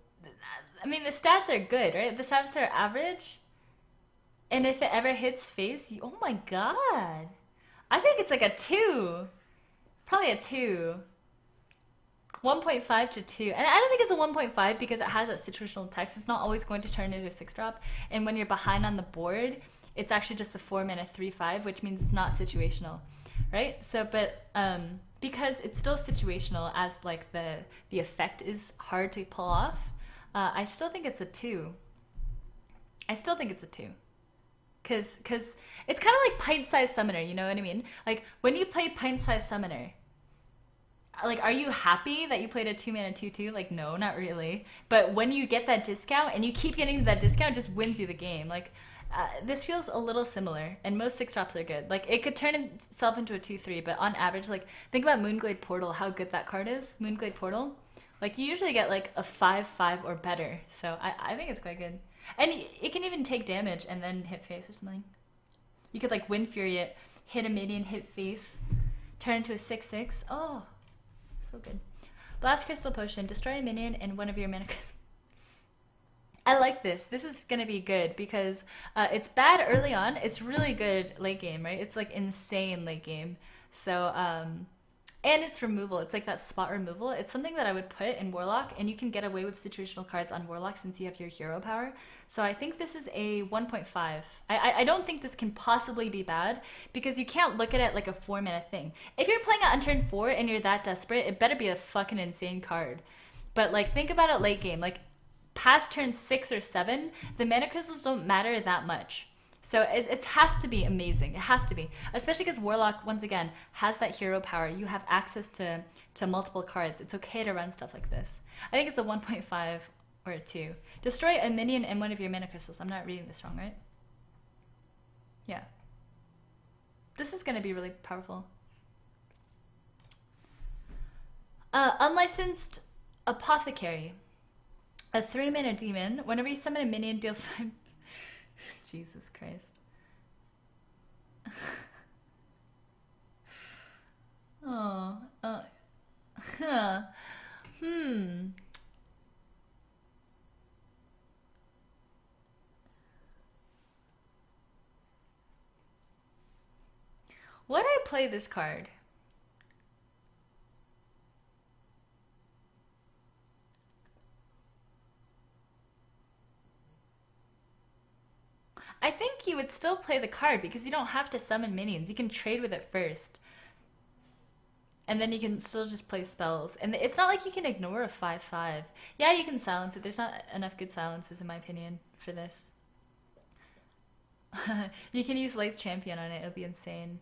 I mean, the stats are good, right? The stats are average. And if it ever hits face, oh my god. I think it's like a 2. Probably a 2. 1.5 to 2. And I don't think it's a 1.5 because it has that situational text. It's not always going to turn into a 6-drop. And when you're behind on the board, it's actually just the 4 mana 3/5, which means it's not situational, right? So, but because it's still situational, as like the effect is hard to pull off, I still think it's a 2. I still think it's a 2. Cause it's kind of like pint-sized summoner, you know what I mean? Like when you play pint-sized summoner, like, are you happy that you played a 2 mana 2/2? Like, no, not really. But when you get that discount and you keep getting that discount, it just wins you the game. Like, this feels a little similar, and most 6-drops are good. Like, it could turn itself into a 2/3, but on average, like, think about Moonglade Portal, how good that card is. Moonglade Portal, like, you usually get like a 5/5 or better. So I think it's quite good, and it can even take damage and then hit face or something. You could like Wind Fury it, hit a minion, hit face, turn into a 6/6. Oh. So good. Blast Crystal Potion. Destroy a minion and one of your mana crystals. I like this. This is going to be good because it's bad early on. It's really good late game, right? It's like insane late game. So And it's removal. It's like that spot removal. It's something that I would put in Warlock, and you can get away with situational cards on Warlock since you have your hero power. So I think this is a 1.5. I don't think this can possibly be bad, because you can't look at it like a 4-mana thing. If you're playing it on turn 4 and you're that desperate, it better be a fucking insane card. But like, think about it late game. Like, past turn 6 or 7, the mana crystals don't matter that much. So it has to be amazing. It has to be. Especially because Warlock, once again, has that hero power. You have access to multiple cards. It's okay to run stuff like this. I think it's a 1.5 or a 2. Destroy a minion and one of your mana crystals. I'm not reading this wrong, right? Yeah. This is going to be really powerful. Unlicensed Apothecary. A 3-mana demon. Whenever you summon a minion, deal 5... Jesus Christ. Oh. Why do I play this card? I think you would still play the card because you don't have to summon minions. You can trade with it first. And then you can still just play spells. And it's not like you can ignore a 5/5. Yeah, you can silence it. There's not enough good silences, in my opinion, for this. You can use Light's Champion on it. It'll be insane.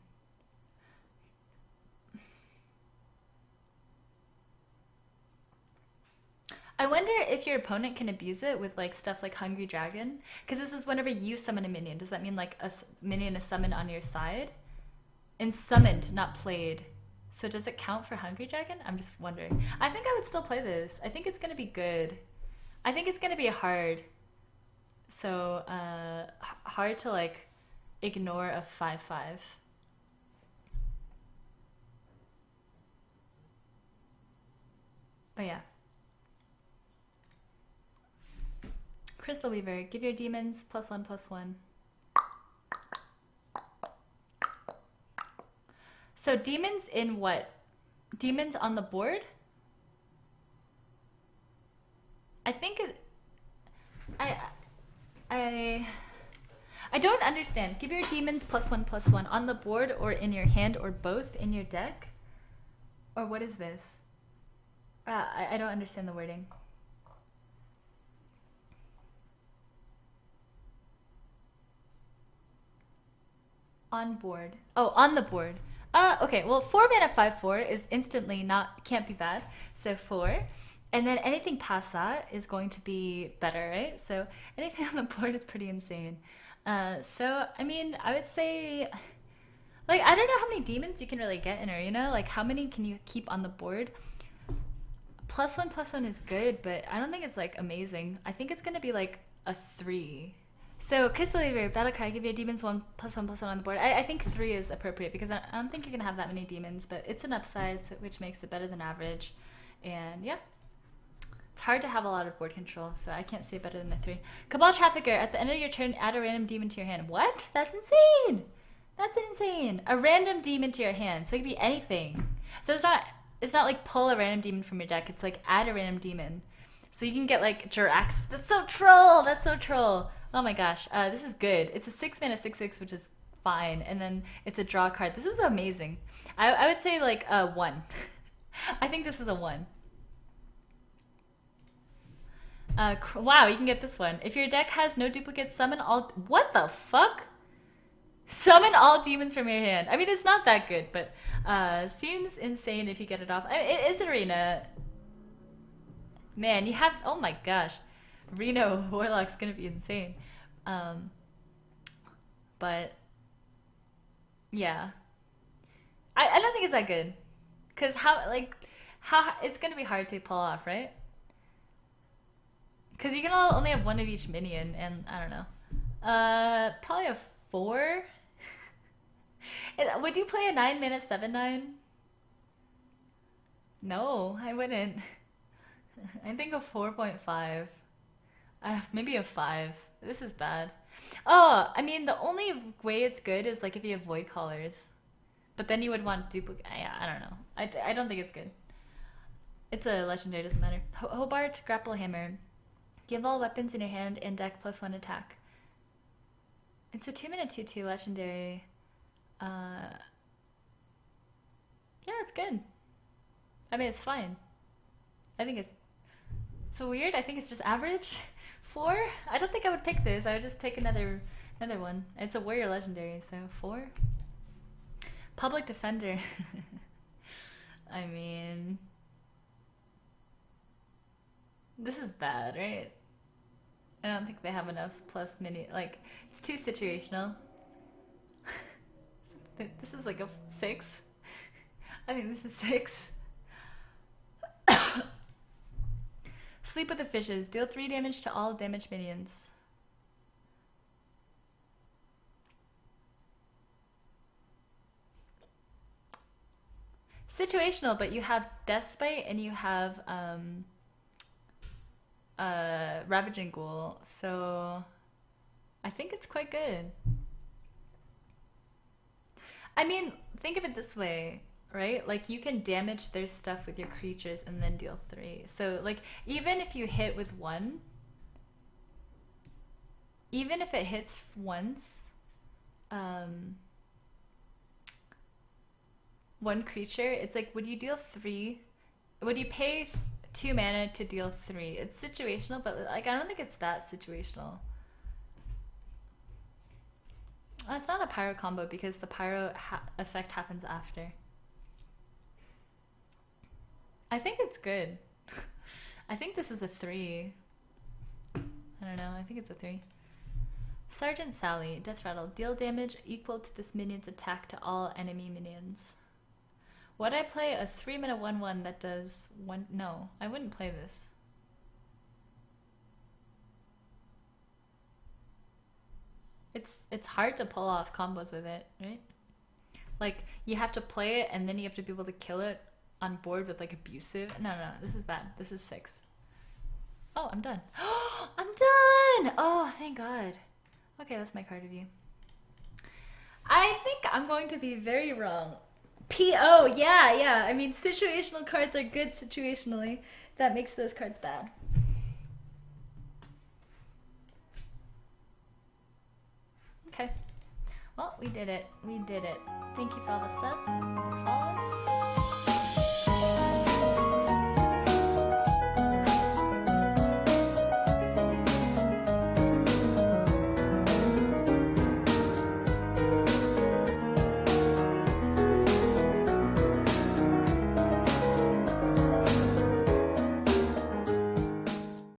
I wonder if your opponent can abuse it with like stuff like Hungry Dragon, because this is whenever you summon a minion. Does that mean like a minion is summoned on your side? And summoned, not played. So does it count for Hungry Dragon? I'm just wondering. I think I would still play this. I think it's going to be good. I think it's going to be hard. So hard to like ignore a 5/5. But yeah. Crystal Weaver, give your demons +1/+1. So demons in what? Demons on the board? I think it... I don't understand. Give your demons +1/+1 on the board or in your hand or both in your deck? Or what is this? I don't understand the wording. On board. Oh, on the board. Okay, well, 4-mana 5/4 is instantly can't be bad. So 4. And then anything past that is going to be better, right? So anything on the board is pretty insane. So, I mean, I would say, like, I don't know how many demons you can really get in Arena. Like, how many can you keep on the board? +1/+1 is good, but I don't think it's, like, amazing. I think it's going to be, like, a 3. So, Crystal Weaver, Battlecry, give your demons +1/+1 on the board. I think 3 is appropriate because I don't think you're going to have that many demons, but it's an upside, which makes it better than average. And, yeah. It's hard to have a lot of board control, so I can't say better than a 3. Cabal Trafficker, at the end of your turn, add a random demon to your hand. What? That's insane! That's insane! A random demon to your hand, so it could be anything. So it's not like pull a random demon from your deck, it's like add a random demon. So you can get like Jirax. That's so troll! That's so troll! Oh my gosh, this is good. It's a 6-mana 6/6, which is fine, and then it's a draw card. This is amazing. I would say like a 1. I think this is a 1. Wow, you can get this one. If your deck has no duplicates, summon all... What the fuck? Summon all demons from your hand. I mean, it's not that good, but seems insane if you get it off. I mean, it is an Arena. Man, you have... Oh my gosh. Reno Warlock's gonna be insane. But... Yeah. I don't think it's that good. Because how it's gonna be hard to pull off, right? Because you can only have one of each minion, and I don't know. Probably a 4? Would you play a 9-mana 7/9? No, I wouldn't. I think a 4.5. Maybe a 5. This is bad. Oh, I mean, the only way it's good is like if you have Void Callers. But then you would want duplicate. Yeah, I don't know. I don't think it's good. It's a legendary, doesn't matter. Hobart, Grapple Hammer. Give all weapons in your hand and deck +1 attack. It's a 2-mana 2/2 legendary. Yeah, it's good. I mean, it's fine. I think it's so weird. I think it's just average. 4? I don't think I would pick this. I would just take another one. It's a warrior legendary, so 4. Public Defender. I mean, this is bad, right? I don't think they have enough plus mini. Like, it's too situational. This is like a 6. I think this is 6. Sleep with the Fishes. Deal 3 damage to all damaged minions. Situational, but you have Deathspite and you have Ravaging Ghoul, so I think it's quite good. I mean, think of it this way, right? Like, you can damage their stuff with your creatures and then deal 3. So, like, even if you hit with 1, even if it hits once, one creature, it's like, would you deal 3? Would you pay 2 mana to deal 3? It's situational, but like, I don't think it's that situational. It's not a pyro combo because the pyro effect happens after. I think it's good. I think this is a 3. I don't know. I think it's a 3. Sergeant Sally, Death Rattle. Deal damage equal to this minion's attack to all enemy minions. Would I play a 3-mana 1/1 that does 1? No, I wouldn't play this. It's hard to pull off combos with it, right? Like, you have to play it and then you have to be able to kill it on board with like abusive. No, this is bad. This is 6. Oh, I'm done. I'm done! Oh, thank God. Okay, that's my card review. I think I'm going to be very wrong. PO, yeah. I mean, situational cards are good situationally. That makes those cards bad. Okay. Well, we did it. Thank you for all the subs, follows.